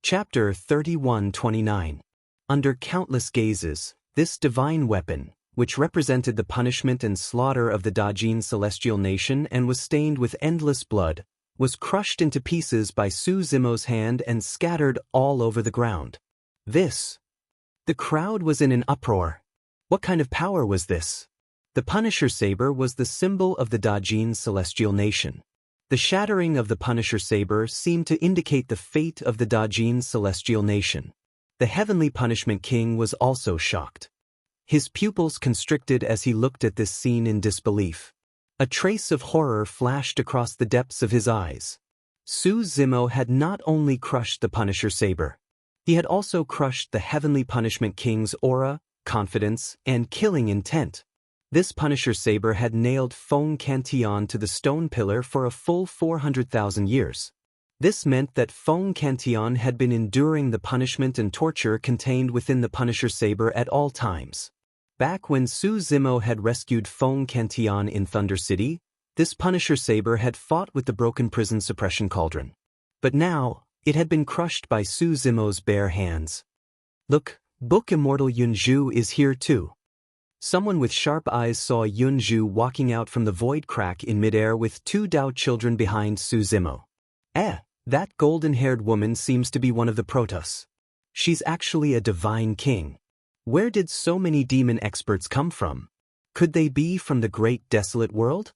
Chapter 31:29. Under countless gazes, this divine weapon, which represented the punishment and slaughter of the Dajin celestial nation and was stained with endless blood, was crushed into pieces by Su Zimo's hand and scattered all over the ground. This. The crowd was in an uproar. What kind of power was this? The Punisher saber was the symbol of the Dajin celestial nation. The shattering of the Punisher saber seemed to indicate the fate of the Dajin celestial nation. The heavenly punishment king was also shocked. His pupils constricted as he looked at this scene in disbelief. A trace of horror flashed across the depths of his eyes. Su Zimo had not only crushed the Punisher saber. He had also crushed the heavenly punishment king's aura, confidence, and killing intent. This Punisher saber had nailed Feng Cantillon to the stone pillar for a full 400,000 years. This meant that Feng Cantillon had been enduring the punishment and torture contained within the Punisher saber at all times. Back when Su Zimo had rescued Feng Cantillon in Thunder City, this Punisher saber had fought with the broken prison suppression cauldron. But now, it had been crushed by Su Zimo's bare hands. Look, Book Immortal Yunju is here too. Someone with sharp eyes saw Yunju walking out from the void crack in midair with two Dao children behind Su Zimo. That golden-haired woman seems to be one of the Protoss. She's actually a divine king. Where did so many demon experts come from? Could they be from the great desolate world?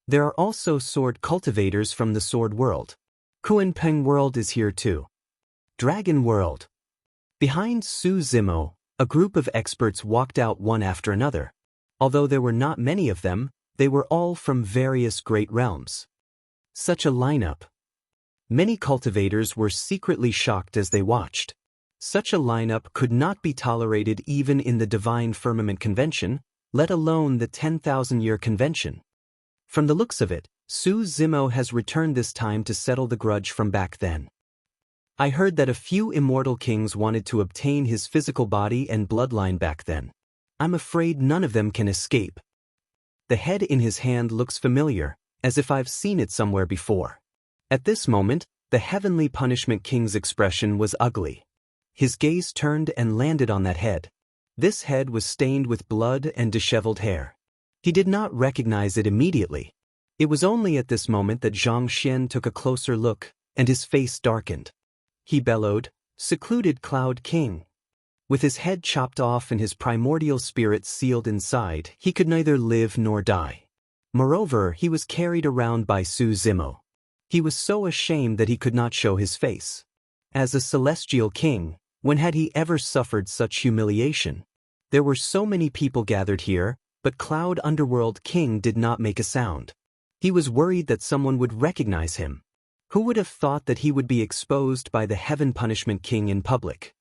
There are also sword cultivators from the sword world. Kuanpeng world is here too. Dragon world. Behind Su Zimo, a group of experts walked out one after another. Although there were not many of them, they were all from various great realms. Such a lineup. Many cultivators were secretly shocked as they watched. Such a lineup could not be tolerated even in the Divine Firmament Convention, let alone the 10,000-year convention. From the looks of it, Su Zimo has returned this time to settle the grudge from back then. I heard that a few immortal kings wanted to obtain his physical body and bloodline back then. I'm afraid none of them can escape. The head in his hand looks familiar, as if I've seen it somewhere before. At this moment, the heavenly punishment king's expression was ugly. His gaze turned and landed on that head. This head was stained with blood and disheveled hair. He did not recognize it immediately. It was only at this moment that Zhang Xian took a closer look, and his face darkened. He bellowed, "Secluded Cloud King." With his head chopped off and his primordial spirit sealed inside, he could neither live nor die. Moreover, he was carried around by Su Zimo. He was so ashamed that he could not show his face. As a celestial king, when had he ever suffered such humiliation? There were so many people gathered here, but Cloud Underworld King did not make a sound. He was worried that someone would recognize him. Who would have thought that he would be exposed by the Heaven Punishment King in public?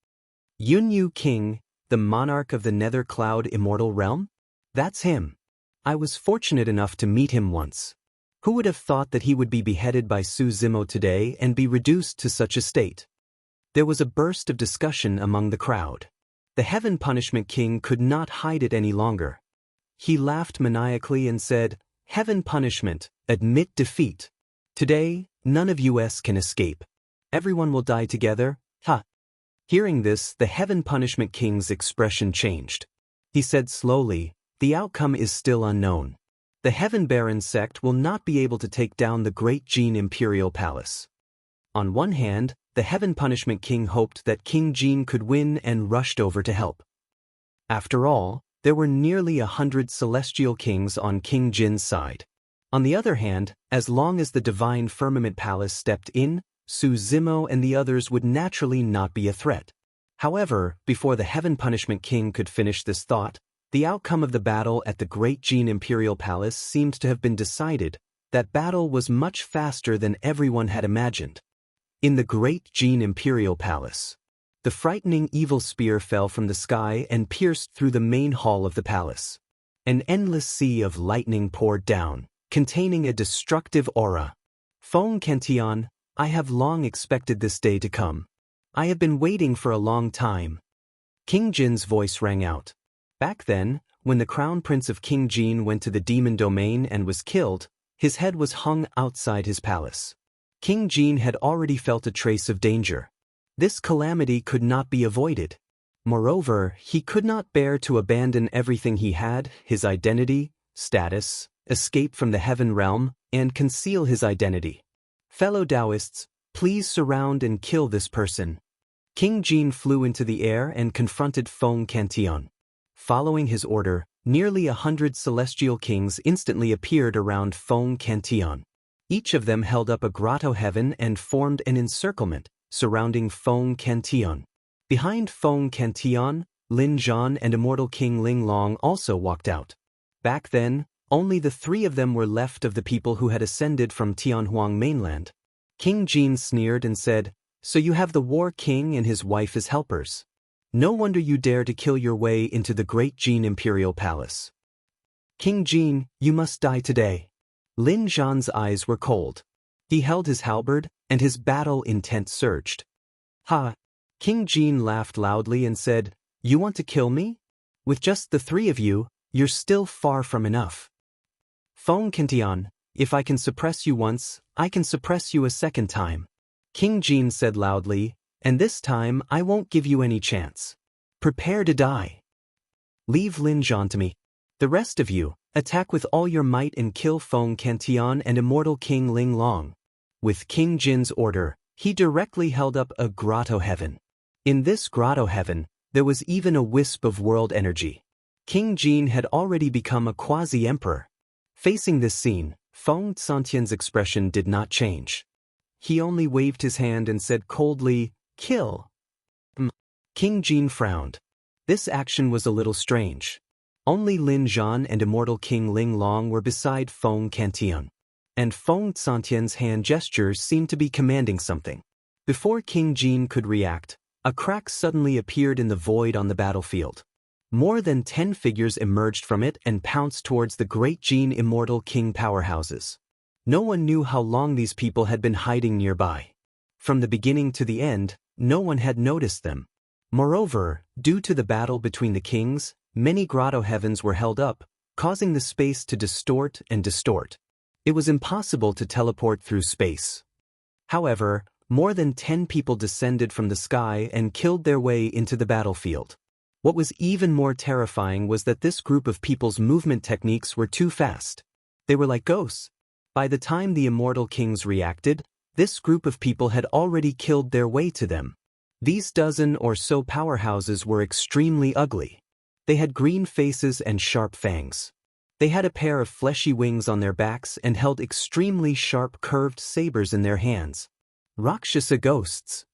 Yunyu King, the monarch of the Nether Cloud Immortal Realm? That's him. I was fortunate enough to meet him once. Who would have thought that he would be beheaded by Su Zimo today and be reduced to such a state? There was a burst of discussion among the crowd. The Heaven Punishment King could not hide it any longer. He laughed maniacally and said, "Heaven Punishment, admit defeat. Today, none of us can escape. Everyone will die together, ha." Hearing this, the Heaven Punishment King's expression changed. He said slowly, "The outcome is still unknown. The Heaven Baron sect will not be able to take down the Great Jin Imperial Palace." On one hand, the Heaven Punishment King hoped that King Jin could win and rushed over to help. After all, there were nearly 100 celestial kings on King Jin's side. On the other hand, as long as the Divine Firmament Palace stepped in, Su Zimo and the others would naturally not be a threat. However, before the Heaven Punishment King could finish this thought, the outcome of the battle at the Great Jin Imperial Palace seemed to have been decided. That battle was much faster than everyone had imagined. In the Great Jin Imperial Palace, the frightening evil spear fell from the sky and pierced through the main hall of the palace. An endless sea of lightning poured down, containing a destructive aura. "Feng Cantillon, I have long expected this day to come. I have been waiting for a long time." King Jin's voice rang out. Back then, when the crown prince of King Jin went to the demon domain and was killed, his head was hung outside his palace. King Jin had already felt a trace of danger. This calamity could not be avoided. Moreover, he could not bear to abandon everything he had, his identity, status, escape from the heaven realm, and conceal his identity. Fellow Taoists, please surround and kill this person. King Jin flew into the air and confronted Feng Cantillon. Following his order, nearly 100 celestial kings instantly appeared around Feng Cantillon. Each of them held up a grotto heaven and formed an encirclement, surrounding Feng Cantillon. Behind Feng Cantillon, Lin Zhan and immortal King Ling Long also walked out. Back then, only the three of them were left of the people who had ascended from Tianhuang mainland. King Jin sneered and said, "So you have the War King and his wife as helpers. No wonder you dare to kill your way into the great Jin imperial palace. King Jin, you must die today." Lin Zhan's eyes were cold. He held his halberd, and his battle intent surged. "Ha!" King Jin laughed loudly and said, "You want to kill me? With just the three of you, you're still far from enough. Feng Cantillon, if I can suppress you once, I can suppress you a second time." King Jin said loudly, "And this time I won't give you any chance. Prepare to die. Leave Lin Zhan to me. The rest of you, attack with all your might and kill Feng Cantillon and immortal King Ling Long." With King Jin's order, he directly held up a grotto heaven. In this grotto heaven, there was even a wisp of world energy. King Jin had already become a quasi-emperor. Facing this scene, Feng Cantillon's expression did not change. He only waved his hand and said coldly, "Kill." King Jin frowned. This action was a little strange. Only Lin Zhan and immortal King Ling Long were beside Feng Cantillon. And Feng Cantillon's hand gestures seemed to be commanding something. Before King Jin could react, a crack suddenly appeared in the void on the battlefield. More than 10 figures emerged from it and pounced towards the great Jin immortal king powerhouses. No one knew how long these people had been hiding nearby. From the beginning to the end, no one had noticed them. Moreover, due to the battle between the kings, many grotto heavens were held up, causing the space to distort and distort. It was impossible to teleport through space. However, more than 10 people descended from the sky and killed their way into the battlefield. What was even more terrifying was that this group of people's movement techniques were too fast. They were like ghosts. By the time the immortal kings reacted, this group of people had already killed their way to them. These dozen or so powerhouses were extremely ugly. They had green faces and sharp fangs. They had a pair of fleshy wings on their backs and held extremely sharp curved sabers in their hands. "Rakshasa ghosts!"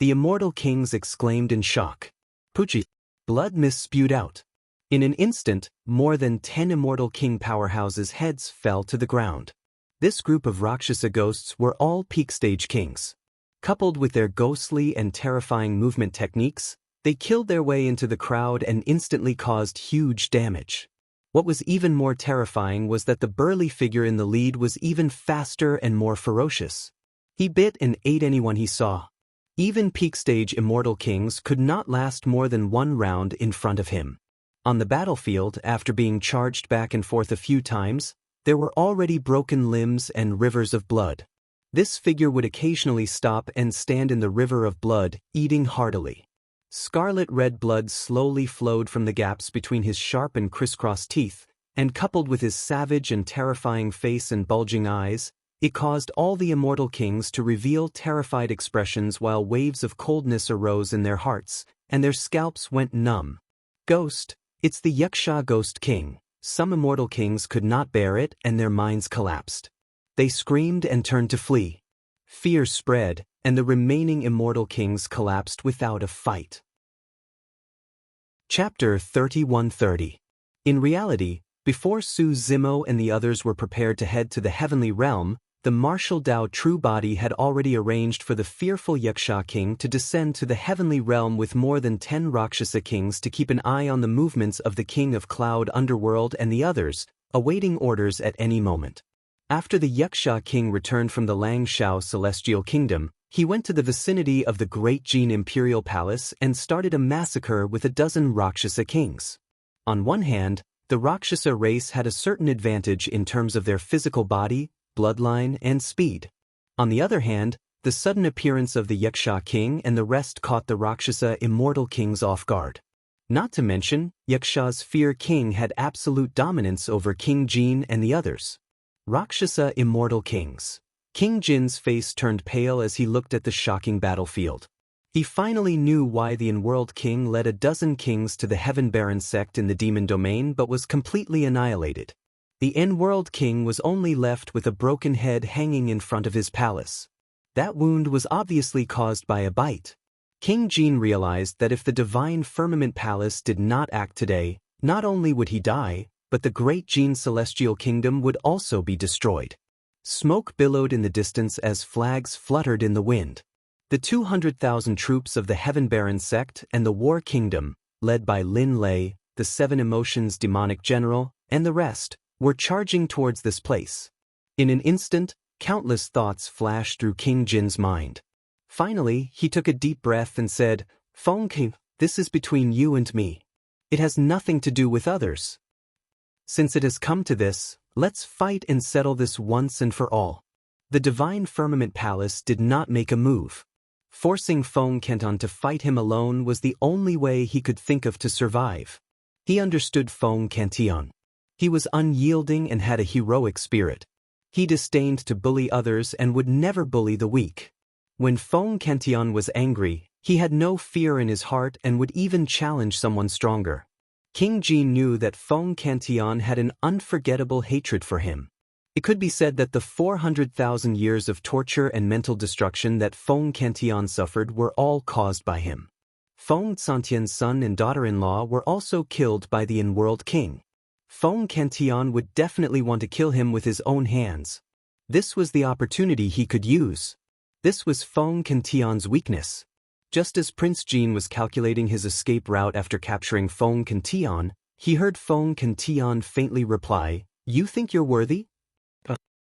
The immortal kings exclaimed in shock. "Puchi!" Blood mist spewed out. In an instant, more than 10 immortal king powerhouses' heads fell to the ground. This group of Rakshasa ghosts were all peak stage kings. Coupled with their ghostly and terrifying movement techniques, they killed their way into the crowd and instantly caused huge damage. What was even more terrifying was that the burly figure in the lead was even faster and more ferocious. He bit and ate anyone he saw. Even peak stage immortal kings could not last more than one round in front of him. On the battlefield, after being charged back and forth a few times, there were already broken limbs and rivers of blood. This figure would occasionally stop and stand in the river of blood, eating heartily. Scarlet-red blood slowly flowed from the gaps between his sharp and crisscrossed teeth, and coupled with his savage and terrifying face and bulging eyes, it caused all the immortal kings to reveal terrified expressions while waves of coldness arose in their hearts, and their scalps went numb. "Ghost, it's the Yaksha Ghost King." Some immortal kings could not bear it and their minds collapsed. They screamed and turned to flee. Fear spread, and the remaining immortal kings collapsed without a fight. Chapter 3130. In reality, before Su Zimo and the others were prepared to head to the heavenly realm, the martial Tao True Body had already arranged for the fearful Yaksha king to descend to the heavenly realm with more than 10 Rakshasa kings to keep an eye on the movements of the king of Cloud Underworld and the others, awaiting orders at any moment. After the Yaksha king returned from the Langshao celestial kingdom, he went to the vicinity of the great Jin imperial palace and started a massacre with a dozen Rakshasa kings. On one hand, the Rakshasa race had a certain advantage in terms of their physical body, bloodline, and speed. On the other hand, The sudden appearance of the Yaksha king and the rest caught the Rakshasa immortal kings off guard. Not to mention, Yaksha's fear king had absolute dominance over King Jin and the others. Rakshasa immortal kings. King Jin's face turned pale as he looked at the shocking battlefield. He finally knew why the in-world king led a dozen kings to the heaven-barren sect in the demon domain but was completely annihilated. The in-world king was only left with a broken head hanging in front of his palace. That wound was obviously caused by a bite. King Jin realized that if the divine firmament palace did not act today, not only would he die, but the great Jin celestial kingdom would also be destroyed. Smoke billowed in the distance as flags fluttered in the wind. The 200,000 troops of the Heaven-Barren sect and the War Kingdom, led by Lin Lei, the Seven Emotions demonic general, and the rest, were charging towards this place. In an instant, countless thoughts flashed through King Jin's mind. Finally, he took a deep breath and said, "Feng King, this is between you and me. It has nothing to do with others. Since it has come to this, let's fight and settle this once and for all." The divine firmament palace did not make a move. Forcing Feng Kenton to fight him alone was the only way he could think of to survive. He understood Feng Kenton. He was unyielding and had a heroic spirit. He disdained to bully others and would never bully the weak. When Feng Kenton was angry, he had no fear in his heart and would even challenge someone stronger. King Jin knew that Feng Kenton had an unforgettable hatred for him. It could be said that the 400,000 years of torture and mental destruction that Feng Kenton suffered were all caused by him. Feng Santian's son and daughter-in-law were also killed by the in-world king. Feng Kenton would definitely want to kill him with his own hands. This was the opportunity he could use. This was Feng Kenton's weakness. Just as Prince Jin was calculating his escape route after capturing Feng Kenton, he heard Feng Kenton faintly reply, "You think you're worthy?"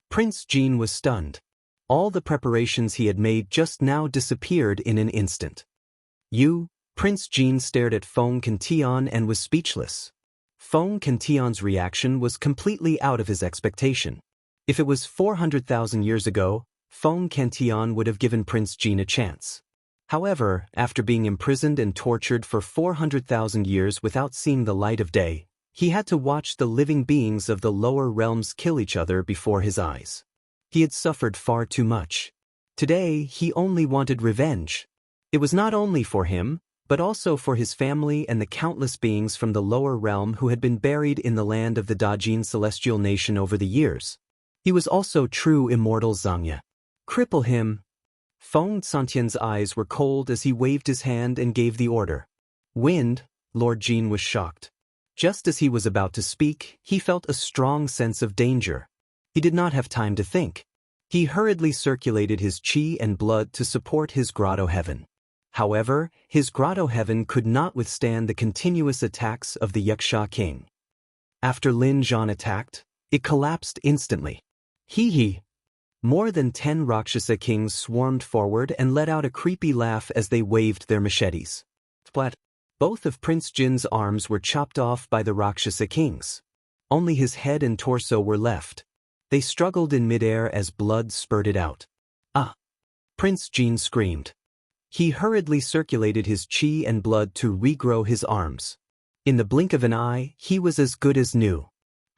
Prince Jin was stunned. All the preparations he had made just now disappeared in an instant. Prince Jin stared at Feng Kenton and was speechless. Feng Kenton's reaction was completely out of his expectation. If it was 400,000 years ago, Feng Kenton would have given Prince Jin a chance. However, after being imprisoned and tortured for 400,000 years without seeing the light of day, he had to watch the living beings of the lower realms kill each other before his eyes. He had suffered far too much. Today, he only wanted revenge. It was not only for him, but also for his family and the countless beings from the lower realm who had been buried in the land of the Dajin celestial nation over the years. He was also true immortal Zangya. Cripple him. Feng Santian's eyes were cold as he waved his hand and gave the order. Wind, Lord Jin was shocked. Just as he was about to speak, he felt a strong sense of danger. He did not have time to think. He hurriedly circulated his qi and blood to support his grotto heaven. However, his grotto heaven could not withstand the continuous attacks of the Yaksha king. After Lin Zhan attacked, it collapsed instantly. Hee. More than 10 Rakshasa kings swarmed forward and let out a creepy laugh as they waved their machetes. Splat. Both of Prince Jin's arms were chopped off by the Rakshasa kings. Only his head and torso were left. They struggled in midair as blood spurted out. Ah! Prince Jin screamed. He hurriedly circulated his qi and blood to regrow his arms. In the blink of an eye, he was as good as new.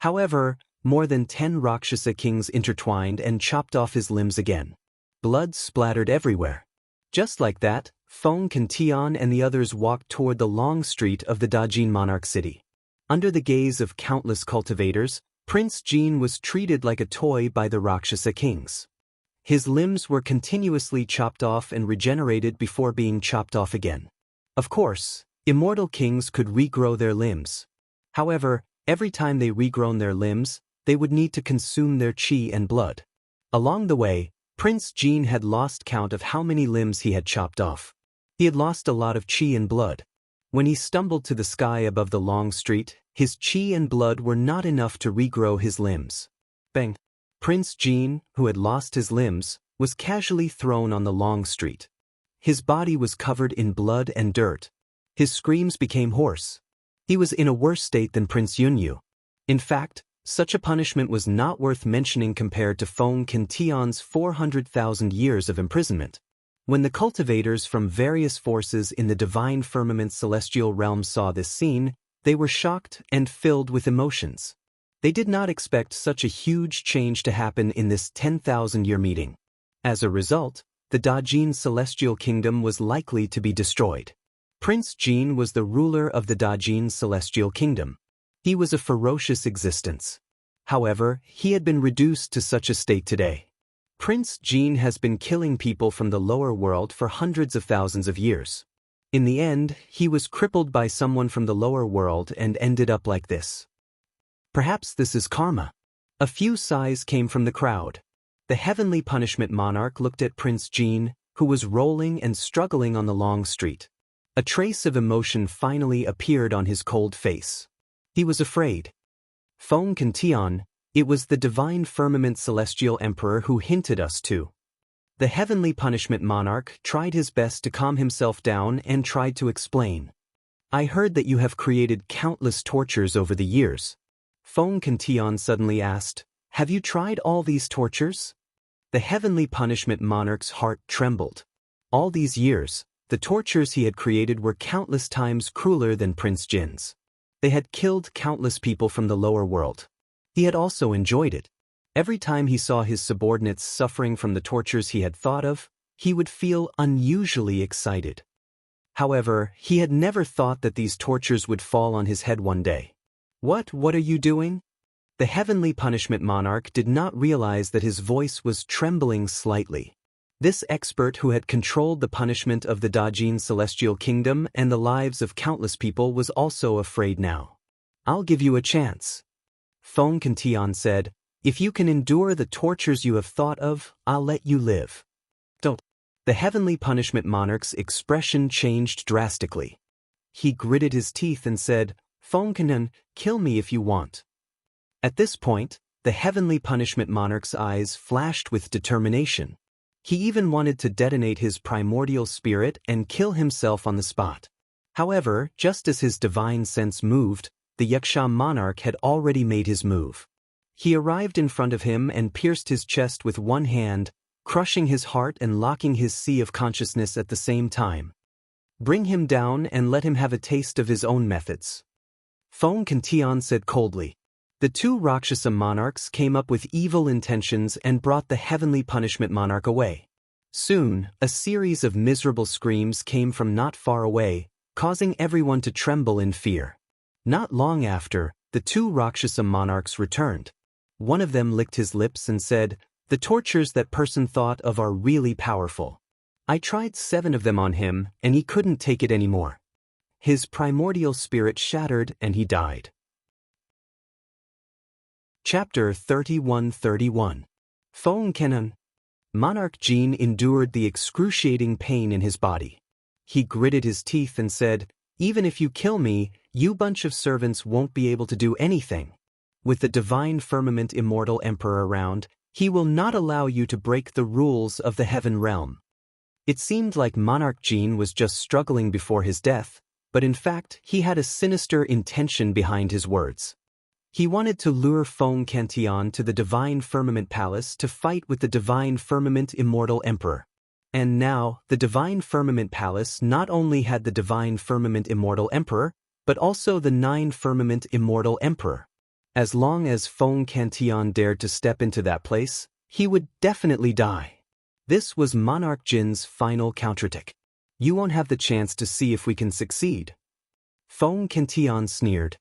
However, more than 10 Rakshasa kings intertwined and chopped off his limbs again. Blood splattered everywhere. Just like that, Feng Kenton and the others walked toward the long street of the Dajin monarch city. Under the gaze of countless cultivators, Prince Jin was treated like a toy by the Rakshasa kings. His limbs were continuously chopped off and regenerated before being chopped off again. Of course, immortal kings could regrow their limbs. However, every time they regrown their limbs, they would need to consume their qi and blood. Along the way, Prince Jin had lost count of how many limbs he had chopped off. He had lost a lot of qi and blood. When he stumbled to the sky above the long street, his qi and blood were not enough to regrow his limbs. Bang! Prince Jin, who had lost his limbs, was casually thrown on the long street. His body was covered in blood and dirt. His screams became hoarse. He was in a worse state than Prince Yunyu. In fact, Such a punishment was not worth mentioning compared to Fong Kintion's 400,000 years of imprisonment. When the cultivators from various forces in the divine firmament's celestial realm saw this scene, they were shocked and filled with emotions. They did not expect such a huge change to happen in this 10,000-year meeting. As a result, the Dajin celestial kingdom was likely to be destroyed. Prince Jin was the ruler of the Dajin celestial kingdom. He was a ferocious existence. However, he had been reduced to such a state today. Prince Jin has been killing people from the lower world for hundreds of thousands of years. In the end, he was crippled by someone from the lower world and ended up like this. Perhaps this is karma. A few sighs came from the crowd. The heavenly punishment monarch looked at Prince Jin, who was rolling and struggling on the long street. A trace of emotion finally appeared on his cold face. He was afraid. Fong Kintion, it was the divine firmament celestial emperor who hinted us to. The heavenly punishment monarch tried his best to calm himself down and tried to explain. I heard that you have created countless tortures over the years. Fong Kintion suddenly asked, have you tried all these tortures? The heavenly punishment monarch's heart trembled. All these years, the tortures he had created were countless times crueler than Prince Jin's. They had killed countless people from the lower world. He had also enjoyed it. Every time he saw his subordinates suffering from the tortures he had thought of, he would feel unusually excited. However, he had never thought that these tortures would fall on his head one day. What are you doing? The heavenly punishment monarch did not realize that his voice was trembling slightly. This expert who had controlled the punishment of the Dajin celestial kingdom and the lives of countless people was also afraid now. I'll give you a chance. Fong Kintion said, if you can endure the tortures you have thought of, I'll let you live. Don't. The heavenly punishment monarch's expression changed drastically. He gritted his teeth and said, Fong Kintion, kill me if you want. At this point, the heavenly punishment monarch's eyes flashed with determination. He even wanted to detonate his primordial spirit and kill himself on the spot. However, just as his divine sense moved, the Yaksha monarch had already made his move. He arrived in front of him and pierced his chest with one hand, crushing his heart and locking his sea of consciousness at the same time. Bring him down and let him have a taste of his own methods. Fong Kintion said coldly. The two Rakshasa monarchs came up with evil intentions and brought the heavenly punishment monarch away. Soon, a series of miserable screams came from not far away, causing everyone to tremble in fear. Not long after, the two Rakshasa monarchs returned. One of them licked his lips and said, the tortures that person thought of are really powerful. I tried 7 of them on him, and he couldn't take it anymore. His primordial spirit shattered and he died. Chapter 31-31. Fong Kintion. Monarch Jin endured the excruciating pain in his body. He gritted his teeth and said, even if you kill me, you bunch of servants won't be able to do anything. With the divine firmament immortal emperor around, he will not allow you to break the rules of the heaven realm. It seemed like Monarch Jin was just struggling before his death, but in fact he had a sinister intention behind his words. He wanted to lure Fong Kintion to the divine firmament palace to fight with the divine firmament immortal emperor. And now, the divine firmament palace not only had the divine firmament immortal emperor, but also the 9 firmament immortal emperor. As long as Fong Kintion dared to step into that place, he would definitely die. This was Monarch Jin's final counterattack. You won't have the chance to see if we can succeed. Fong Kintion sneered.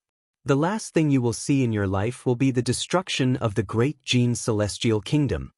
The last thing you will see in your life will be the destruction of the great Jin celestial kingdom.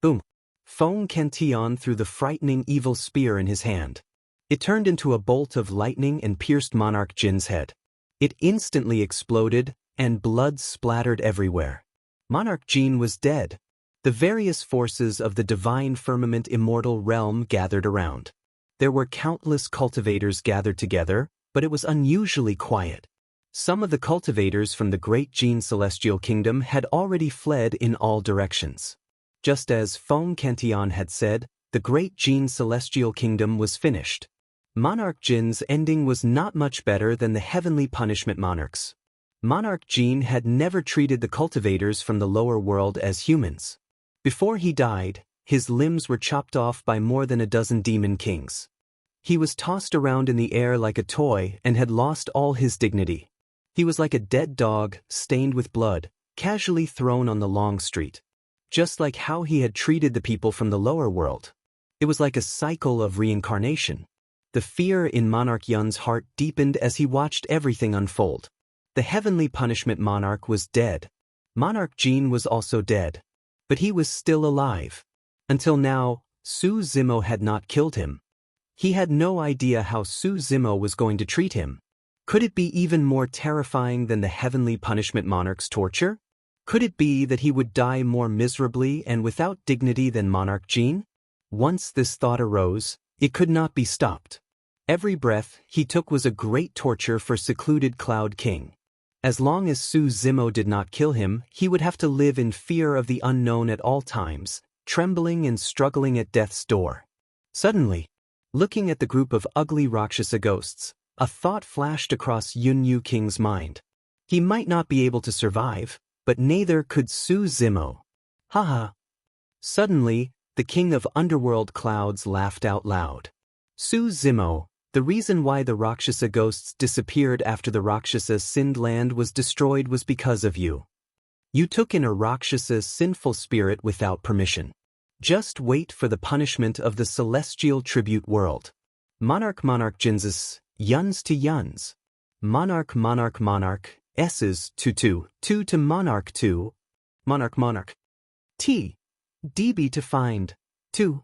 Boom! Fong Kintion threw the frightening evil spear in his hand. It turned into a bolt of lightning and pierced Monarch Jin's head. It instantly exploded, and blood splattered everywhere. Monarch Jin was dead. The various forces of the divine firmament immortal realm gathered around. There were countless cultivators gathered together, but it was unusually quiet. Some of the cultivators from the great Jin celestial kingdom had already fled in all directions. Just as Fong Kintion had said, the great Jin celestial kingdom was finished. Monarch Jin's ending was not much better than the heavenly punishment monarch's. Monarch Jin had never treated the cultivators from the lower world as humans. Before he died, his limbs were chopped off by more than a dozen demon kings. He was tossed around in the air like a toy and had lost all his dignity. He was like a dead dog, stained with blood, casually thrown on the long street. Just like how he had treated the people from the lower world. It was like a cycle of reincarnation. The fear in Monarch Yun's heart deepened as he watched everything unfold. The heavenly punishment monarch was dead. Monarch Jin was also dead. But he was still alive. Until now, Su Zimo had not killed him. He had no idea how Su Zimo was going to treat him. Could it be even more terrifying than the heavenly punishment monarch's torture? Could it be that he would die more miserably and without dignity than Monarch Jin? Once this thought arose, it could not be stopped. Every breath he took was a great torture for secluded Cloud King. As long as Su Zimo did not kill him, he would have to live in fear of the unknown at all times, trembling and struggling at death's door. Suddenly, looking at the group of ugly Rakshasa ghosts, a thought flashed across Yun Yu King's mind. He might not be able to survive, but neither could Su Zimo. Haha. Suddenly, the king of underworld clouds laughed out loud. Su Zimo, the reason why the Rakshasa ghosts disappeared after the Rakshasa sinned land was destroyed was because of you. You took in a Rakshasa sinful spirit without permission. Just wait for the punishment of the celestial tribute world. Monarch Jinzes, Yuns to Yuns. Monarch S's to Monarch 2. Monarch. T. DB to find. 2.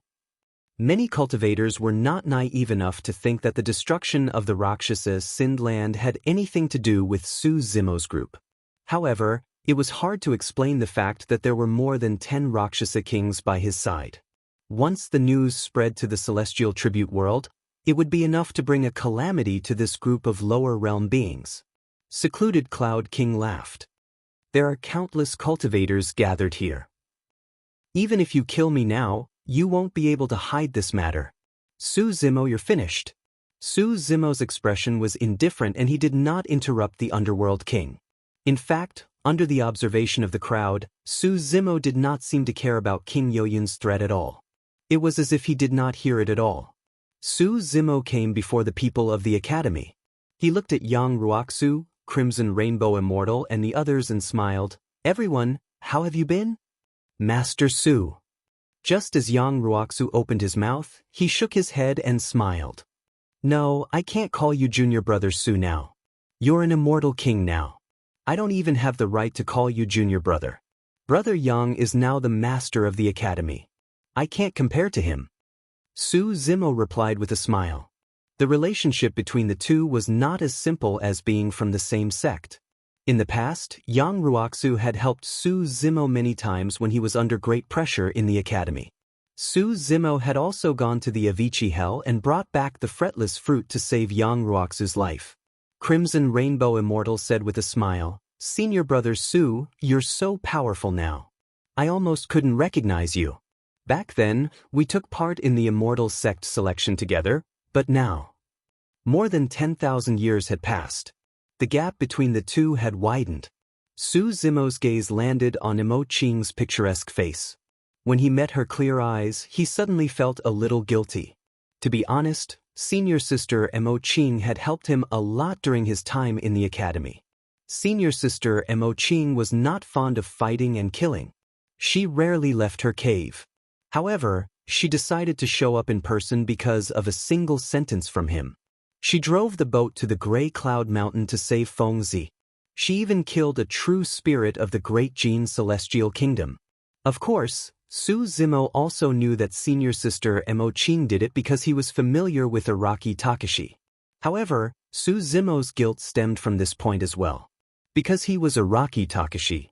Many cultivators were not naive enough to think that the destruction of the Rakshasa sinned land had anything to do with Su Zimo's group. However, it was hard to explain the fact that there were more than 10 Rakshasa kings by his side. Once the news spread to the celestial tribute world, it would be enough to bring a calamity to this group of lower realm beings. Secluded Cloud King laughed. There are countless cultivators gathered here. Even if you kill me now, you won't be able to hide this matter. Su Zimo, you're finished. Su Zimo's expression was indifferent and he did not interrupt the underworld king. In fact, under the observation of the crowd, Su Zimo did not seem to care about King Yoyun's threat at all. It was as if he did not hear it at all. Su Zimo came before the people of the academy. He looked at Yang Ruoxu, Crimson Rainbow Immortal and the others and smiled. Everyone, how have you been? Master Su. Just as Yang Ruoxu opened his mouth, he shook his head and smiled. No, I can't call you Junior Brother Su now. You're an immortal king now. I don't even have the right to call you Junior Brother. Brother Yang is now the master of the academy. I can't compare to him. Su Zimo replied with a smile. The relationship between the two was not as simple as being from the same sect. In the past, Yang Ruoxu had helped Su Zimo many times when he was under great pressure in the academy. Su Zimo had also gone to the Avicii Hell and brought back the fretless fruit to save Yang Ruoxu's life. Crimson Rainbow Immortal said with a smile, Senior Brother Su, you're so powerful now. I almost couldn't recognize you. Back then, we took part in the Immortal Sect selection together, but now. More than 10,000 years had passed. The gap between the two had widened. Su Zimo's gaze landed on Emo Qing's picturesque face. When he met her clear eyes, he suddenly felt a little guilty. To be honest, senior sister Emo Qing had helped him a lot during his time in the academy. Senior sister Emo Qing was not fond of fighting and killing. She rarely left her cave. However, she decided to show up in person because of a single sentence from him. She drove the boat to the Gray Cloud Mountain to save Fengzi. She even killed a true spirit of the Great Jin Celestial Kingdom. Of course, Su Zimo also knew that senior sister Emo Qing did it because he was familiar with Araki Takashi. However, Su Zimo's guilt stemmed from this point as well. Because he was Araki Takashi.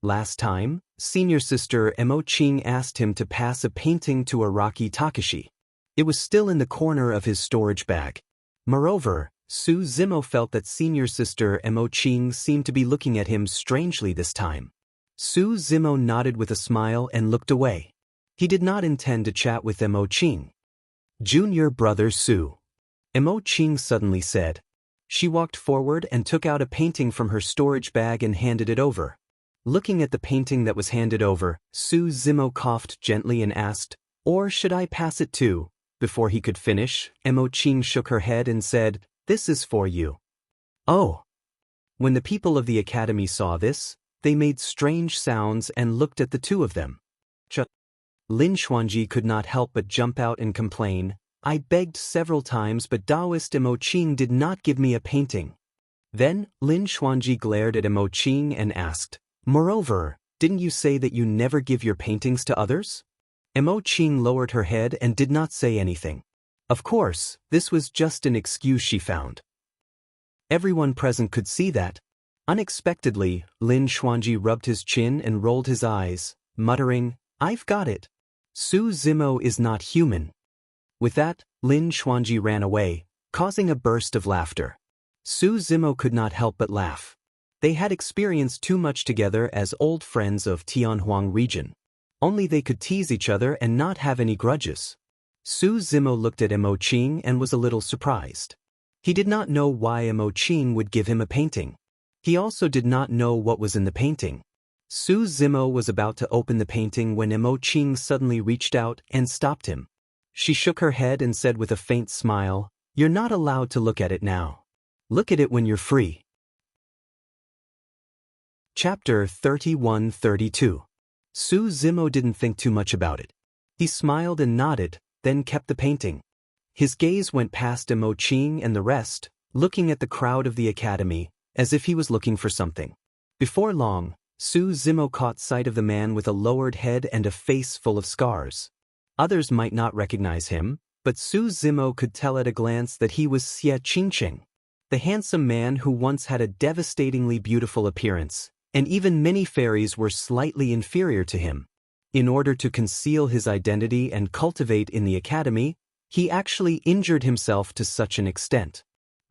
Last time, senior sister Emo Qing asked him to pass a painting to Araki Takashi. It was still in the corner of his storage bag. Moreover, Su Zimo felt that senior sister Emo Qing seemed to be looking at him strangely this time. Su Zimo nodded with a smile and looked away. He did not intend to chat with Emo Qing. Junior Brother Su. Emo Qing suddenly said. She walked forward and took out a painting from her storage bag and handed it over. Looking at the painting that was handed over, Su Zimo coughed gently and asked, "Or should I pass it too?" Before he could finish, Mo Qing shook her head and said, "This is for you." Oh! When the people of the academy saw this, they made strange sounds and looked at the two of them. Lin Xuanji could not help but jump out and complain, "I begged several times but Taoist Mo Qing did not give me a painting." Then, Lin Xuanji glared at Mo Qing and asked, "Moreover, didn't you say that you never give your paintings to others?" Mo Qing lowered her head and did not say anything. Of course, this was just an excuse she found. Everyone present could see that. Unexpectedly, Lin Xuanji rubbed his chin and rolled his eyes, muttering, "I've got it. Su Zimo is not human." With that, Lin Xuanji ran away, causing a burst of laughter. Su Zimo could not help but laugh. They had experienced too much together as old friends of Tianhuang region. Only they could tease each other and not have any grudges. Su Zimo looked at Mo Qing and was a little surprised. He did not know why Mo Qing would give him a painting. He also did not know what was in the painting. Su Zimo was about to open the painting when Mo Qing suddenly reached out and stopped him. She shook her head and said with a faint smile, "You're not allowed to look at it now. Look at it when you're free." Chapter 31-32. Su Zimo didn't think too much about it. He smiled and nodded, then kept the painting. His gaze went past Mo Qing and the rest, looking at the crowd of the academy, as if he was looking for something. Before long, Su Zimo caught sight of the man with a lowered head and a face full of scars. Others might not recognize him, but Su Zimo could tell at a glance that he was Xie Qingqing, the handsome man who once had a devastatingly beautiful appearance, and even many fairies were slightly inferior to him. In order to conceal his identity and cultivate in the academy, he actually injured himself to such an extent.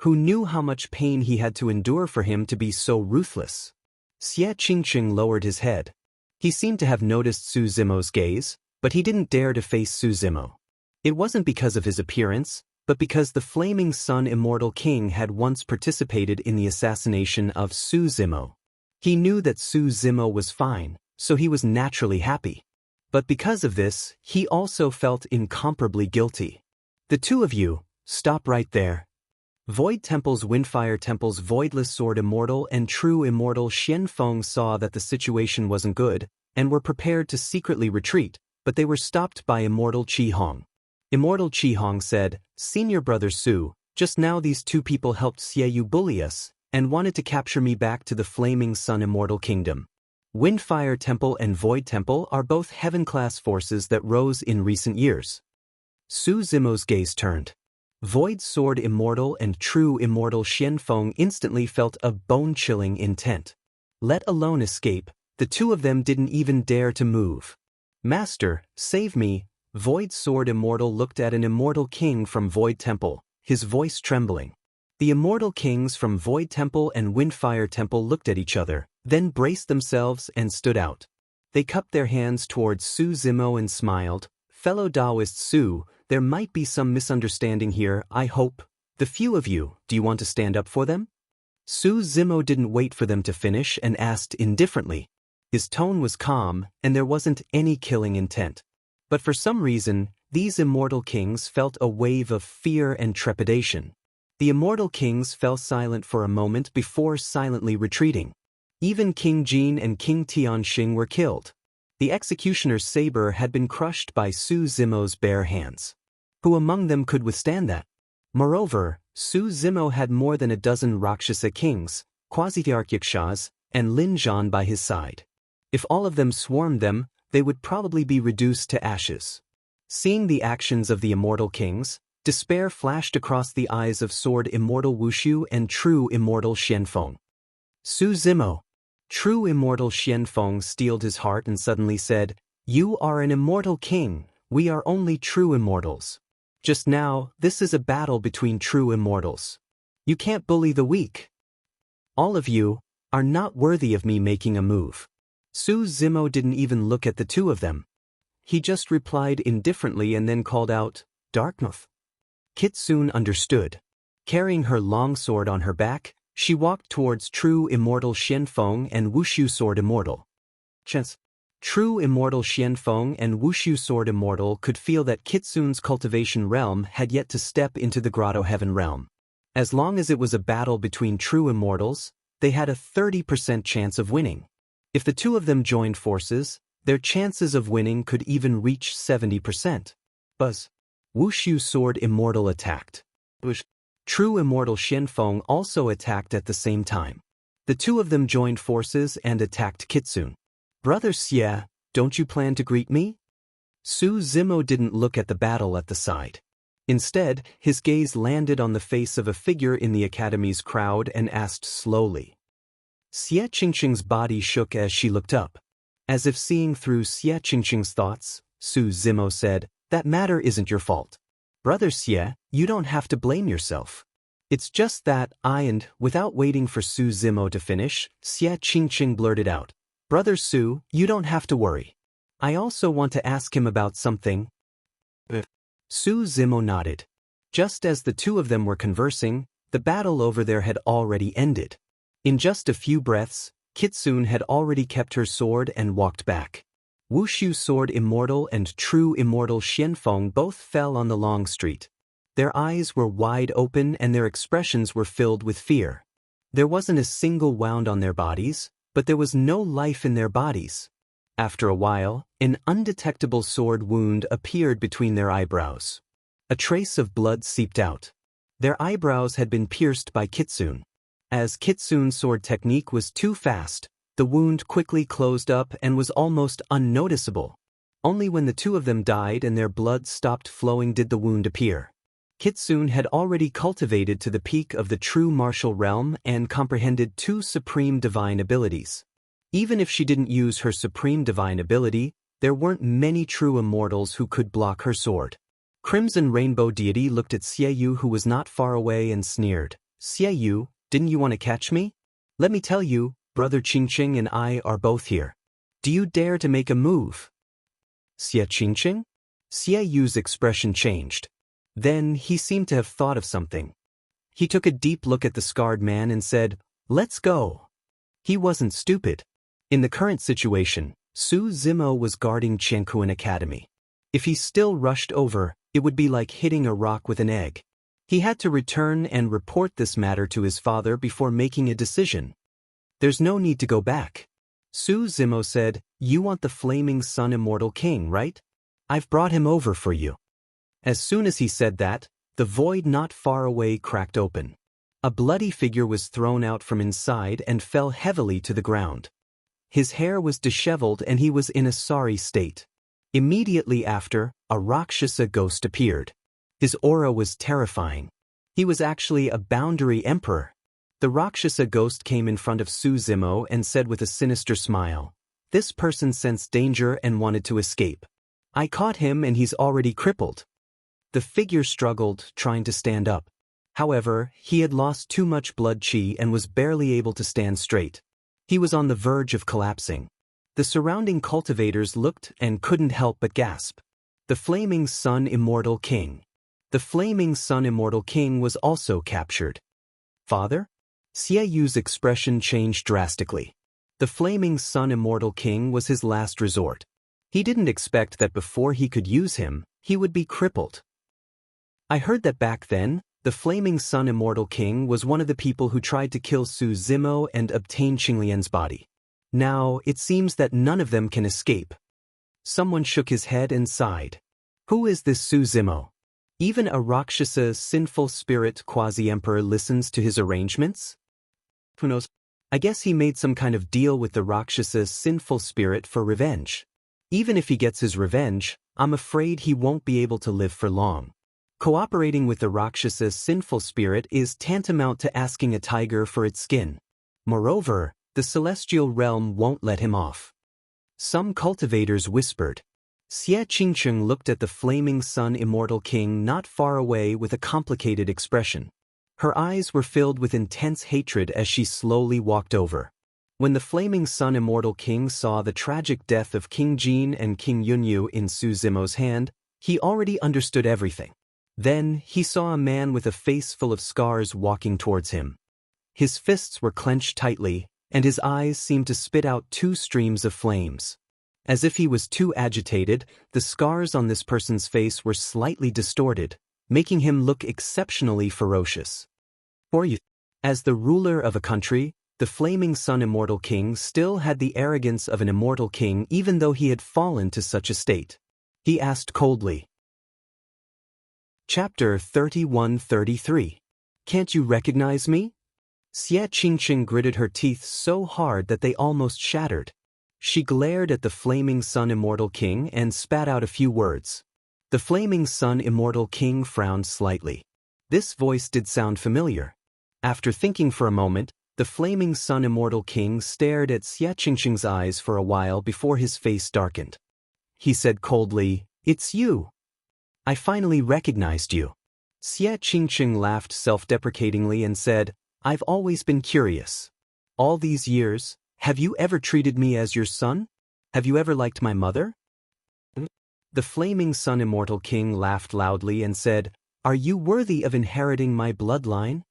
Who knew how much pain he had to endure for him to be so ruthless? Xie Qingqing lowered his head. He seemed to have noticed Su Zimo's gaze, but he didn't dare to face Su Zimo. It wasn't because of his appearance, but because the Flaming Sun Immortal King had once participated in the assassination of Su Zimo. He knew that Su Zimo was fine, so he was naturally happy. But because of this, he also felt incomparably guilty. "The two of you, stop right there." Void Temple's Windfire Temple's Voidless Sword Immortal and True Immortal Xian Feng saw that the situation wasn't good, and were prepared to secretly retreat, but they were stopped by Immortal Qi Hong. Immortal Qi Hong said, "Senior Brother Su, just now these two people helped Xie Yu bully us, and wanted to capture me back to the Flaming Sun Immortal Kingdom. Windfire Temple and Void Temple are both heaven-class forces that rose in recent years." Su Zimo's gaze turned. Void Sword Immortal and True Immortal Xian Feng instantly felt a bone-chilling intent. Let alone escape, the two of them didn't even dare to move. "Master, save me." Void Sword Immortal looked at an Immortal King from Void Temple, his voice trembling. The Immortal Kings from Void Temple and Windfire Temple looked at each other, then braced themselves and stood out. They cupped their hands towards Su Zimo and smiled. "Fellow Taoist Su, there might be some misunderstanding here, I hope. The few of you, do you want to stand up for them?" Su Zimo didn't wait for them to finish and asked indifferently. His tone was calm, and there wasn't any killing intent. But for some reason, these Immortal Kings felt a wave of fear and trepidation. The Immortal Kings fell silent for a moment before silently retreating. Even King Jin and King Tianxing were killed. The executioner's saber had been crushed by Su Zimo's bare hands. Who among them could withstand that? Moreover, Su Zimo had more than a dozen Rakshasa kings, quasi-Yakshas, and Lin Zhan by his side. If all of them swarmed them, they would probably be reduced to ashes. Seeing the actions of the Immortal Kings, despair flashed across the eyes of Sword Immortal Wushu and True Immortal Xian Feng. "Su Zimo." True Immortal Xian Feng steeled his heart and suddenly said, "You are an Immortal King, we are only true immortals. Just now, this is a battle between true immortals. You can't bully the weak. All of you are not worthy of me making a move." Su Zimo didn't even look at the two of them. He just replied indifferently and then called out, "Darkmoth." Kitsune understood. Carrying her long sword on her back, she walked towards True Immortal Xianfeng and Wushu Sword Immortal. True Immortal Xianfeng and Wushu Sword Immortal could feel that Kitsune's cultivation realm had yet to step into the Grotto Heaven realm. As long as it was a battle between true immortals, they had a 30% chance of winning. If the two of them joined forces, their chances of winning could even reach 70%. Wushu Sword Immortal attacked. True Immortal Xianfeng also attacked at the same time. The two of them joined forces and attacked Kitsune. Brother Xie, don't you plan to greet me? Su Zimo didn't look at the battle at the side. Instead, his gaze landed on the face of a figure in the academy's crowd and asked slowly. Xie Qingqing's body shook as she looked up. As if seeing through Xie Qingqing's thoughts, Su Zimo said, "That matter isn't your fault. Brother Xie, you don't have to blame yourself. It's just that and, without waiting for Su Zimo to finish, Xie Qingqing blurted out, "Brother Su, you don't have to worry. I also want to ask him about something." Su Zimo nodded. Just as the two of them were conversing, the battle over there had already ended. In just a few breaths, Kitsune had already kept her sword and walked back. Wushu Sword Immortal and True Immortal Xianfeng both fell on the long street. Their eyes were wide open and their expressions were filled with fear. There wasn't a single wound on their bodies, but there was no life in their bodies. After a while, an undetectable sword wound appeared between their eyebrows. A trace of blood seeped out. Their eyebrows had been pierced by Kitsune. As Kitsune's sword technique was too fast, the wound quickly closed up and was almost unnoticeable. Only when the two of them died and their blood stopped flowing did the wound appear. Kitsune had already cultivated to the peak of the true martial realm and comprehended two supreme divine abilities. Even if she didn't use her supreme divine ability, there weren't many true immortals who could block her sword. Crimson Rainbow Deity looked at Xieyu, who was not far away, and sneered. "Xieyu, didn't you want to catch me? Let me tell you, Brother Qingqing and I are both here. Do you dare to make a move?" Xie Qingqing? Xieyu's expression changed. Then he seemed to have thought of something. He took a deep look at the scarred man and said, "Let's go." He wasn't stupid. In the current situation, Su Zimo was guarding Qiankuan Academy. If he still rushed over, it would be like hitting a rock with an egg. He had to return and report this matter to his father before making a decision. "There's no need to go back." Su Zimo said, "You want the Flaming Sun Immortal King, right? I've brought him over for you." As soon as he said that, the void not far away cracked open. A bloody figure was thrown out from inside and fell heavily to the ground. His hair was disheveled and he was in a sorry state. Immediately after, a Rakshasa ghost appeared. His aura was terrifying. He was actually a boundary emperor. The Rakshasa ghost came in front of Su Zimo and said with a sinister smile, "This person sensed danger and wanted to escape. I caught him and he's already crippled." The figure struggled, trying to stand up. However, he had lost too much blood qi and was barely able to stand straight. He was on the verge of collapsing. The surrounding cultivators looked and couldn't help but gasp. The Flaming Sun Immortal King. The Flaming Sun Immortal King was also captured. "Father?" Xieyu's expression changed drastically. The Flaming Sun Immortal King was his last resort. He didn't expect that before he could use him, he would be crippled. "I heard that back then, the Flaming Sun Immortal King was one of the people who tried to kill Su Zimo and obtain Qinglian's body. Now, it seems that none of them can escape." Someone shook his head and sighed. "Who is this Su Zimo? Even a Rakshasa sinful spirit quasi-emperor listens to his arrangements? Who knows? I guess he made some kind of deal with the Rakshasa sinful spirit for revenge. Even if he gets his revenge, I'm afraid he won't be able to live for long. Cooperating with the Rakshasa sinful spirit is tantamount to asking a tiger for its skin. Moreover, the celestial realm won't let him off." Some cultivators whispered. Xie Qingqing looked at the Flaming Sun Immortal King not far away with a complicated expression. Her eyes were filled with intense hatred as she slowly walked over. When the Flaming Sun Immortal King saw the tragic death of King Jin and King Yunyu in Su Zimo's hand, he already understood everything. Then, he saw a man with a face full of scars walking towards him. His fists were clenched tightly, and his eyes seemed to spit out two streams of flames. As if he was too agitated, the scars on this person's face were slightly distorted, making him look exceptionally ferocious. For you, as the ruler of a country, the Flaming Sun Immortal King still had the arrogance of an immortal king even though he had fallen to such a state. He asked coldly. Chapter 31-33. Can't you recognize me? Xie Qingqing gritted her teeth so hard that they almost shattered. She glared at the Flaming Sun Immortal King and spat out a few words. The Flaming Sun Immortal King frowned slightly. This voice did sound familiar. After thinking for a moment, the Flaming Sun Immortal King stared at Xie Qingqing's eyes for a while before his face darkened. He said coldly, "It's you. I finally recognized you." Xie Qingqing laughed self-deprecatingly and said, "I've always been curious. All these years, have you ever treated me as your son? Have you ever liked my mother?" The Flaming Sun Immortal King laughed loudly and said, "Are you worthy of inheriting my bloodline?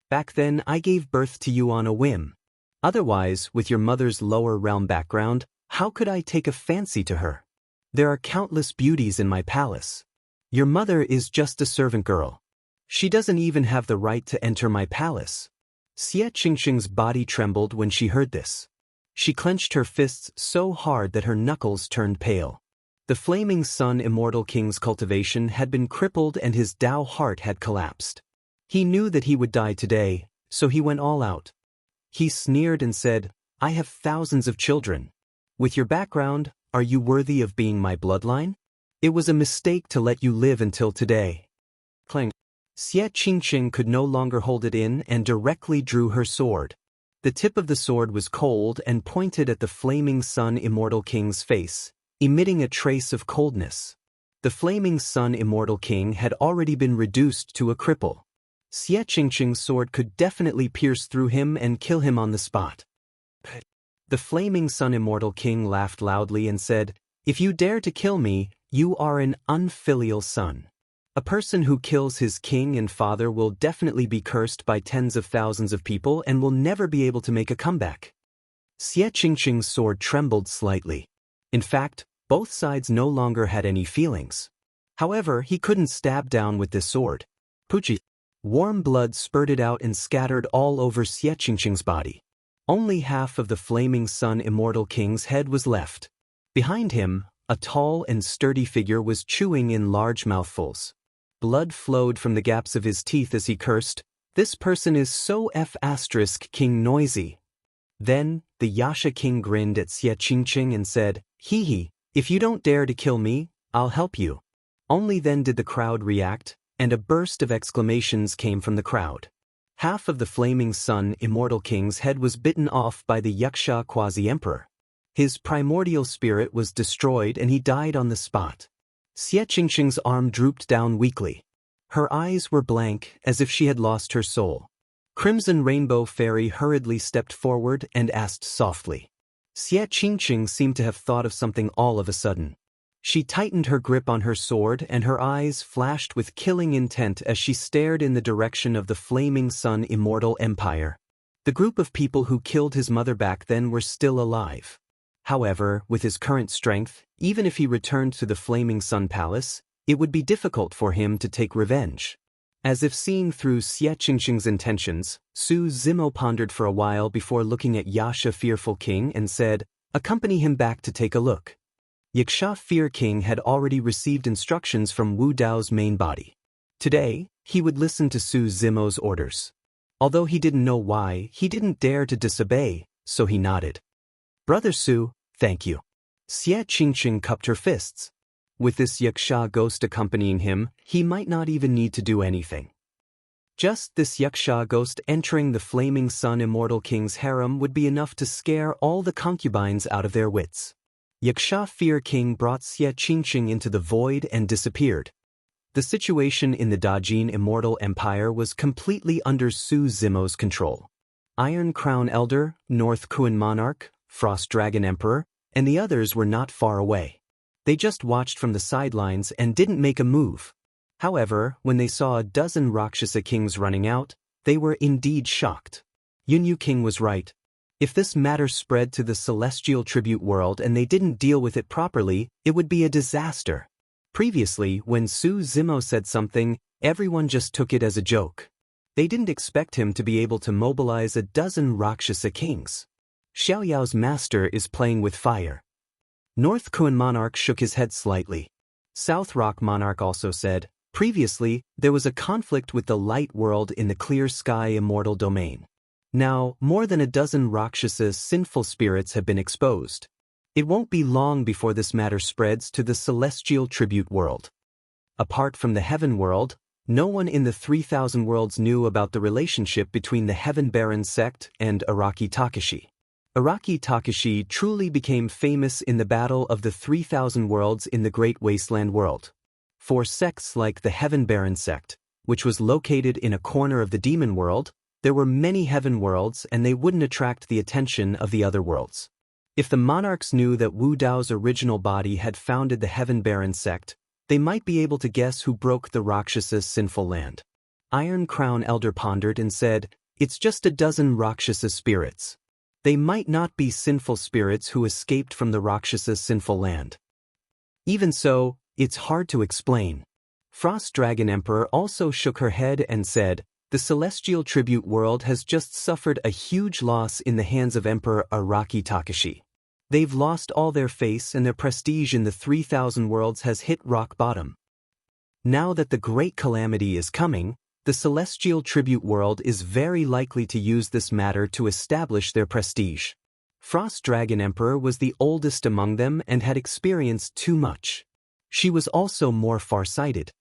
Back then I gave birth to you on a whim. Otherwise, with your mother's lower realm background, how could I take a fancy to her? There are countless beauties in my palace. Your mother is just a servant girl. She doesn't even have the right to enter my palace." Xie Qingqing's body trembled when she heard this. She clenched her fists so hard that her knuckles turned pale. The Flaming Sun Immortal King's cultivation had been crippled and his Tao heart had collapsed. He knew that he would die today, so he went all out. He sneered and said, "I have thousands of children. With your background, are you worthy of being my bloodline? It was a mistake to let you live until today." Clang. Xie Qingqing could no longer hold it in and directly drew her sword. The tip of the sword was cold and pointed at the Flaming Sun Immortal King's face, emitting a trace of coldness. The Flaming Sun Immortal King had already been reduced to a cripple. Xie Qingqing's sword could definitely pierce through him and kill him on the spot. The Flaming Sun Immortal King laughed loudly and said, "If you dare to kill me, you are an unfilial son. A person who kills his king and father will definitely be cursed by tens of thousands of people and will never be able to make a comeback." Xie Qingqing's sword trembled slightly. In fact, both sides no longer had any feelings. However, he couldn't stab down with this sword. Puchi. Warm blood spurted out and scattered all over Xie Qingqing's body. Only half of the Flaming Sun Immortal King's head was left. Behind him, a tall and sturdy figure was chewing in large mouthfuls. Blood flowed from the gaps of his teeth as he cursed, "This person is so King noisy." Then, the Yasha King grinned at Xie Qingqing and said, "Hee hee, if you don't dare to kill me, I'll help you." Only then did the crowd react, and a burst of exclamations came from the crowd. Half of the Flaming Sun Immortal King's head was bitten off by the Yaksha Quasi-Emperor. His primordial spirit was destroyed and he died on the spot. Xie Qingqing's arm drooped down weakly. Her eyes were blank, as if she had lost her soul. Crimson Rainbow Fairy hurriedly stepped forward and asked softly. Xie Qingqing seemed to have thought of something all of a sudden. She tightened her grip on her sword and her eyes flashed with killing intent as she stared in the direction of the Flaming Sun Immortal Empire. The group of people who killed his mother back then were still alive. However, with his current strength, even if he returned to the Flaming Sun Palace, it would be difficult for him to take revenge. As if seeing through Xie Qingqing's intentions, Su Zimo pondered for a while before looking at Yasha Fearful King and said, "Accompany him back to take a look." Yaksha Fear King had already received instructions from Wu Dao's main body. Today, he would listen to Su Zimo's orders. Although he didn't know why, he didn't dare to disobey, so he nodded. "Brother Su, thank you." Xie Qingqing cupped her fists. With this Yaksha ghost accompanying him, he might not even need to do anything. Just this Yaksha ghost entering the Flaming Sun Immortal King's harem would be enough to scare all the concubines out of their wits. Yaksha Fear King brought Xie Qingqing into the void and disappeared. The situation in the Dajin Immortal Empire was completely under Su Zimo's control. Iron Crown Elder, North Kuan Monarch, Frost Dragon Emperor, and the others were not far away. They just watched from the sidelines and didn't make a move. However, when they saw a dozen Rakshasa kings running out, they were indeed shocked. Yunyu King was right. If this matter spread to the celestial tribute world and they didn't deal with it properly, it would be a disaster. Previously, when Su Zimo said something, everyone just took it as a joke. They didn't expect him to be able to mobilize a dozen Rakshasa kings. Xiaoyao's master is playing with fire. North Kuan monarch shook his head slightly. South Rock monarch also said, previously, there was a conflict with the light world in the clear sky immortal domain. Now, more than a dozen Rakshasas sinful spirits have been exposed. It won't be long before this matter spreads to the celestial tribute world. Apart from the heaven world, no one in the 3,000 worlds knew about the relationship between the Heaven Baron sect and Araki Takashi. Araki Takashi truly became famous in the battle of the 3,000 worlds in the Great Wasteland world. For sects like the Heaven Baron sect, which was located in a corner of the demon world, there were many heaven worlds and they wouldn't attract the attention of the other worlds. If the monarchs knew that Wu Dao's original body had founded the Heaven Baron sect, they might be able to guess who broke the Rakshasa sinful land. Iron Crown Elder pondered and said, "It's just a dozen Rakshasa spirits. They might not be sinful spirits who escaped from the Rakshasa sinful land. Even so, it's hard to explain." Frost Dragon Emperor also shook her head and said, "The celestial tribute world has just suffered a huge loss in the hands of Emperor Araki Takashi. They've lost all their face and their prestige in the 3,000 worlds has hit rock bottom. Now that the great calamity is coming, the celestial tribute world is very likely to use this matter to establish their prestige." Frost Dragon Emperor was the oldest among them and had experienced too much. She was also more farsighted.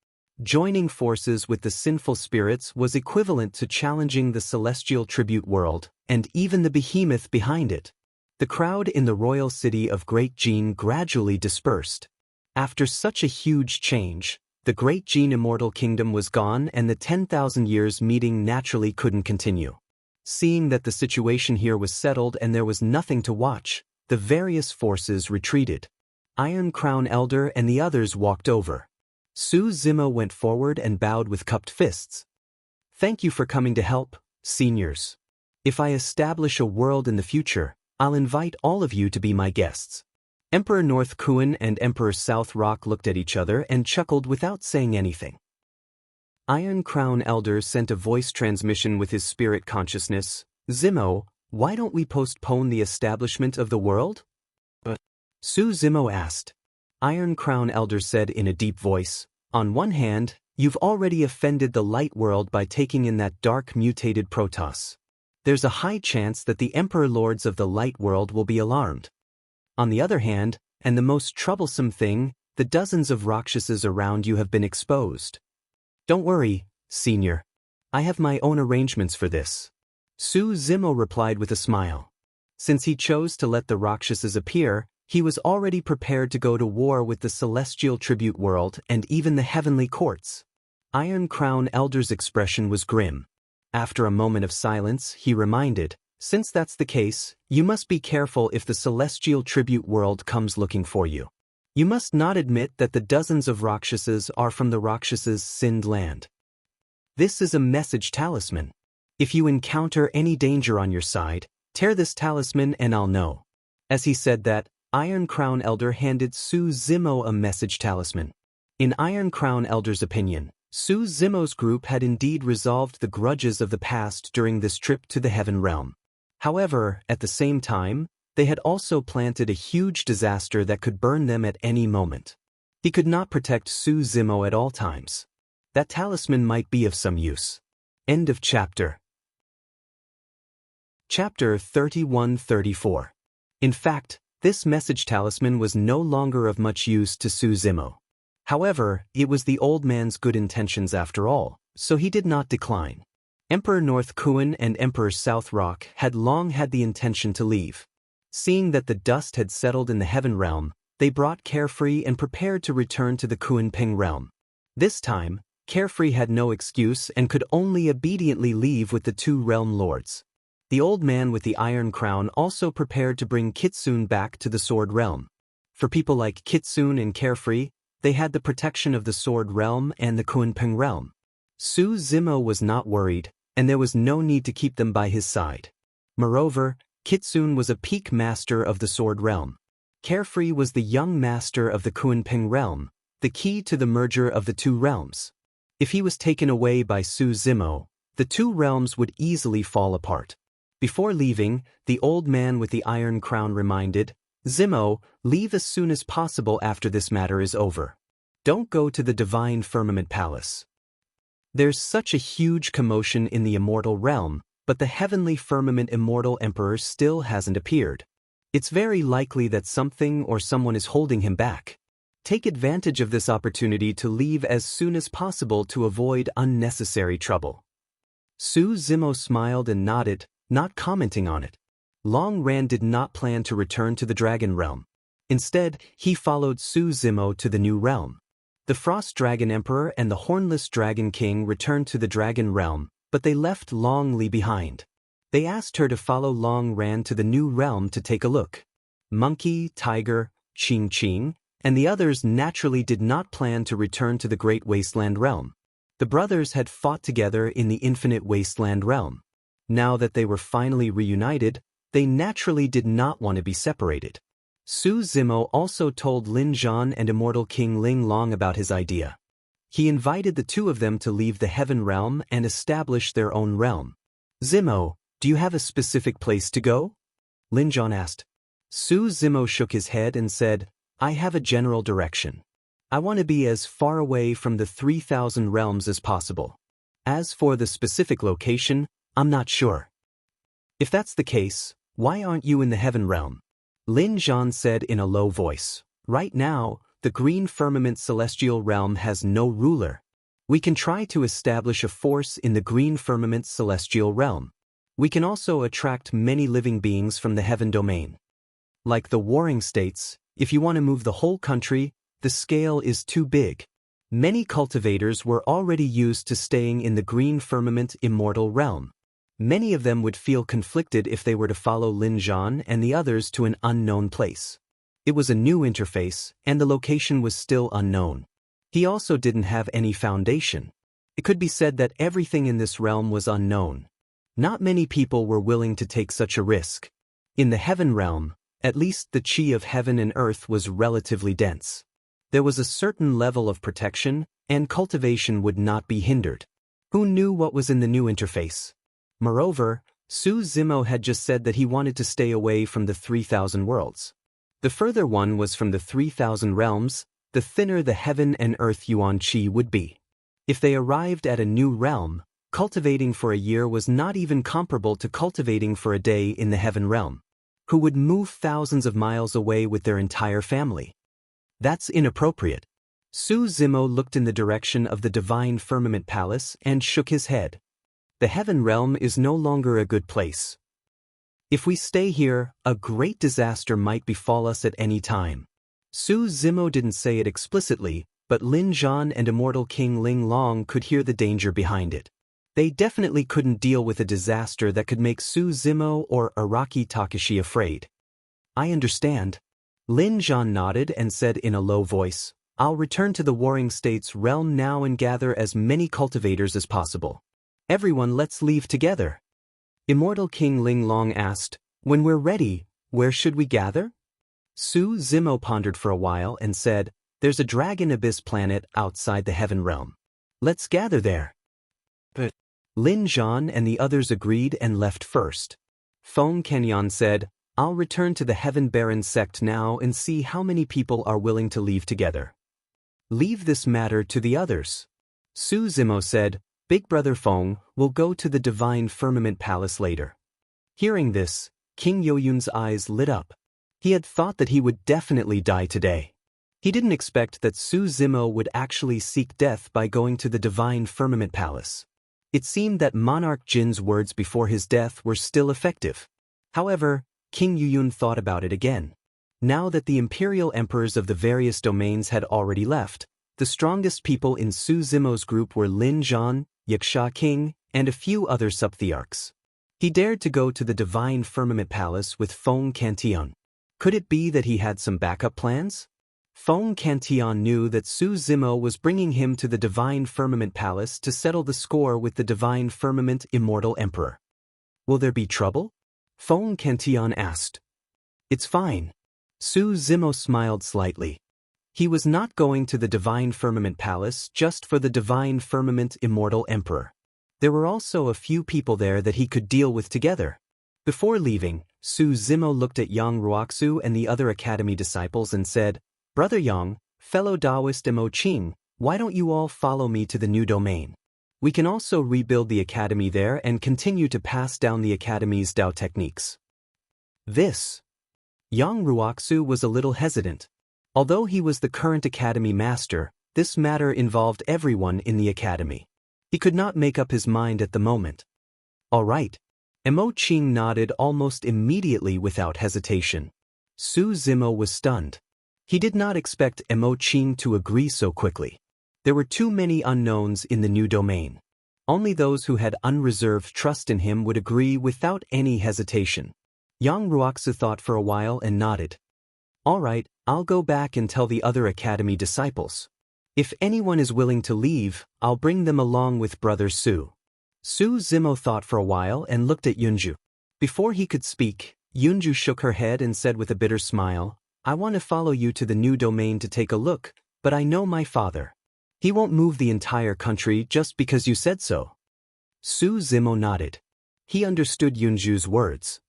Joining forces with the sinful spirits was equivalent to challenging the celestial tribute world, and even the behemoth behind it. The crowd in the royal city of Great Gene gradually dispersed. After such a huge change, the Great Gene Immortal Kingdom was gone and the 10,000 years meeting naturally couldn't continue. Seeing that the situation here was settled and there was nothing to watch, the various forces retreated. Iron Crown Elder and the others walked over. Su Zimo went forward and bowed with cupped fists. "Thank you for coming to help, seniors. If I establish a world in the future, I'll invite all of you to be my guests." Emperor North Kuan and Emperor South Rock looked at each other and chuckled without saying anything. Iron Crown Elder sent a voice transmission with his spirit consciousness. "Zimo, why don't we postpone the establishment of the world?" Su Zimo asked. Iron Crown Elder said in a deep voice, "On one hand, you've already offended the light world by taking in that dark mutated Protoss. There's a high chance that the Emperor Lords of the light world will be alarmed. On the other hand, and the most troublesome thing, the dozens of Rakshasas around you have been exposed. Don't worry, senior. I have my own arrangements for this." Su Zimo replied with a smile. Since he chose to let the Rakshasas appear, he was already prepared to go to war with the celestial tribute world and even the heavenly courts. Iron Crown Elder's expression was grim. After a moment of silence, he reminded, "Since that's the case, you must be careful if the celestial tribute world comes looking for you. You must not admit that the dozens of Rakshasas are from the Rakshasas' sinned land. This is a message talisman. If you encounter any danger on your side, tear this talisman and I'll know." As he said that, Iron Crown Elder handed Su Zimo a message talisman. In Iron Crown Elder's opinion, Su Zimo's group had indeed resolved the grudges of the past during this trip to the Heaven Realm. However, at the same time, they had also planted a huge disaster that could burn them at any moment. He could not protect Su Zimo at all times. That talisman might be of some use. End of chapter. Chapter 31-34. In fact, this message talisman was no longer of much use to Su Zimo. However, it was the old man's good intentions after all, so he did not decline. Emperor North Kuan and Emperor South Rock had long had the intention to leave. Seeing that the dust had settled in the Heaven Realm, they brought Carefree and prepared to return to the Kuan Ping Realm. This time, Carefree had no excuse and could only obediently leave with the two realm lords. The old man with the Iron Crown also prepared to bring Kitsune back to the Sword Realm. For people like Kitsune and Carefree, They had the protection of the Sword Realm and the Kunpeng Realm. Su Zimo was not worried, and there was no need to keep them by his side. Moreover, Kitsune was a peak master of the Sword Realm. Carefree was the young master of the Kunpeng Realm, the key to the merger of the two realms. If he was taken away by Su Zimo, the two realms would easily fall apart. Before leaving, the old man with the iron crown reminded, Zimo, leave as soon as possible after this matter is over. Don't go to the Divine Firmament Palace. There's such a huge commotion in the immortal realm, but the heavenly firmament immortal emperor still hasn't appeared. It's very likely that something or someone is holding him back. Take advantage of this opportunity to leave as soon as possible to avoid unnecessary trouble. Su Zimo smiled and nodded, not commenting on it. Long Ran did not plan to return to the Dragon Realm. Instead, he followed Su Zimo to the new realm. The Frost Dragon Emperor and the Hornless Dragon King returned to the Dragon Realm, but they left Long Li behind. They asked her to follow Long Ran to the new realm to take a look. Monkey, Tiger, Ching Ching, and the others naturally did not plan to return to the Great Wasteland Realm. The brothers had fought together in the Infinite Wasteland Realm. Now that they were finally reunited, they naturally did not want to be separated. Su Zimo also told Lin Zhan and Immortal King Ling Long about his idea. He invited the two of them to leave the Heaven Realm and establish their own realm. Zimo, do you have a specific place to go? Lin Zhan asked. Su Zimo shook his head and said, I have a general direction. I want to be as far away from the 3,000 realms as possible. As for the specific location, I'm not sure. If that's the case, why aren't you in the Heaven Realm? Lin Zhan said in a low voice. Right now, the Green Firmament Celestial Realm has no ruler. We can try to establish a force in the Green Firmament Celestial Realm. We can also attract many living beings from the Heaven Domain. Like the Warring States, if you want to move the whole country, the scale is too big. Many cultivators were already used to staying in the Green Firmament Immortal Realm. Many of them would feel conflicted if they were to follow Lin Zhan and the others to an unknown place. It was a new interface, and the location was still unknown. He also didn't have any foundation. It could be said that everything in this realm was unknown. Not many people were willing to take such a risk. In the Heaven Realm, at least the chi of heaven and earth was relatively dense. There was a certain level of protection, and cultivation would not be hindered. Who knew what was in the new interface? Moreover, Su Zimo had just said that he wanted to stay away from the 3,000 worlds. The further one was from the 3,000 realms, the thinner the heaven and earth yuan chi would be. If they arrived at a new realm, cultivating for a year was not even comparable to cultivating for a day in the Heaven Realm. Who would move thousands of miles away with their entire family? That's inappropriate. Su Zimo looked in the direction of the Divine Firmament Palace and shook his head. The Heaven Realm is no longer a good place. If we stay here, a great disaster might befall us at any time. Su Zimo didn't say it explicitly, but Lin Zhan and Immortal King Ling Long could hear the danger behind it. They definitely couldn't deal with a disaster that could make Su Zimo or Araki Takashi afraid. I understand. Lin Zhan nodded and said in a low voice, I'll return to the Warring States realm now and gather as many cultivators as possible. Everyone, let's leave together. Immortal King Ling Long asked, when we're ready, where should we gather? Su Zimo pondered for a while and said, there's a Dragon Abyss planet outside the Heaven Realm. Let's gather there. But Lin Zhan and the others agreed and left first. Feng Kenyan said, I'll return to the Heaven Baron sect now and see how many people are willing to leave together. Leave this matter to the others. Su Zimo said, Big Brother Feng will go to the Divine Firmament Palace later. Hearing this, King Yoyun's eyes lit up. He had thought that he would definitely die today. He didn't expect that Su Zimo would actually seek death by going to the Divine Firmament Palace. It seemed that Monarch Jin's words before his death were still effective. However, King Yoyun thought about it again. Now that the imperial emperors of the various domains had already left, the strongest people in Su Zimo's group were Lin Zhan, Yaksha King, and a few other subthearchs. He dared to go to the Divine Firmament Palace with Feng Cantillon. Could it be that he had some backup plans? Feng Cantillon knew that Su Zimo was bringing him to the Divine Firmament Palace to settle the score with the Divine Firmament Immortal Emperor. Will there be trouble? Feng Cantillon asked. It's fine. Su Zimo smiled slightly. He was not going to the Divine Firmament Palace just for the Divine Firmament Immortal Emperor. There were also a few people there that he could deal with together. Before leaving, Su Zimo looked at Yang Ruoxu and the other academy disciples and said, Brother Yang, fellow Taoist Mo Qing, why don't you all follow me to the new domain? We can also rebuild the academy there and continue to pass down the academy's Tao techniques. Yang Ruoxu was a little hesitant. Although he was the current academy master, this matter involved everyone in the academy. He could not make up his mind at the moment. All right. Mo Qing nodded almost immediately without hesitation. Su Zimo was stunned. He did not expect Mo Qing to agree so quickly. There were too many unknowns in the new domain. Only those who had unreserved trust in him would agree without any hesitation. Yang Ruoxu thought for a while and nodded. All right, I'll go back and tell the other academy disciples. If anyone is willing to leave, I'll bring them along with Brother Su. Su Zimo thought for a while and looked at Yunju. Before he could speak, Yunju shook her head and said with a bitter smile, I want to follow you to the new domain to take a look, but I know my father. He won't move the entire country just because you said so. Su Zimo nodded. He understood Yunju's words.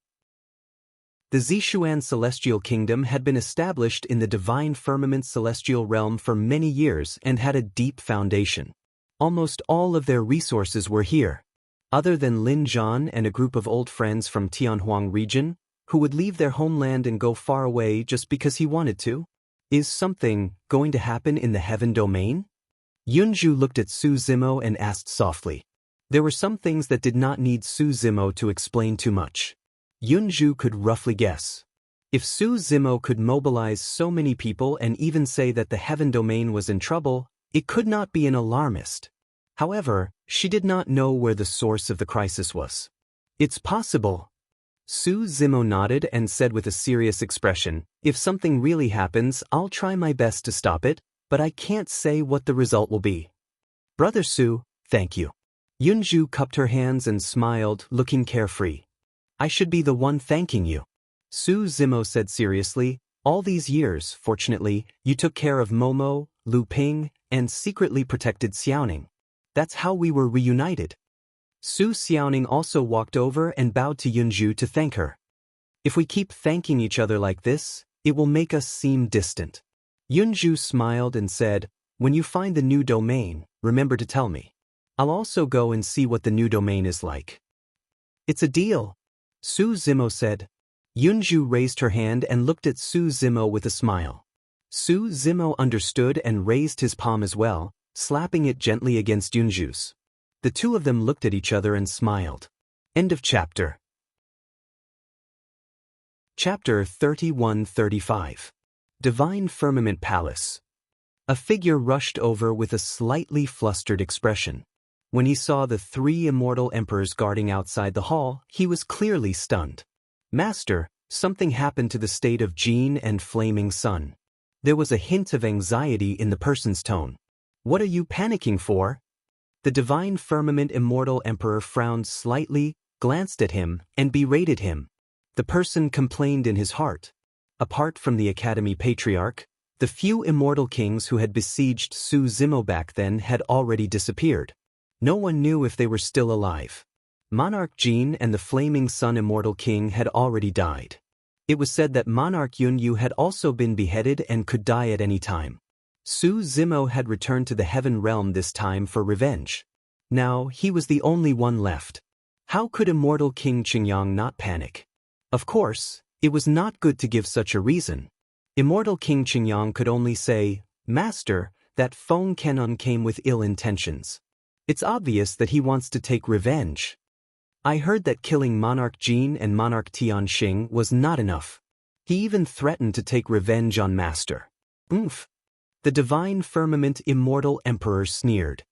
The Zishuan Celestial Kingdom had been established in the Divine Firmament Celestial Realm for many years and had a deep foundation. Almost all of their resources were here. Other than Lin Zhan and a group of old friends from Tianhuang region, who would leave their homeland and go far away just because he wanted to? Is something going to happen in the heaven domain? Yunju looked at Su Zimo and asked softly. There were some things that did not need Su Zimo to explain too much. Yunju could roughly guess. If Su Zimo could mobilize so many people and even say that the heaven domain was in trouble, it could not be an alarmist. However, she did not know where the source of the crisis was. It's possible. Su Zimo nodded and said with a serious expression, if something really happens, I'll try my best to stop it, but I can't say what the result will be. Brother Su, thank you. Yunju cupped her hands and smiled, looking carefree. I should be the one thanking you. Su Zimo said seriously, all these years, fortunately, you took care of Momo, Lu Ping, and secretly protected Xiaoning. That's how we were reunited. Su Xiaoning also walked over and bowed to Yunju to thank her. If we keep thanking each other like this, it will make us seem distant. Yunju smiled and said, when you find the new domain, remember to tell me. I'll also go and see what the new domain is like. It's a deal. Su Zimo said. Yunju raised her hand and looked at Su Zimo with a smile. Su Zimo understood and raised his palm as well, slapping it gently against Yunju's. The two of them looked at each other and smiled. End of chapter. Chapter 31-35. Divine Firmament Palace. A figure rushed over with a slightly flustered expression. When he saw the three immortal emperors guarding outside the hall, he was clearly stunned. Master, something happened to the state of Jin and Flaming Sun. There was a hint of anxiety in the person's tone. What are you panicking for? The Divine Firmament Immortal Emperor frowned slightly, glanced at him, and berated him. The person complained in his heart. Apart from the Academy Patriarch, the few immortal kings who had besieged Su Zimo back then had already disappeared. No one knew if they were still alive. Monarch Jin and the Flaming Sun Immortal King had already died. It was said that Monarch Yunyu had also been beheaded and could die at any time. Su Zimo had returned to the Heaven Realm this time for revenge. Now he was the only one left. How could Immortal King Qingyang not panic? Of course, it was not good to give such a reason. Immortal King Qingyang could only say, Master, that Feng Kenon came with ill intentions. It's obvious that he wants to take revenge. I heard that killing Monarch Jin and Monarch Tianxing was not enough. He even threatened to take revenge on Master. Oomph. The Divine Firmament Immortal Emperor sneered.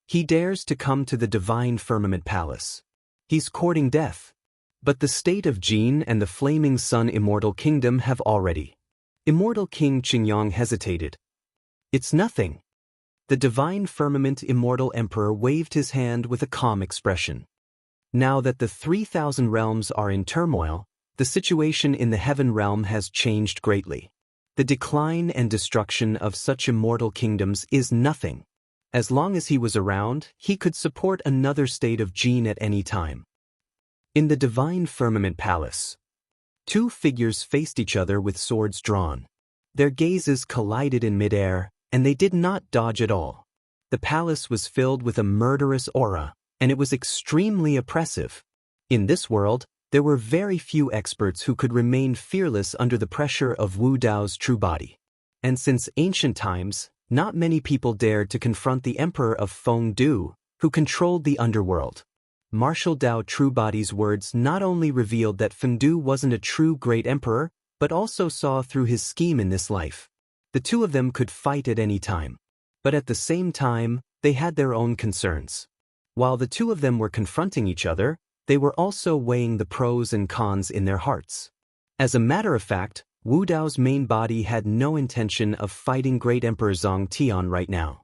He dares to come to the Divine Firmament Palace. He's courting death. But the state of Jin and the Flaming Sun Immortal Kingdom have already. Immortal King Qingyang hesitated. It's nothing. The divine firmament immortal emperor waved his hand with a calm expression. Now that the 3,000 realms are in turmoil, the situation in the heaven realm has changed greatly. The decline and destruction of such immortal kingdoms is nothing. As long as he was around, he could support another state of Jin at any time. In the divine firmament palace, two figures faced each other with swords drawn. Their gazes collided in midair, and they did not dodge at all. The palace was filled with a murderous aura, and it was extremely oppressive. In this world, there were very few experts who could remain fearless under the pressure of Wu Dao's true body. And since ancient times, not many people dared to confront the emperor of Fengdu, who controlled the underworld. Martial Dao True Body's words not only revealed that Fengdu wasn't a true great emperor, but also saw through his scheme in this life. The two of them could fight at any time. But at the same time, they had their own concerns. While the two of them were confronting each other, they were also weighing the pros and cons in their hearts. As a matter of fact, Wu Dao's main body had no intention of fighting Great Emperor Zhang Tian right now.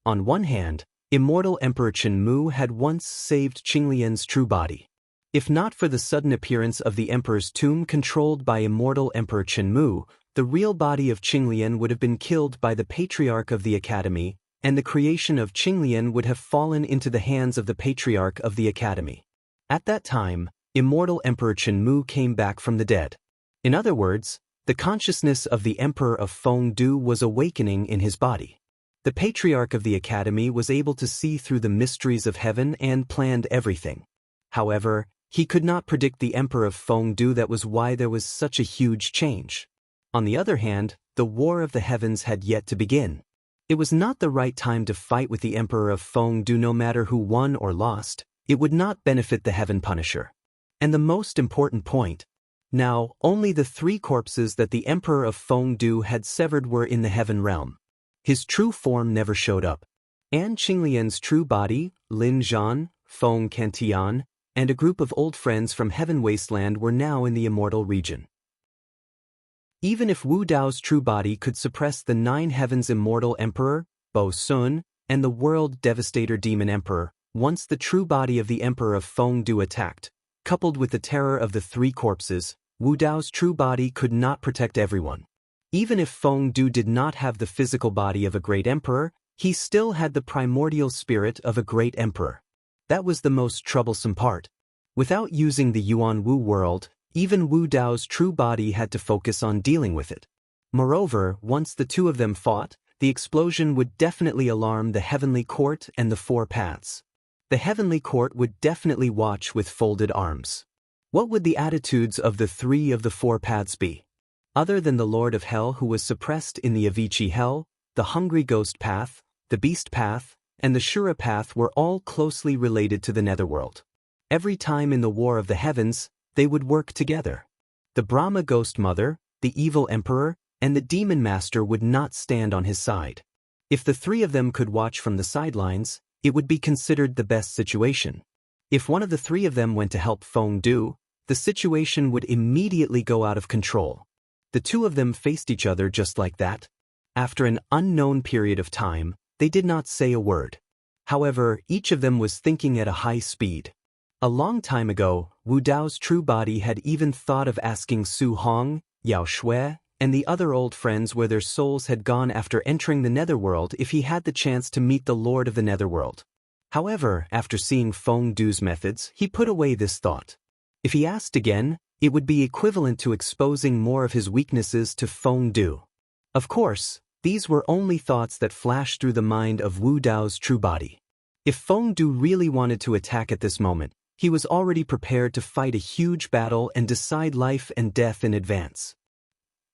On one hand, Immortal Emperor Chen Mu had once saved Qinglian's true body. If not for the sudden appearance of the emperor's tomb controlled by Immortal Emperor Chen Mu, the real body of Qinglian would have been killed by the Patriarch of the Academy, and the creation of Qinglian would have fallen into the hands of the Patriarch of the Academy. At that time, Immortal Emperor Chen Mu came back from the dead. In other words, the consciousness of the Emperor of Fengdu was awakening in his body. The Patriarch of the Academy was able to see through the mysteries of heaven and planned everything. However, he could not predict the Emperor of Fengdu. That was why there was such a huge change. On the other hand, the War of the Heavens had yet to begin. It was not the right time to fight with the Emperor of Fengdu. No matter who won or lost, it would not benefit the Heaven Punisher. And the most important point, now only the 3 corpses that the Emperor of Fengdu had severed were in the Heaven realm. His true form never showed up. An Qinglian's true body, Lin Zhan, Feng Cantian, and a group of old friends from Heaven Wasteland were now in the immortal region. Even if Wu Dao's true body could suppress the 9 heavens immortal emperor, Bo Sun, and the world devastator demon emperor, once the true body of the emperor of Fengdu attacked, coupled with the terror of the 3 corpses, Wu Dao's true body could not protect everyone. Even if Fengdu did not have the physical body of a great emperor, he still had the primordial spirit of a great emperor. That was the most troublesome part. Without using the Yuan Wu world, even Wu Dao's true body had to focus on dealing with it. Moreover, once the two of them fought, the explosion would definitely alarm the Heavenly Court and the 4 paths. The Heavenly Court would definitely watch with folded arms. What would the attitudes of the 3 of the 4 paths be? Other than the Lord of Hell who was suppressed in the Avicii Hell, the Hungry Ghost Path, the Beast Path, and the Shura Path were all closely related to the Netherworld. Every time in the War of the Heavens, they would work together. The Brahma Ghost Mother, the Evil Emperor, and the Demon Master would not stand on his side. If the 3 of them could watch from the sidelines, it would be considered the best situation. If one of the 3 of them went to help Fengdu, the situation would immediately go out of control. The 2 of them faced each other just like that. After an unknown period of time, they did not say a word. However, each of them was thinking at a high speed. A long time ago, Wu Dao's true body had even thought of asking Su Hong, Yao Shui, and the other old friends where their souls had gone after entering the Netherworld if he had the chance to meet the Lord of the Netherworld. However, after seeing Fengdu's methods, he put away this thought. If he asked again, it would be equivalent to exposing more of his weaknesses to Fengdu. Of course, these were only thoughts that flashed through the mind of Wu Dao's true body. If Fengdu really wanted to attack at this moment, he was already prepared to fight a huge battle and decide life and death in advance.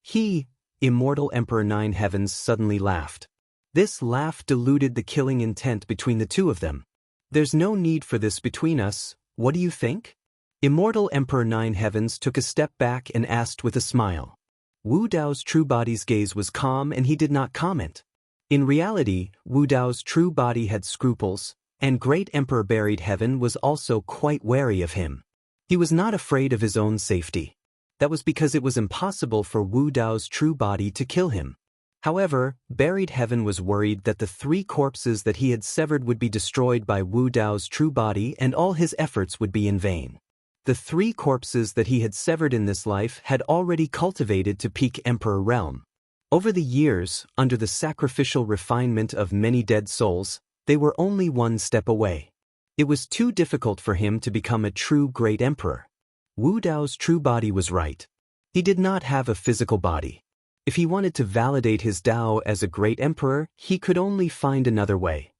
He, Immortal Emperor 9 Heavens, suddenly laughed. This laugh diluted the killing intent between the 2 of them. There's no need for this between us, what do you think? Immortal Emperor 9 Heavens took a step back and asked with a smile. Wu Dao's true body's gaze was calm and he did not comment. In reality, Wu Dao's true body had scruples, and Great Emperor Buried Heaven was also quite wary of him. He was not afraid of his own safety. That was because it was impossible for Wu Dao's true body to kill him. However, Buried Heaven was worried that the 3 corpses that he had severed would be destroyed by Wu Dao's true body and all his efforts would be in vain. The 3 corpses that he had severed in this life had already cultivated to peak Emperor realm. Over the years, under the sacrificial refinement of many dead souls, they were only 1 step away. It was too difficult for him to become a true great emperor. Wu Dao's true body was right. He did not have a physical body. If he wanted to validate his Dao as a great emperor, he could only find another way.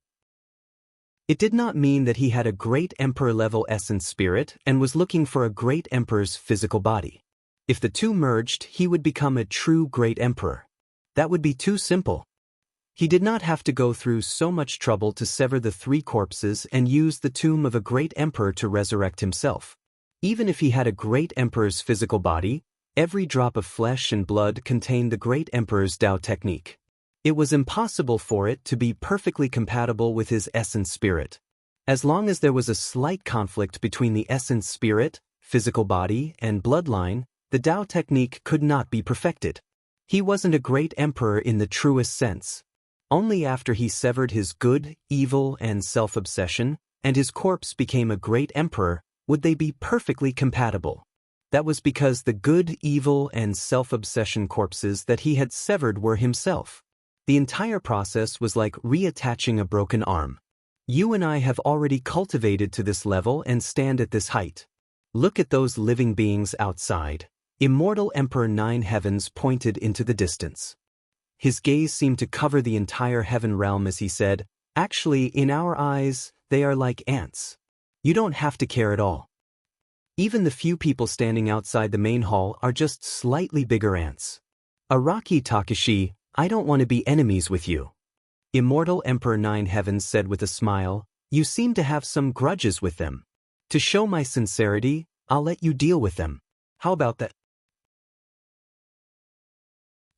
It did not mean that he had a great emperor-level essence spirit and was looking for a great emperor's physical body. If the two merged, he would become a true great emperor. That would be too simple. He did not have to go through so much trouble to sever the 3 corpses and use the tomb of a great emperor to resurrect himself. Even if he had a great emperor's physical body, every drop of flesh and blood contained the great emperor's Dao technique. It was impossible for it to be perfectly compatible with his essence spirit. As long as there was a slight conflict between the essence spirit, physical body, and bloodline, the Dao technique could not be perfected. He wasn't a great emperor in the truest sense. Only after he severed his good, evil, and self-obsession, and his corpse became a great emperor, would they be perfectly compatible. That was because the good, evil, and self-obsession corpses that he had severed were himself. The entire process was like reattaching a broken arm. You and I have already cultivated to this level and stand at this height. Look at those living beings outside. Immortal Emperor 9 Heavens pointed into the distance. His gaze seemed to cover the entire heaven realm as he said, "Actually, in our eyes, they are like ants. You don't have to care at all. Even the few people standing outside the main hall are just slightly bigger ants. Araki Takashi, I don't want to be enemies with you." Immortal Emperor 9 Heavens said with a smile, "You seem to have some grudges with them. To show my sincerity, I'll let you deal with them. How about that?"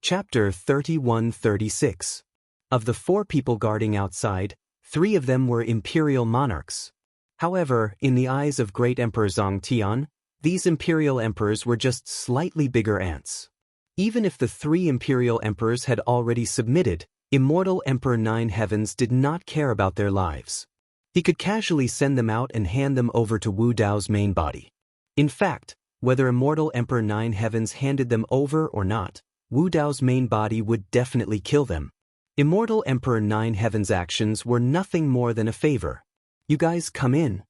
Chapter 31-36. Of the 4 people guarding outside, 3 of them were imperial monarchs. However, in the eyes of Great Emperor Zongtian, these imperial emperors were just slightly bigger ants. Even if the 3 imperial emperors had already submitted, Immortal Emperor 9 Heavens did not care about their lives. He could casually send them out and hand them over to Wu Dao's main body. In fact, whether Immortal Emperor 9 Heavens handed them over or not, Wu Dao's main body would definitely kill them. Immortal Emperor 9 Heavens' actions were nothing more than a favor. "You guys come in."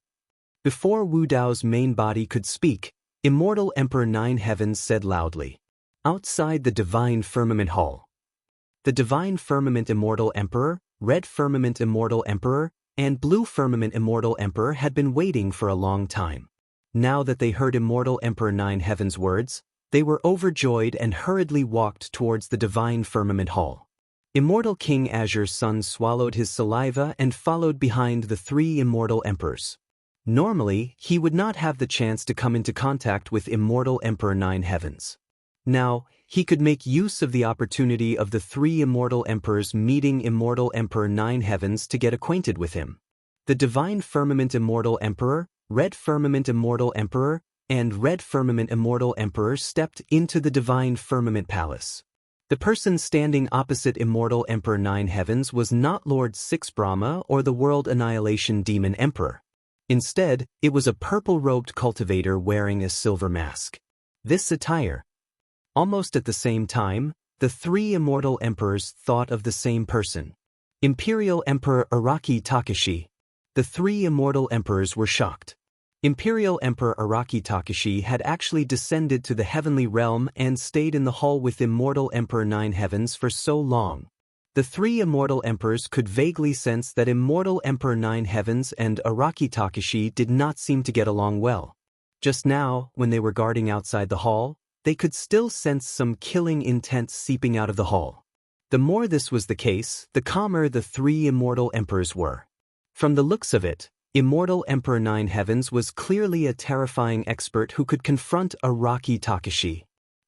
Before Wu Dao's main body could speak, Immortal Emperor 9 Heavens said loudly. Outside the Divine Firmament Hall. The Divine Firmament Immortal Emperor, Red Firmament Immortal Emperor, and Blue Firmament Immortal Emperor had been waiting for a long time. Now that they heard Immortal Emperor 9 Heavens' words, they were overjoyed and hurriedly walked towards the Divine Firmament Hall. Immortal King Azure's son swallowed his saliva and followed behind the 3 immortal emperors. Normally, he would not have the chance to come into contact with Immortal Emperor 9 Heavens. Now, he could make use of the opportunity of the 3 immortal emperors meeting Immortal Emperor 9 Heavens to get acquainted with him. The Divine Firmament Immortal Emperor, Red Firmament Immortal Emperor, and Red Firmament Immortal Emperor stepped into the Divine Firmament Palace. The person standing opposite Immortal Emperor 9 Heavens was not Lord 6 Brahma or the World Annihilation Demon Emperor. Instead, it was a purple-robed cultivator wearing a silver mask. This attire. Almost at the same time, the 3 immortal emperors thought of the same person. Imperial Emperor Araki Takashi. The 3 immortal emperors were shocked. Imperial Emperor Araki Takashi had actually descended to the heavenly realm and stayed in the hall with Immortal Emperor 9 Heavens for so long. The 3 immortal emperors could vaguely sense that Immortal Emperor 9 Heavens and Araki Takashi did not seem to get along well. Just now, when they were guarding outside the hall, they could still sense some killing intent seeping out of the hall. The more this was the case, the calmer the 3 immortal emperors were. From the looks of it, Immortal Emperor 9 Heavens was clearly a terrifying expert who could confront Araki Takashi.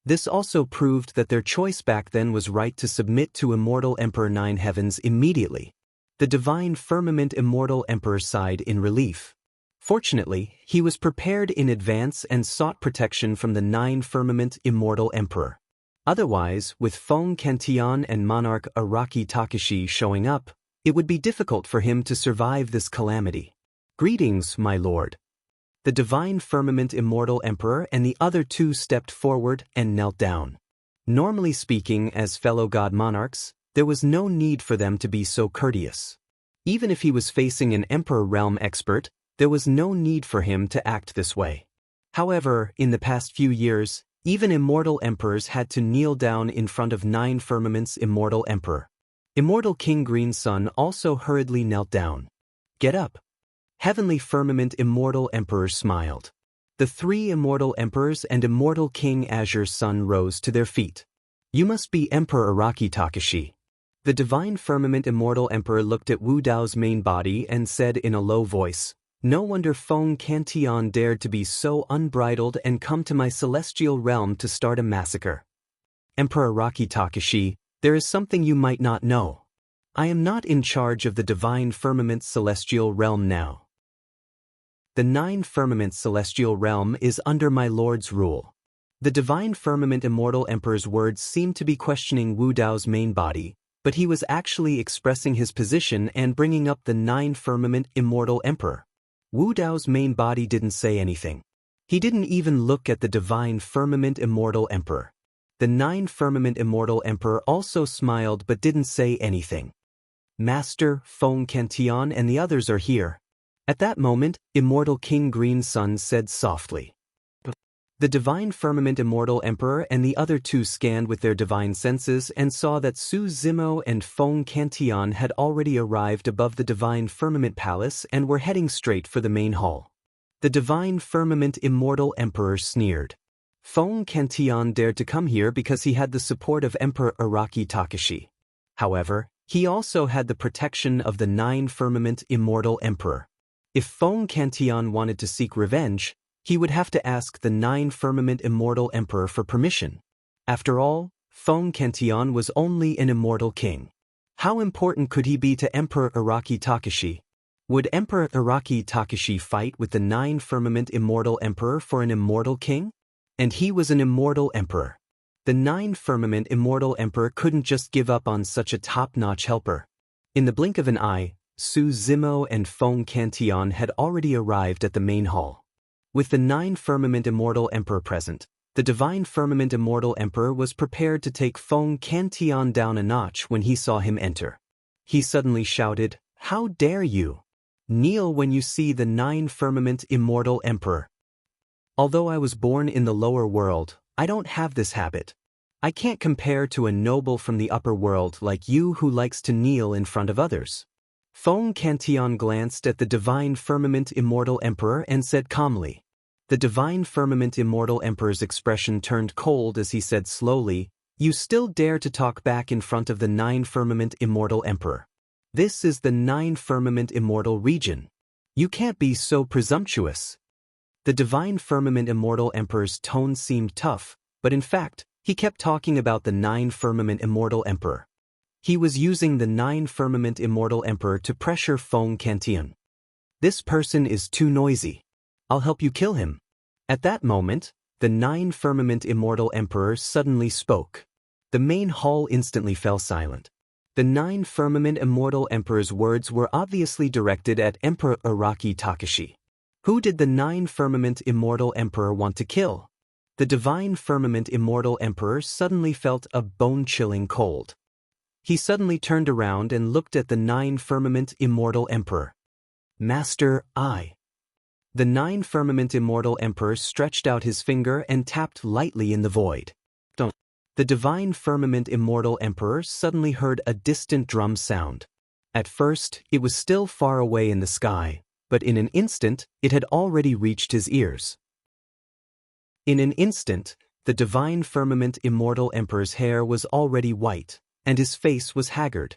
This also proved that their choice back then was right to submit to Immortal Emperor 9 Heavens immediately. The Divine Firmament Immortal Emperor sighed in relief. Fortunately, he was prepared in advance and sought protection from the nine-firmament immortal emperor. Otherwise, with Feng Cantillon and monarch Araki Takashi showing up, it would be difficult for him to survive this calamity. "Greetings, my lord." The divine firmament immortal emperor and the other two stepped forward and knelt down. Normally speaking, as fellow god monarchs, there was no need for them to be so courteous. Even if he was facing an emperor realm expert, there was no need for him to act this way. However, in the past few years, even immortal emperors had to kneel down in front of nine firmaments immortal emperor. Immortal King Green Sun also hurriedly knelt down. "Get up." Heavenly firmament immortal emperor smiled. The three immortal emperors and immortal King Azure Sun rose to their feet. "You must be Emperor Araki Takashi." The divine firmament immortal emperor looked at Wu Dao's main body and said in a low voice, "No wonder Feng Cantillon dared to be so unbridled and come to my celestial realm to start a massacre. Emperor Araki Takashi, there is something you might not know. I am not in charge of the divine firmament celestial realm now. The nine firmament celestial realm is under my lord's rule." The divine firmament immortal emperor's words seemed to be questioning Wu Dao's main body, but he was actually expressing his position and bringing up the nine firmament immortal emperor. Wu Dao's main body didn't say anything. He didn't even look at the divine firmament immortal emperor. The nine firmament immortal emperor also smiled but didn't say anything. "Master, Feng Cantillon and the others are here." At that moment, immortal King Green Sun said softly. The divine firmament immortal emperor and the other two scanned with their divine senses and saw that Su Zimo and Feng Cantillon had already arrived above the divine firmament palace and were heading straight for the main hall. The divine firmament immortal emperor sneered. Feng Cantillon dared to come here because he had the support of Emperor Araki Takashi. However, he also had the protection of the nine firmament immortal emperor. If Feng Cantillon wanted to seek revenge, he would have to ask the nine firmament immortal emperor for permission. After all, Feng Cantillon was only an immortal king. How important could he be to Emperor Araki Takashi? Would Emperor Araki Takashi fight with the nine firmament immortal emperor for an immortal king? And he was an immortal emperor. The nine firmament immortal emperor couldn't just give up on such a top-notch helper. In the blink of an eye, Su Zimo and Feng Cantillon had already arrived at the main hall. With the nine firmament immortal emperor present, the divine firmament immortal emperor was prepared to take Feng Cantillon down a notch when he saw him enter. He suddenly shouted, "How dare you! Kneel when you see the nine firmament immortal emperor." Although I was born in the lower world, I don't have this habit. I can't compare to a noble from the upper world like you who likes to kneel in front of others. Feng Cantillon glanced at the divine firmament immortal emperor and said calmly. The divine firmament immortal emperor's expression turned cold as he said slowly, "You still dare to talk back in front of the nine firmament immortal emperor. This is the nine firmament immortal region. You can't be so presumptuous." The divine firmament immortal emperor's tone seemed tough, but in fact, he kept talking about the nine firmament immortal emperor. He was using the nine firmament immortal emperor to pressure Feng Cantillon. "This person is too noisy. I'll help you kill him." At that moment, the nine firmament immortal emperor suddenly spoke. The main hall instantly fell silent. The nine firmament immortal emperor's words were obviously directed at Emperor Araki Takashi. Who did the nine firmament immortal emperor want to kill? The divine firmament immortal emperor suddenly felt a bone-chilling cold. He suddenly turned around and looked at the nine firmament immortal emperor. "Master, I." The nine firmament immortal emperor stretched out his finger and tapped lightly in the void. "Don't." The divine firmament immortal emperor suddenly heard a distant drum sound. At first, it was still far away in the sky, but in an instant, it had already reached his ears. In an instant, the divine firmament immortal emperor's hair was already white, and his face was haggard.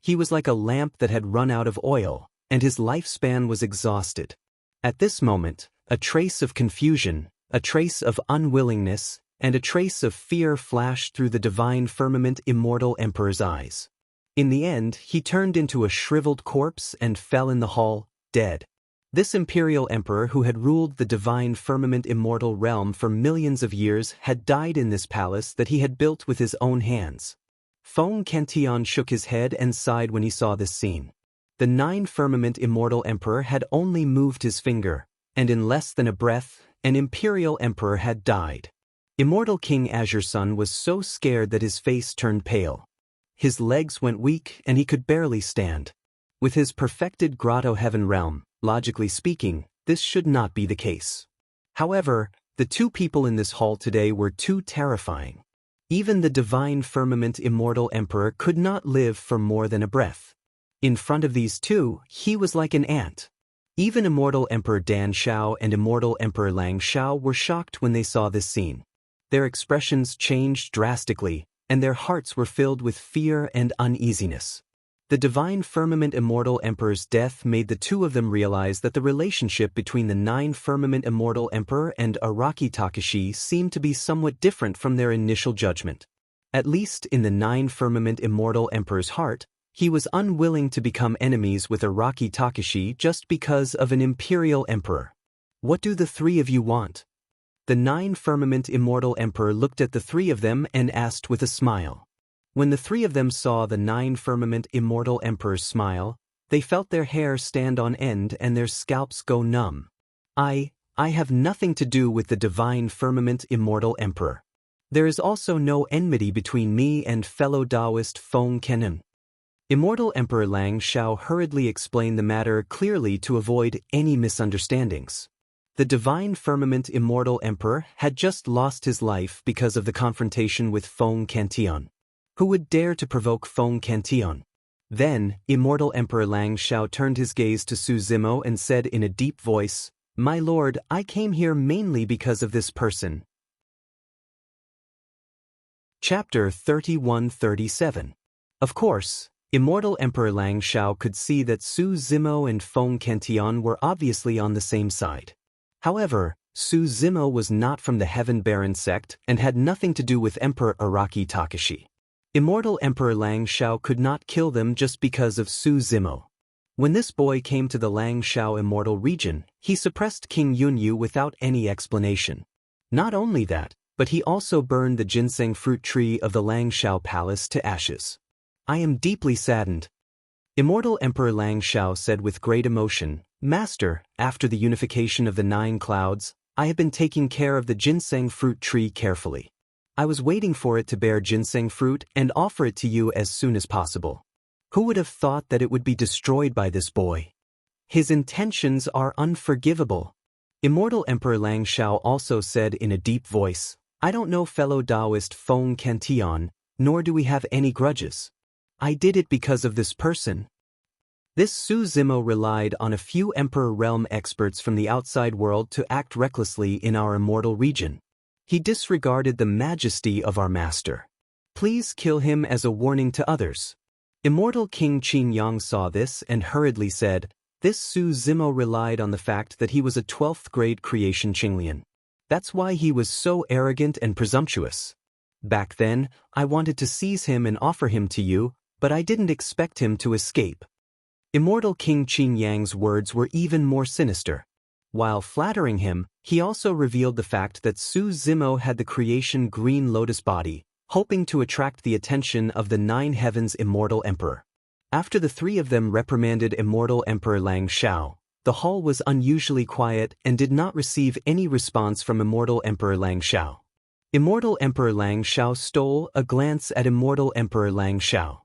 He was like a lamp that had run out of oil, and his lifespan was exhausted. At this moment, a trace of confusion, a trace of unwillingness, and a trace of fear flashed through the divine firmament immortal emperor's eyes. In the end, he turned into a shriveled corpse and fell in the hall, dead. This imperial emperor who had ruled the divine firmament immortal realm for millions of years had died in this palace that he had built with his own hands. Feng Cantillon shook his head and sighed when he saw this scene. The nine firmament immortal emperor had only moved his finger, and in less than a breath, an imperial emperor had died. Immortal King Azure's son was so scared that his face turned pale. His legs went weak and he could barely stand. With his perfected grotto heaven realm, logically speaking, this should not be the case. However, the two people in this hall today were too terrifying. Even the divine firmament immortal emperor could not live for more than a breath. In front of these two, he was like an ant. Even immortal Emperor Dan Shao and immortal Emperor Lang Shao were shocked when they saw this scene. Their expressions changed drastically, and their hearts were filled with fear and uneasiness. The divine firmament immortal emperor's death made the two of them realize that the relationship between the nine firmament immortal emperor and Araki Takashi seemed to be somewhat different from their initial judgment. At least in the nine firmament immortal emperor's heart, he was unwilling to become enemies with Araki Takashi just because of an imperial emperor. What do the three of you want? The nine firmament immortal emperor looked at the three of them and asked with a smile. When the three of them saw the nine firmament immortal emperor's smile, they felt their hair stand on end and their scalps go numb. I have nothing to do with the divine firmament immortal emperor. There is also no enmity between me and fellow Taoist Feng Kenan. Immortal Emperor Lang Shao hurriedly explained the matter clearly to avoid any misunderstandings. The divine firmament immortal emperor had just lost his life because of the confrontation with Feng Cantillon. Who would dare to provoke Feng Cantillon? Then, immortal Emperor Lang Shao turned his gaze to Su Zimo and said in a deep voice, "My lord, I came here mainly because of this person." Chapter 31-37. Of course, immortal Emperor Lang Shao could see that Su Zimo and Feng Cantillon were obviously on the same side. However, Su Zimo was not from the Heaven Baron sect and had nothing to do with Emperor Araki Takashi. Immortal Emperor Lang Shao could not kill them just because of Su Zimo. When this boy came to the Lang Shao immortal region, he suppressed King Yunyu without any explanation. Not only that, but he also burned the ginseng fruit tree of the Lang Shao palace to ashes. I am deeply saddened. Immortal Emperor Lang Shao said with great emotion, "Master, after the unification of the nine clouds, I have been taking care of the ginseng fruit tree carefully. I was waiting for it to bear ginseng fruit and offer it to you as soon as possible. Who would have thought that it would be destroyed by this boy? His intentions are unforgivable." Immortal Emperor Lang Shao also said in a deep voice, "I don't know fellow Taoist Feng Cantillon, nor do we have any grudges. I did it because of this person." This Su Zimo relied on a few Emperor Realm experts from the outside world to act recklessly in our immortal region. He disregarded the majesty of our master. Please kill him as a warning to others. Immortal King Qin Yang saw this and hurriedly said, "This Su Zimo relied on the fact that he was a 12th grade creation Qinglian. That's why he was so arrogant and presumptuous. Back then, I wanted to seize him and offer him to you, but I didn't expect him to escape." Immortal King Qin Yang's words were even more sinister. While flattering him, he also revealed the fact that Su Zimo had the creation green lotus body, hoping to attract the attention of the Nine Heavens immortal emperor. After the three of them reprimanded immortal Emperor Lang Shao, the hall was unusually quiet and did not receive any response from immortal Emperor Lang Shao. Immortal Emperor Lang Shao stole a glance at immortal Emperor Lang Shao.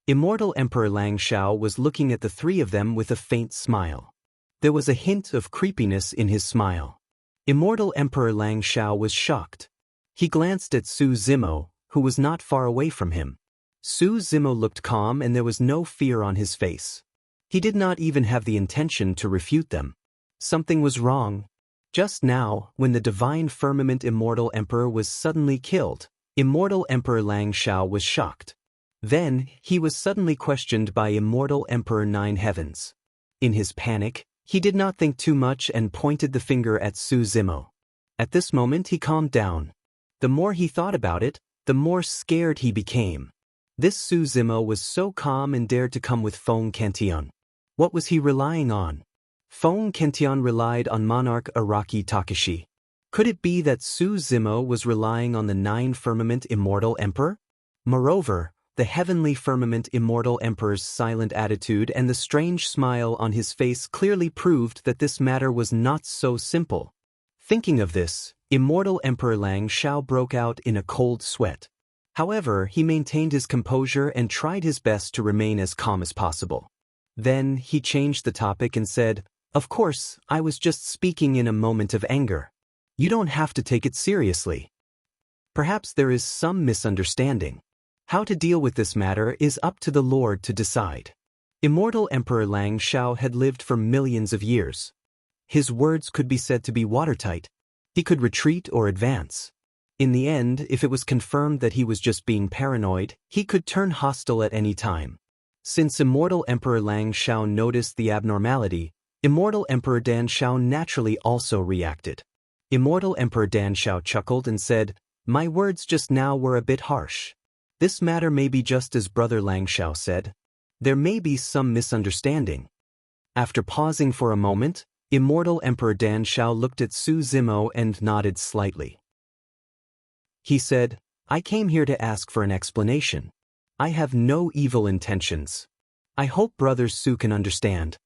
Immortal Emperor Lang Shao was looking at the three of them with a faint smile. There was a hint of creepiness in his smile. Immortal Emperor Lang Shao was shocked. He glanced at Su Zimo, who was not far away from him. Su Zimo looked calm and there was no fear on his face. He did not even have the intention to refute them. Something was wrong. Just now, when the divine firmament immortal emperor was suddenly killed, immortal Emperor Lang Shao was shocked. Then, he was suddenly questioned by immortal Emperor Nine Heavens. In his panic, he did not think too much and pointed the finger at Su Zimo. At this moment he calmed down. The more he thought about it, the more scared he became. This Su Zimo was so calm and dared to come with Feng Cantillon. What was he relying on? Feng Kentian relied on monarch Araki Takashi. Could it be that Su Zimo was relying on the nine-firmament immortal emperor? Moreover, the heavenly firmament immortal emperor's silent attitude and the strange smile on his face clearly proved that this matter was not so simple. Thinking of this, immortal Emperor Lang Shao broke out in a cold sweat. However, he maintained his composure and tried his best to remain as calm as possible. Then, he changed the topic and said, "Of course, I was just speaking in a moment of anger. You don't have to take it seriously. Perhaps there is some misunderstanding. How to deal with this matter is up to the Lord to decide." Immortal Emperor Lang Shao had lived for millions of years. His words could be said to be watertight. He could retreat or advance. In the end, if it was confirmed that he was just being paranoid, he could turn hostile at any time. Since Immortal Emperor Lang Shao noticed the abnormality, Immortal Emperor Dan Shao naturally also reacted. Immortal Emperor Dan Shao chuckled and said, "My words just now were a bit harsh. This matter may be just as Brother Lang Shao said. There may be some misunderstanding." After pausing for a moment, Immortal Emperor Dan Shao looked at Su Zimo and nodded slightly. He said, "I came here to ask for an explanation. I have no evil intentions. I hope Brother Su can understand."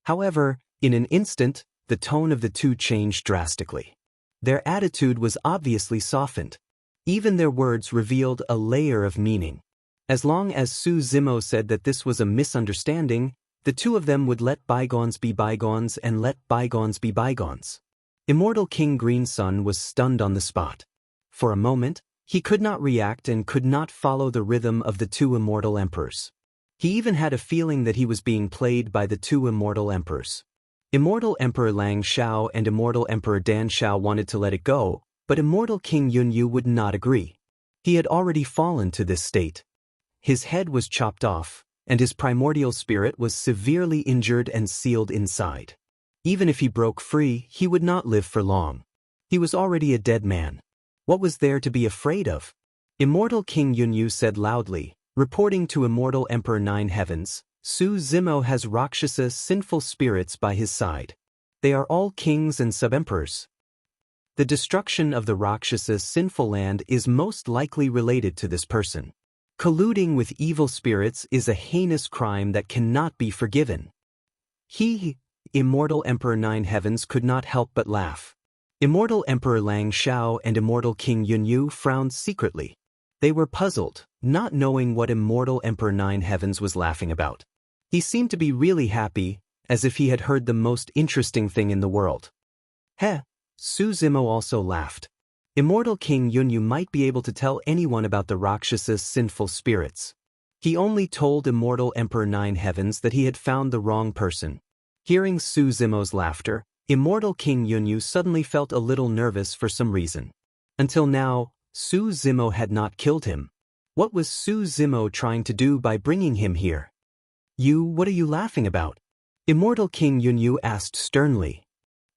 However, in an instant, the tone of the two changed drastically. Their attitude was obviously softened. Even their words revealed a layer of meaning. As long as Su Zimo said that this was a misunderstanding, the two of them would let bygones be bygones and let bygones be bygones. Immortal King Green Sun was stunned on the spot. For a moment, he could not react and could not follow the rhythm of the two immortal emperors. He even had a feeling that he was being played by the two immortal emperors. Immortal Emperor Lang Shao and Immortal Emperor Dan Shao wanted to let it go, but Immortal King Yunyu would not agree. He had already fallen to this state. His head was chopped off, and his primordial spirit was severely injured and sealed inside. Even if he broke free, he would not live for long. He was already a dead man. What was there to be afraid of? Immortal King Yunyu said loudly, reporting to Immortal Emperor Nine Heavens, "Su Zimo has Rakshasa sinful spirits by his side. They are all kings and sub-emperors. The destruction of the Rakshasa sinful land is most likely related to this person. Colluding with evil spirits is a heinous crime that cannot be forgiven." Immortal Emperor Nine Heavens could not help but laugh. Immortal Emperor Lang Shao and Immortal King Yunyu frowned secretly. They were puzzled, not knowing what Immortal Emperor Nine Heavens was laughing about. He seemed to be really happy, as if he had heard the most interesting thing in the world. Su Zimo also laughed. Immortal King Yunyu might be able to tell anyone about the Rakshas's sinful spirits. He only told Immortal Emperor Nine Heavens that he had found the wrong person. Hearing Su Zimo's laughter, Immortal King Yunyu suddenly felt a little nervous for some reason. Until now, Su Zimo had not killed him. What was Su Zimo trying to do by bringing him here? What are you laughing about?" Immortal King Yunyu asked sternly.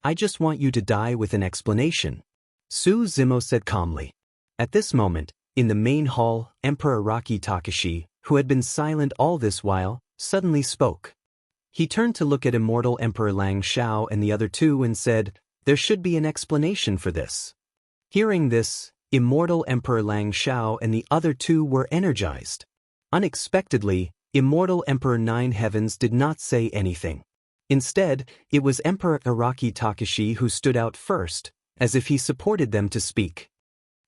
"I just want you to die with an explanation," Su Zimo said calmly. At this moment, in the main hall, Emperor Araki Takashi, who had been silent all this while, suddenly spoke. He turned to look at Immortal Emperor Lang Shao and the other two and said, "There should be an explanation for this." Hearing this, Immortal Emperor Lang Shao and the other two were energized. Unexpectedly, Immortal Emperor Nine Heavens did not say anything. Instead, it was Emperor Araki Takashi who stood out first, as if he supported them to speak.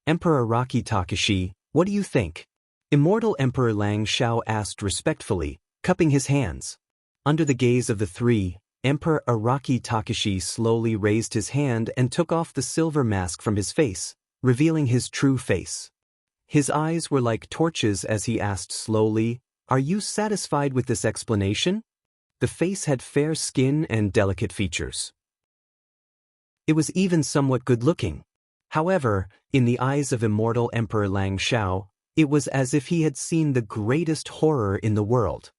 "Emperor Araki Takashi, what do you think?" Immortal Emperor Lang Shao asked respectfully, cupping his hands. Under the gaze of the three, Emperor Araki Takashi slowly raised his hand and took off the silver mask from his face, revealing his true face. His eyes were like torches as he asked slowly, "Are you satisfied with this explanation?" The face had fair skin and delicate features. It was even somewhat good-looking. However, in the eyes of Immortal Emperor Lang Shao, it was as if he had seen the greatest horror in the world.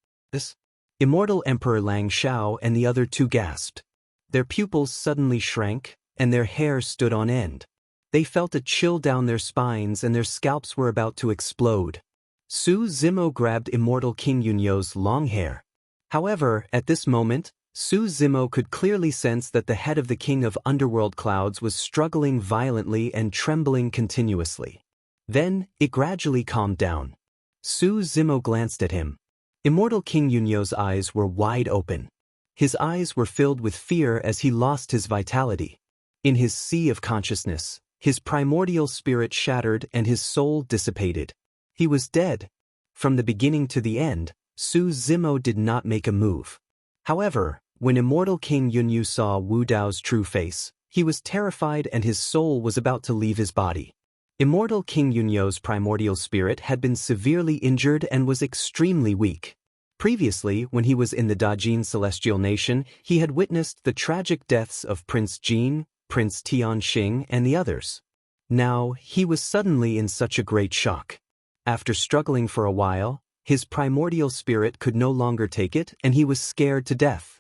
Immortal Emperor Lang Shao and the other two gasped. Their pupils suddenly shrank, and their hair stood on end. They felt a chill down their spines and their scalps were about to explode. Su Zimo grabbed Immortal King Yunyu's long hair. However, at this moment, Su Zimo could clearly sense that the head of the king of underworld clouds was struggling violently and trembling continuously. Then, it gradually calmed down. Su Zimo glanced at him. Immortal King Yunyo's eyes were wide open. His eyes were filled with fear as he lost his vitality. In his sea of consciousness, his primordial spirit shattered and his soul dissipated. He was dead. From the beginning to the end, Su Zimo did not make a move. However, when Immortal King Yunyu saw Wu Dao's true face, he was terrified and his soul was about to leave his body. Immortal King Yunyo's primordial spirit had been severely injured and was extremely weak. Previously, when he was in the Dajin Celestial Nation, he had witnessed the tragic deaths of Prince Jin, Prince Tianxing, and the others. Now, he was suddenly in such a great shock. After struggling for a while, his primordial spirit could no longer take it and he was scared to death.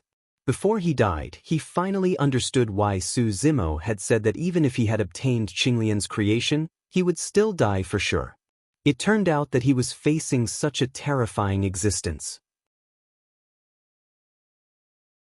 Before he died, he finally understood why Su Zimo had said that even if he had obtained Qinglian's creation, he would still die for sure. It turned out that he was facing such a terrifying existence.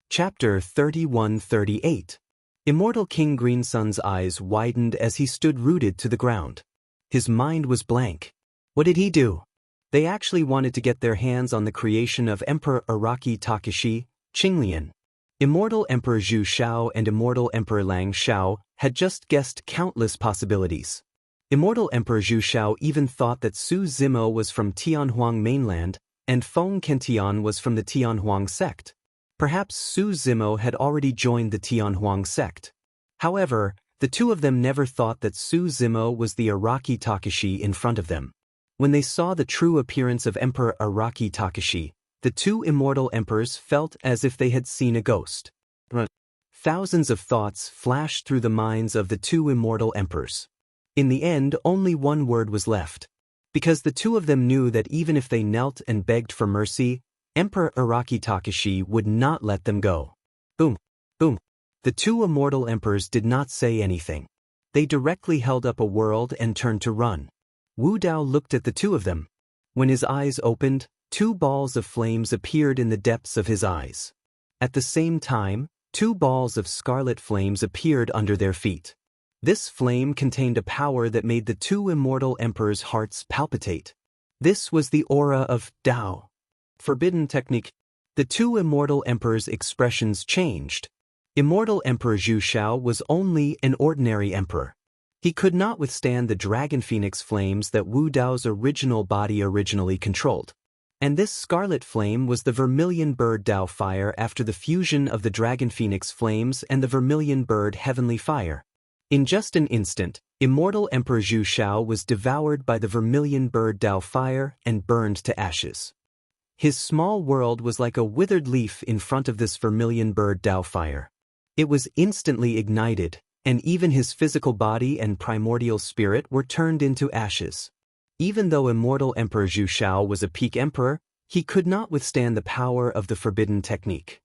Chapter 31-38. Immortal King Greensun's eyes widened as he stood rooted to the ground. His mind was blank. What did he do? They actually wanted to get their hands on the creation of Emperor Araki Takashi, Qinglian. Immortal Emperor Zhu Shao and Immortal Emperor Lang Shao had just guessed countless possibilities. Immortal Emperor Zhu Shao even thought that Su Zimo was from Tianhuang mainland, and Feng Kentian was from the Tianhuang sect. Perhaps Su Zimo had already joined the Tianhuang sect. However, the two of them never thought that Su Zimo was the Araki Takashi in front of them. When they saw the true appearance of Emperor Araki Takashi, the two immortal emperors felt as if they had seen a ghost. Thousands of thoughts flashed through the minds of the two immortal emperors. In the end, only one word was left. Because the two of them knew that even if they knelt and begged for mercy, Emperor Araki Takashi would not let them go. Boom, boom. The two immortal emperors did not say anything. They directly held up a world and turned to run. Wu Dao looked at the two of them. When his eyes opened, two balls of flames appeared in the depths of his eyes. At the same time, two balls of scarlet flames appeared under their feet. This flame contained a power that made the two immortal emperors' hearts palpitate. This was the aura of Dao. Forbidden technique. The two immortal emperors' expressions changed. Immortal Emperor Zhu Shao was only an ordinary emperor. He could not withstand the dragon phoenix flames that Wu Dao's original body originally controlled. And this scarlet flame was the vermilion bird Dao fire after the fusion of the dragon phoenix flames and the vermilion bird heavenly fire. In just an instant, Immortal Emperor Zhu Shao was devoured by the vermilion bird Dao fire and burned to ashes. His small world was like a withered leaf in front of this vermilion bird Dao fire. It was instantly ignited, and even his physical body and primordial spirit were turned into ashes. Even though Immortal Emperor Zhu Shao was a peak emperor, he could not withstand the power of the forbidden technique.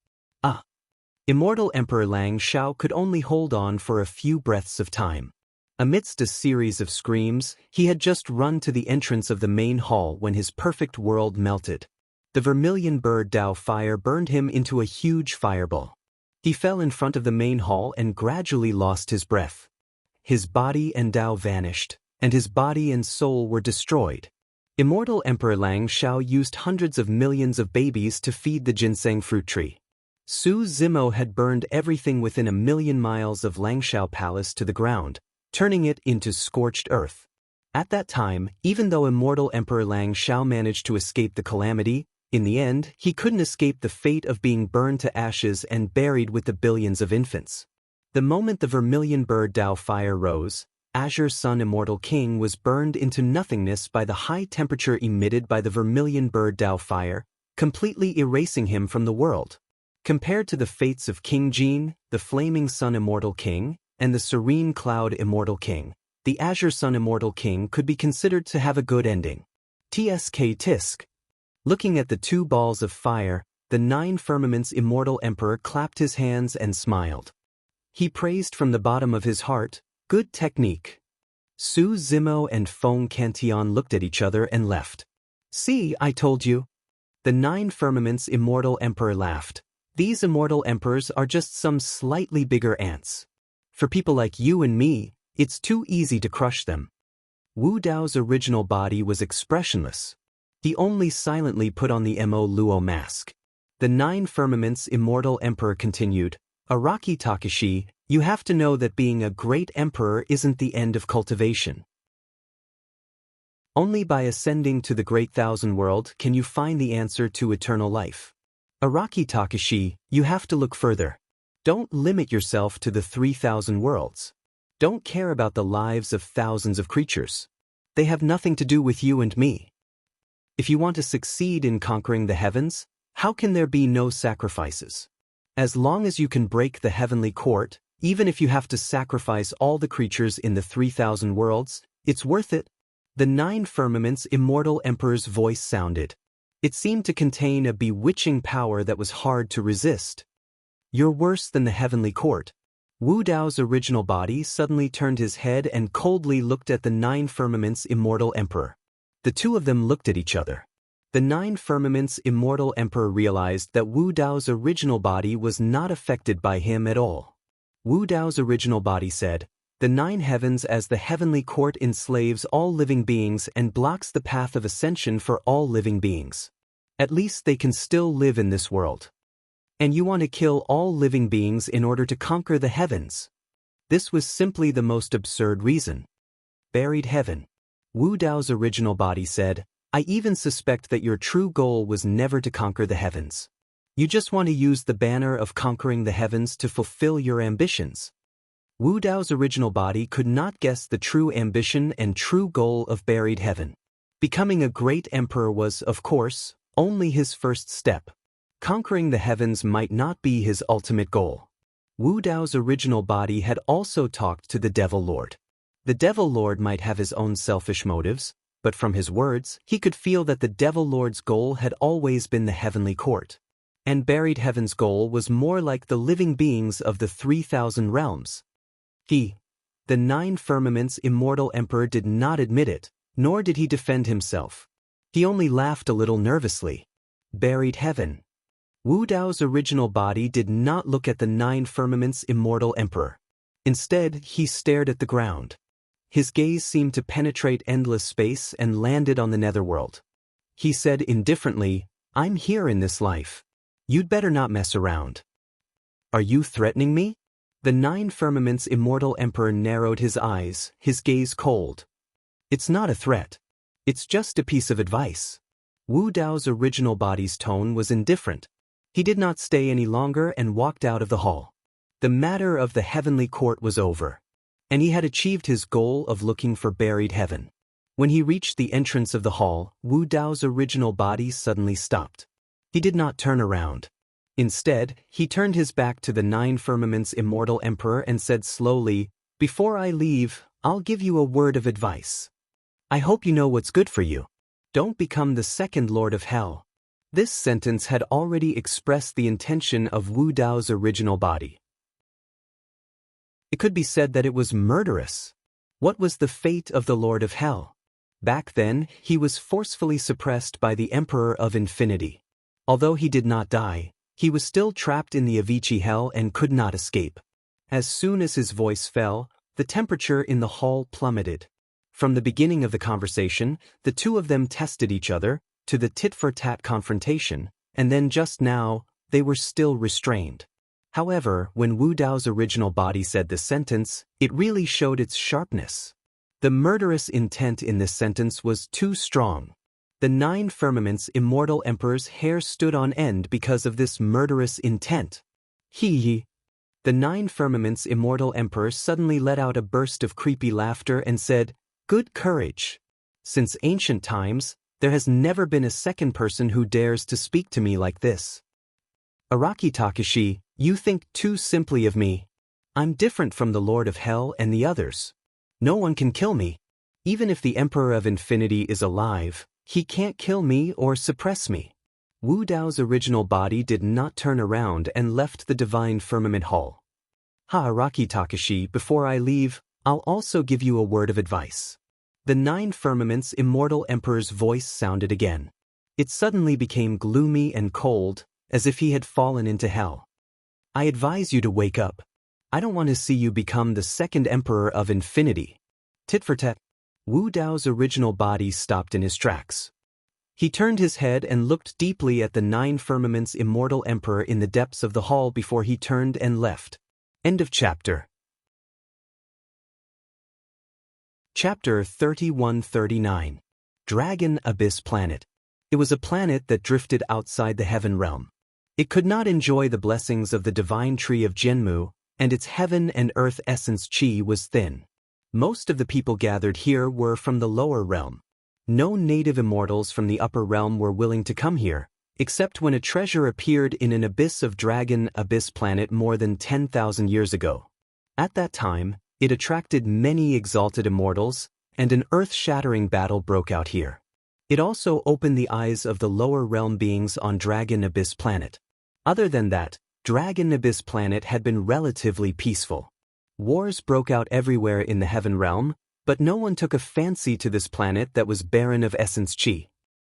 Immortal Emperor Lang Shao could only hold on for a few breaths of time. Amidst a series of screams, he had just run to the entrance of the main hall when his perfect world melted. The vermilion bird Dao fire burned him into a huge fireball. He fell in front of the main hall and gradually lost his breath. His body and Dao vanished, and his body and soul were destroyed. Immortal Emperor Lang Shao used hundreds of millions of babies to feed the ginseng fruit tree. Su Zimo had burned everything within 1,000,000 miles of Langshao Palace to the ground, turning it into scorched earth. At that time, even though Immortal Emperor Lang Shao managed to escape the calamity, in the end, he couldn't escape the fate of being burned to ashes and buried with the billions of infants. The moment the vermilion bird Dao fire rose, Azure Sun Immortal King was burned into nothingness by the high temperature emitted by the vermilion bird Dao fire, completely erasing him from the world. Compared to the fates of King Jin, the Flaming Sun Immortal King, and the Serene Cloud Immortal King, the Azure Sun Immortal King could be considered to have a good ending. Tsk tisk. Looking at the two balls of fire, the 9 Firmaments Immortal Emperor clapped his hands and smiled. He praised from the bottom of his heart, "Good technique." Su Zimo and Feng Kentian looked at each other and left. "See, I told you." The 9 Firmaments Immortal Emperor laughed. These immortal emperors are just some slightly bigger ants. For people like you and me, it's too easy to crush them. Wu Dao's original body was expressionless. He only silently put on the Mo Luo mask. The Nine Firmaments immortal emperor continued, Araki Takashi, you have to know that being a great emperor isn't the end of cultivation. Only by ascending to the great thousand world can you find the answer to eternal life. Araki Takashi, you have to look further. Don't limit yourself to the 3,000 worlds. Don't care about the lives of thousands of creatures. They have nothing to do with you and me. If you want to succeed in conquering the heavens, how can there be no sacrifices? As long as you can break the heavenly court, even if you have to sacrifice all the creatures in the 3,000 worlds, it's worth it. The Nine Firmaments immortal emperor's voice sounded. It seemed to contain a bewitching power that was hard to resist. You're worse than the heavenly court. Wu Dao's original body suddenly turned his head and coldly looked at the Nine Firmaments immortal emperor. The two of them looked at each other. The Nine Firmaments immortal emperor realized that Wu Dao's original body was not affected by him at all. Wu Dao's original body said, the nine heavens as the heavenly court enslaves all living beings and blocks the path of ascension for all living beings. At least they can still live in this world. And you want to kill all living beings in order to conquer the heavens. This was simply the most absurd reason. Buried heaven. Wu Dao's original body said, I even suspect that your true goal was never to conquer the heavens. You just want to use the banner of conquering the heavens to fulfill your ambitions. Wu Dao's original body could not guess the true ambition and true goal of buried heaven. Becoming a great emperor was, of course, only his first step. Conquering the heavens might not be his ultimate goal. Wu Dao's original body had also talked to the Devil Lord. The Devil Lord might have his own selfish motives, but from his words, he could feel that the Devil Lord's goal had always been the heavenly court. And buried heaven's goal was more like the living beings of the 3,000 realms. The Nine Firmaments immortal emperor did not admit it, nor did he defend himself. He only laughed a little nervously. Buried heaven. Wu Dao's original body did not look at the Nine Firmaments immortal emperor. Instead, he stared at the ground. His gaze seemed to penetrate endless space and landed on the netherworld. He said indifferently, I'm here in this life. You'd better not mess around. Are you threatening me? The Nine Firmaments immortal emperor narrowed his eyes, his gaze cold. It's not a threat. It's just a piece of advice. Wu Dao's original body's tone was indifferent. He did not stay any longer and walked out of the hall. The matter of the heavenly court was over. And he had achieved his goal of looking for buried heaven. When he reached the entrance of the hall, Wu Dao's original body suddenly stopped. He did not turn around. Instead, he turned his back to the Nine Firmaments immortal emperor and said slowly, Before I leave, I'll give you a word of advice. I hope you know what's good for you. Don't become the second Lord of Hell. This sentence had already expressed the intention of Wu Dao's original body. It could be said that it was murderous. What was the fate of the Lord of Hell? Back then, he was forcefully suppressed by the Emperor of Infinity. Although he did not die, he was still trapped in the Avicii Hell and could not escape. As soon as his voice fell, the temperature in the hall plummeted. From the beginning of the conversation, the two of them tested each other, to the tit-for-tat confrontation, and then just now, they were still restrained. However, when Wu Dao's original body said this sentence, it really showed its sharpness. The murderous intent in this sentence was too strong. The Nine Firmaments immortal emperor's hair stood on end because of this murderous intent. The Nine Firmaments immortal emperor suddenly let out a burst of creepy laughter and said, Good courage. Since ancient times, there has never been a second person who dares to speak to me like this. Araki Takashi, you think too simply of me. I'm different from the Lord of Hell and the others. No one can kill me. Even if the Emperor of Infinity is alive, he can't kill me or suppress me. Wu Dao's original body did not turn around and left the Divine Firmament Hall. Araki Takashi, before I leave, I'll also give you a word of advice. The Nine Firmaments immortal emperor's voice sounded again. It suddenly became gloomy and cold, as if he had fallen into hell. I advise you to wake up. I don't want to see you become the second emperor of infinity. Tit for tat. Wu Dao's original body stopped in his tracks. He turned his head and looked deeply at the 9 firmaments immortal emperor in the depths of the hall before he turned and left. End of chapter. Chapter 31-39. Dragon Abyss Planet. It was a planet that drifted outside the heaven realm. It could not enjoy the blessings of the divine tree of Zhenmu, and its heaven and earth essence qi was thin. Most of the people gathered here were from the lower realm. No native immortals from the upper realm were willing to come here, except when a treasure appeared in an abyss of Dragon Abyss Planet more than 10,000 years ago. At that time, it attracted many exalted immortals, and an earth-shattering battle broke out here. It also opened the eyes of the lower realm beings on Dragon Abyss Planet. Other than that, Dragon Abyss Planet had been relatively peaceful. Wars broke out everywhere in the heaven realm, but no one took a fancy to this planet that was barren of essence qi.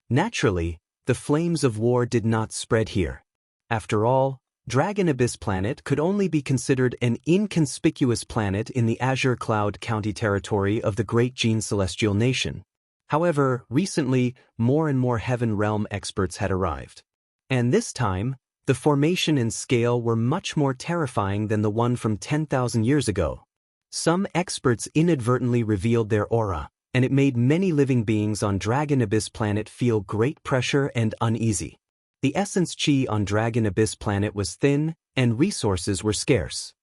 Naturally, the flames of war did not spread here. After all, Dragon Abyss Planet could only be considered an inconspicuous planet in the Azure Cloud County territory of the Great Gene Celestial Nation. However, recently, more and more Heaven Realm experts had arrived. And this time, the formation and scale were much more terrifying than the one from 10,000 years ago. Some experts inadvertently revealed their aura, and it made many living beings on Dragon Abyss Planet feel great pressure and uneasy. The essence qi on Dragon Abyss Planet was thin, and resources were scarce.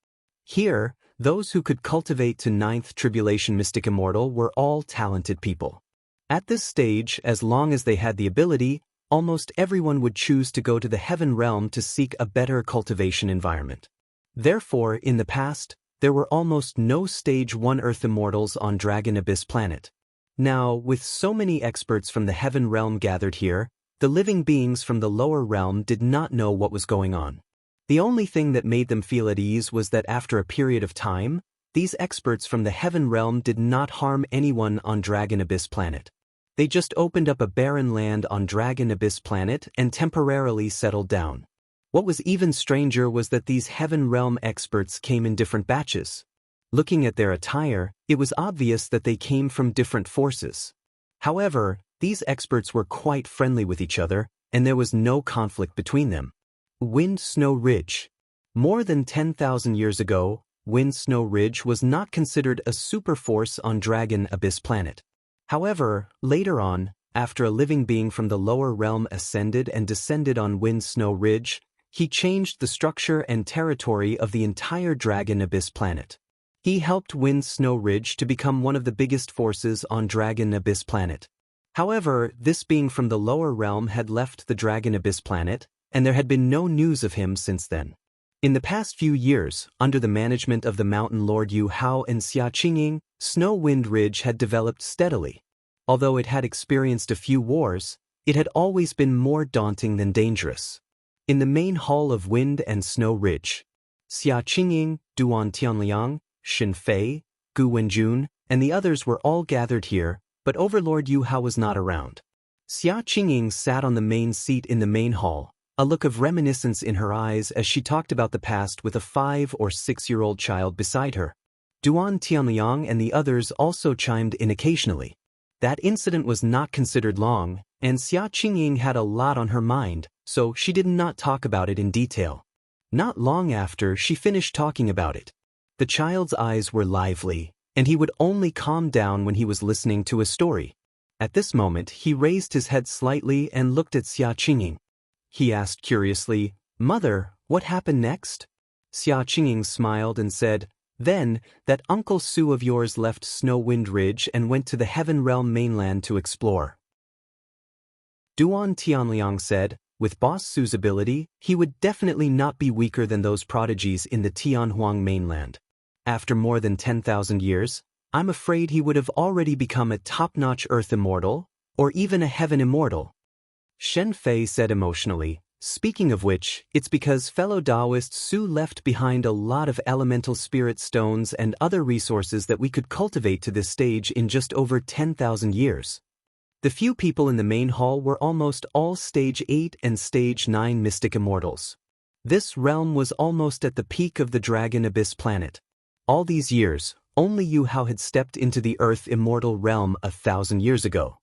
Here, those who could cultivate to 9th Tribulation Mystic Immortal were all talented people. At this stage, as long as they had the ability, almost everyone would choose to go to the Heaven Realm to seek a better cultivation environment. Therefore, in the past, there were almost no Stage 1 Earth Immortals on Dragon Abyss Planet. Now, with so many experts from the Heaven Realm gathered here, the living beings from the lower realm did not know what was going on. The only thing that made them feel at ease was that after a period of time, these experts from the Heaven Realm did not harm anyone on Dragon Abyss Planet. They just opened up a barren land on Dragon Abyss Planet and temporarily settled down. What was even stranger was that these Heaven Realm experts came in different batches. Looking at their attire, it was obvious that they came from different forces. However, these experts were quite friendly with each other, and there was no conflict between them. Wind Snow Ridge. More than 10,000 years ago, Wind Snow Ridge was not considered a superforce on Dragon Abyss Planet. However, later on, after a living being from the lower realm ascended and descended on Wind Snow Ridge, he changed the structure and territory of the entire Dragon Abyss Planet. He helped Wind Snow Ridge to become one of the biggest forces on Dragon Abyss Planet. However, this being from the lower realm had left the Dragon Abyss Planet, and there had been no news of him since then. In the past few years, under the management of the Mountain Lord Yu Hao and Xia Qingying, Snow Wind Ridge had developed steadily. Although it had experienced a few wars, it had always been more daunting than dangerous. In the main hall of Wind and Snow Ridge, Xia Qingying, Duan Tianliang, Xin Fei, Gu Wenjun, and the others were all gathered here, but Overlord Yu Hao was not around. Xia Qingying sat on the main seat in the main hall, a look of reminiscence in her eyes as she talked about the past with a 5- or 6-year-old child beside her. Duan Tianliang and the others also chimed in occasionally. That incident was not considered long, and Xia Qingying had a lot on her mind, so she did not talk about it in detail. Not long after, she finished talking about it. The child's eyes were lively, and he would only calm down when he was listening to a story. At this moment, he raised his head slightly and looked at Xia Qingying. He asked curiously, "Mother, what happened next?" Xia Qingying smiled and said, "Then, that Uncle Su of yours left Snow Wind Ridge and went to the Heaven Realm mainland to explore." Duan Tianliang said, "With Boss Su's ability, he would definitely not be weaker than those prodigies in the Tianhuang mainland. After more than 10,000 years, I'm afraid he would have already become a top-notch Earth Immortal, or even a Heaven Immortal." Shen Fei said emotionally, "Speaking of which, it's because fellow Taoist Su left behind a lot of elemental spirit stones and other resources that we could cultivate to this stage in just over 10,000 years." The few people in the main hall were almost all Stage 8 and Stage 9 mystic immortals. This realm was almost at the peak of the Dragon Abyss planet. All these years, only Yu Hao had stepped into the Earth immortal realm 1,000 years ago.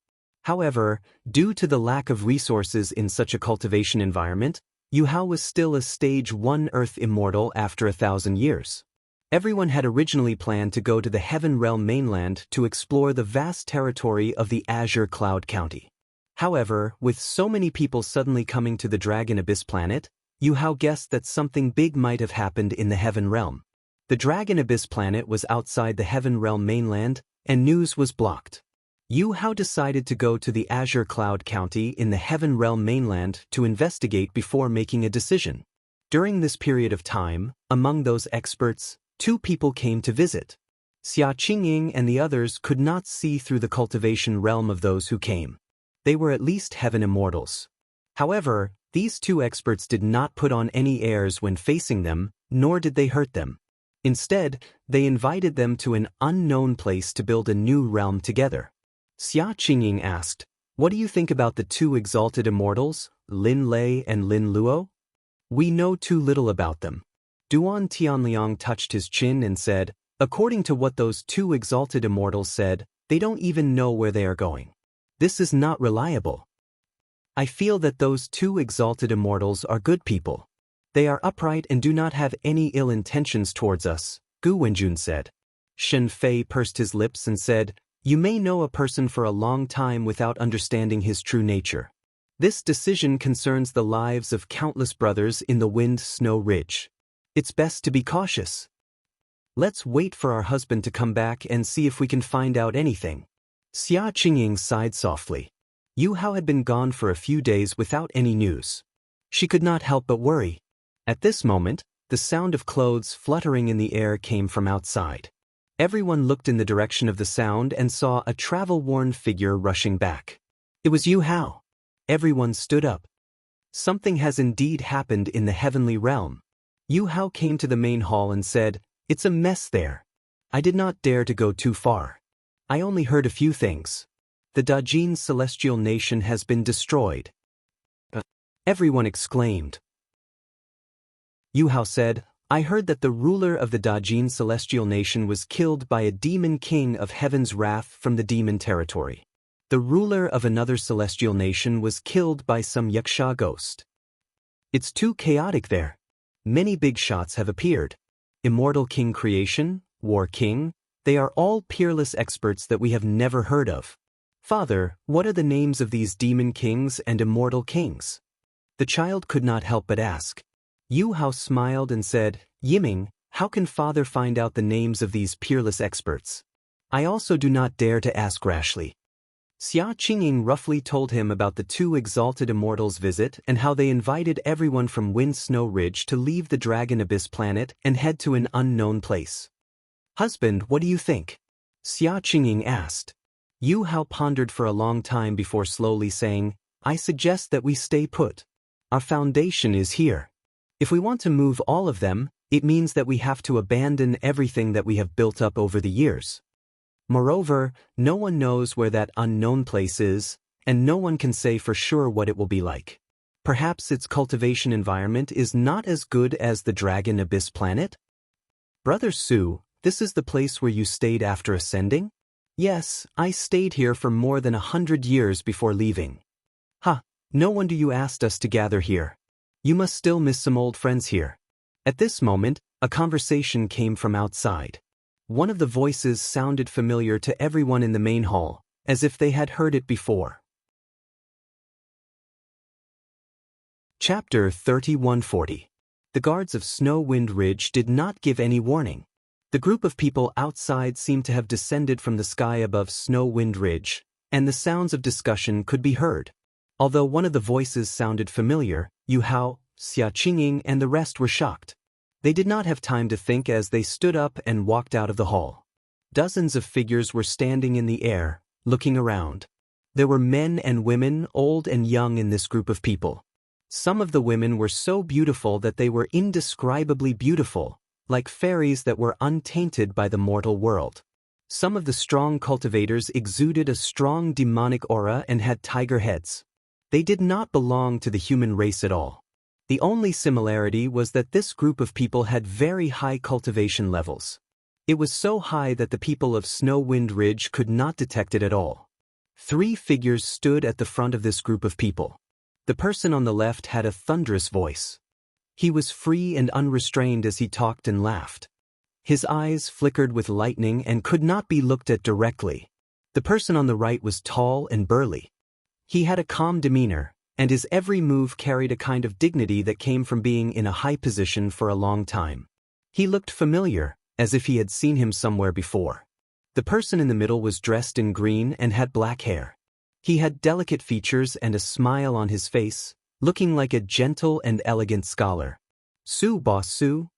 However, due to the lack of resources in such a cultivation environment, Yu Hao was still a Stage 1 Earth immortal after 1,000 years. Everyone had originally planned to go to the Heaven Realm mainland to explore the vast territory of the Azure Cloud County. However, with so many people suddenly coming to the Dragon Abyss planet, Yu Hao guessed that something big might have happened in the Heaven Realm. The Dragon Abyss planet was outside the Heaven Realm mainland, and news was blocked. Yu Hao decided to go to the Azure Cloud County in the Heaven Realm mainland to investigate before making a decision. During this period of time, among those experts, 2 people came to visit. Xia Qingying and the others could not see through the cultivation realm of those who came. They were at least heaven immortals. However, these 2 experts did not put on any airs when facing them, nor did they hurt them. Instead, they invited them to an unknown place to build a new realm together. Xia Qingying asked, "What do you think about the 2 exalted immortals, Lin Lei and Lin Luo? We know too little about them." Duan Tianliang touched his chin and said, "According to what those 2 exalted immortals said, they don't even know where they are going. This is not reliable. I feel that those 2 exalted immortals are good people. They are upright and do not have any ill intentions towards us," Gu Wenjun said. Shen Fei pursed his lips and said, "You may know a person for a long time without understanding his true nature. This decision concerns the lives of countless brothers in the Wind Snow Ridge. It's best to be cautious. Let's wait for our husband to come back and see if we can find out anything." Xia Qingying sighed softly. Yu Hao had been gone for a few days without any news. She could not help but worry. At this moment, the sound of clothes fluttering in the air came from outside. Everyone looked in the direction of the sound and saw a travel-worn figure rushing back. It was Yu Hao. Everyone stood up. Something has indeed happened in the heavenly realm. Yu Hao came to the main hall and said, "It's a mess there. I did not dare to go too far. I only heard a few things. The Dajin celestial nation has been destroyed." Everyone exclaimed. Yu Hao said, "I heard that the ruler of the Dajin celestial nation was killed by a demon king of heaven's wrath from the demon territory. The ruler of another celestial nation was killed by some Yaksha ghost. It's too chaotic there. Many big shots have appeared. Immortal King Creation, War King, they are all peerless experts that we have never heard of. Father, what are the names of these demon kings and immortal kings?" The child could not help but ask. Yu Hao smiled and said, "Yiming, how can father find out the names of these peerless experts? I also do not dare to ask rashly." Xia Qingying roughly told him about the 2 exalted immortals' visit and how they invited everyone from Wind Snow Ridge to leave the Dragon Abyss planet and head to an unknown place. "Husband, what do you think?" Xia Qingying asked. Yu Hao pondered for a long time before slowly saying, "I suggest that we stay put. Our foundation is here. If we want to move all of them, it means that we have to abandon everything that we have built up over the years. Moreover, no one knows where that unknown place is, and no one can say for sure what it will be like. Perhaps its cultivation environment is not as good as the Dragon Abyss planet?" "Brother Su, this is the place where you stayed after ascending?" "Yes, I stayed here for more than 100 years before leaving." No wonder you asked us to gather here. You must still miss some old friends here." At this moment, a conversation came from outside. One of the voices sounded familiar to everyone in the main hall, as if they had heard it before. Chapter 3140. The guards of Snow Wind Ridge did not give any warning. The group of people outside seemed to have descended from the sky above Snow Wind Ridge, and the sounds of discussion could be heard. Although one of the voices sounded familiar, Yu Hao, Xia Qingying and the rest were shocked. They did not have time to think as they stood up and walked out of the hall. Dozens of figures were standing in the air, looking around. There were men and women, old and young, in this group of people. Some of the women were so beautiful that they were indescribably beautiful, like fairies that were untainted by the mortal world. Some of the strong cultivators exuded a strong demonic aura and had tiger heads. They did not belong to the human race at all. The only similarity was that this group of people had very high cultivation levels. It was so high that the people of Snowwind Ridge could not detect it at all. 3 figures stood at the front of this group of people. The person on the left had a thunderous voice. He was free and unrestrained as he talked and laughed. His eyes flickered with lightning and could not be looked at directly. The person on the right was tall and burly. He had a calm demeanor, and his every move carried a kind of dignity that came from being in a high position for a long time. He looked familiar, as if he had seen him somewhere before. The person in the middle was dressed in green and had black hair. He had delicate features and a smile on his face, looking like a gentle and elegant scholar. Su Boss Su?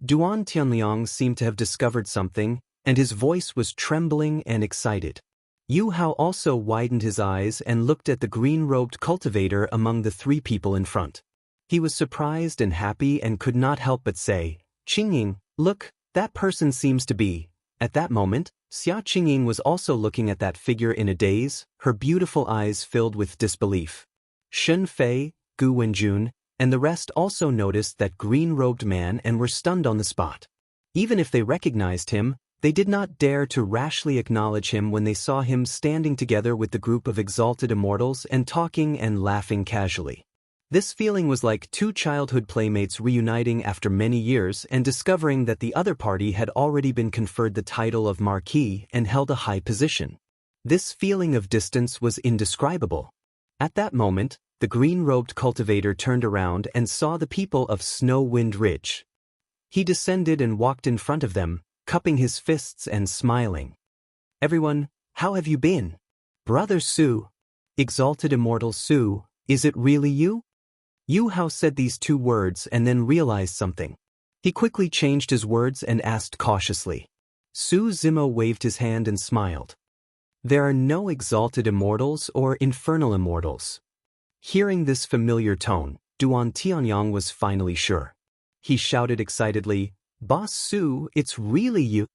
Duan Tianliang seemed to have discovered something, and his voice was trembling and excited. Yu Hao also widened his eyes and looked at the green-robed cultivator among the 3 people in front. He was surprised and happy and could not help but say, "Qingying, look, that person seems to be." At that moment, Xia Qingying was also looking at that figure in a daze, her beautiful eyes filled with disbelief. Shen Fei, Gu Wenjun, and the rest also noticed that green-robed man and were stunned on the spot. Even if they recognized him, they did not dare to rashly acknowledge him when they saw him standing together with the group of exalted immortals and talking and laughing casually. This feeling was like 2 childhood playmates reuniting after many years and discovering that the other party had already been conferred the title of Marquis and held a high position. This feeling of distance was indescribable. At that moment, the green-robed cultivator turned around and saw the people of Snowwind Ridge. He descended and walked in front of them, cupping his fists and smiling. "Everyone, how have you been? Brother Su, exalted immortal Su, is it really you?" Yu Hao said these 2 words and then realized something. He quickly changed his words and asked cautiously. Su Zimo waved his hand and smiled. "There are no exalted immortals or infernal immortals." Hearing this familiar tone, Duan Tianyang was finally sure. He shouted excitedly, "Boss Su, it's really you."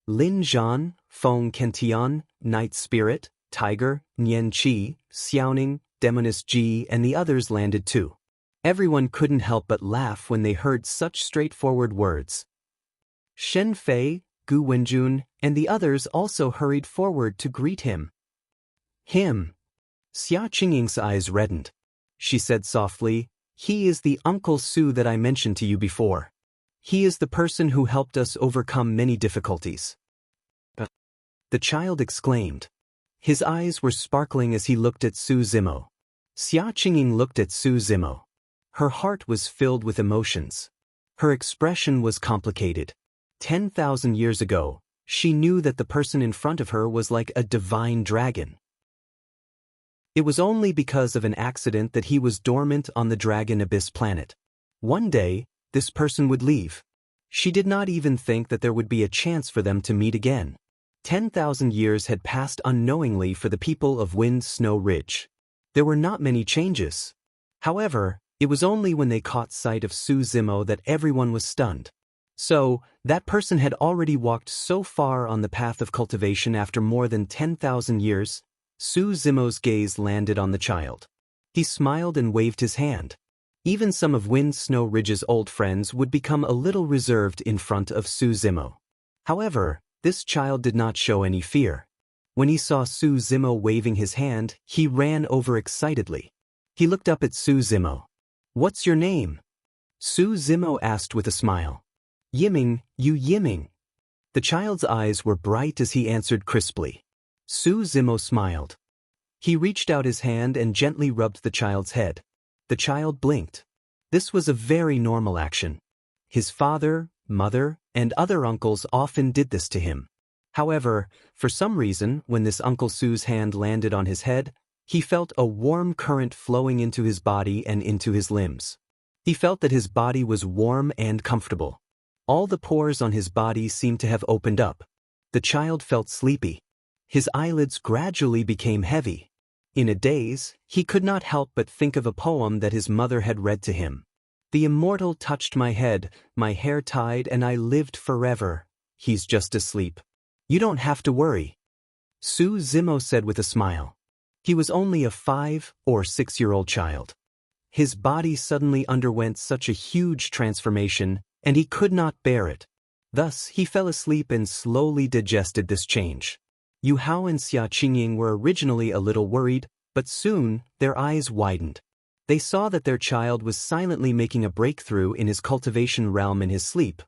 Lin Zhan, Feng Kentian, Night Spirit, Tiger, Nian Qi, Xiaoning, Demoness Ji and the others landed too. Everyone couldn't help but laugh when they heard such straightforward words. Shen Fei, Gu Wenjun, and the others also hurried forward to greet him. "Him." Xia Qingying's eyes reddened. She said softly, "He is the Uncle Su that I mentioned to you before. He is the person who helped us overcome many difficulties." The child exclaimed. His eyes were sparkling as he looked at Su Zimo. Xia Qingying looked at Su Zimo. Her heart was filled with emotions. Her expression was complicated. 10,000 years ago, she knew that the person in front of her was like a divine dragon. It was only because of an accident that he was dormant on the Dragon Abyss planet. One day, this person would leave. She did not even think that there would be a chance for them to meet again. 10,000 years had passed unknowingly for the people of Wind Snow Ridge. There were not many changes. However, it was only when they caught sight of Su Zimo that everyone was stunned. So, that person had already walked so far on the path of cultivation after more than 10,000 years. Su Zimo's gaze landed on the child. He smiled and waved his hand. Even some of Wind Snow Ridge's old friends would become a little reserved in front of Su Zimo. However, this child did not show any fear. When he saw Su Zimo waving his hand, he ran over excitedly. He looked up at Su Zimo. "What's your name?" Su Zimo asked with a smile. "Yiming, Yu Yiming." The child's eyes were bright as he answered crisply. Su Zimo smiled. He reached out his hand and gently rubbed the child's head. The child blinked. This was a very normal action. His father, mother, and other uncles often did this to him. However, for some reason, when this Uncle Su's hand landed on his head, he felt a warm current flowing into his body and into his limbs. He felt that his body was warm and comfortable. All the pores on his body seemed to have opened up. The child felt sleepy. His eyelids gradually became heavy. In a daze, he could not help but think of a poem that his mother had read to him. "The immortal touched my head, my hair tied, and I lived forever. He's just asleep." You don't have to worry, Su Zimo said with a smile. He was only a 5 or 6-year-old child. His body suddenly underwent such a huge transformation, and he could not bear it. Thus, he fell asleep and slowly digested this change. Yu Hao and Xia Qingying were originally a little worried, but soon, their eyes widened. They saw that their child was silently making a breakthrough in his cultivation realm in his sleep.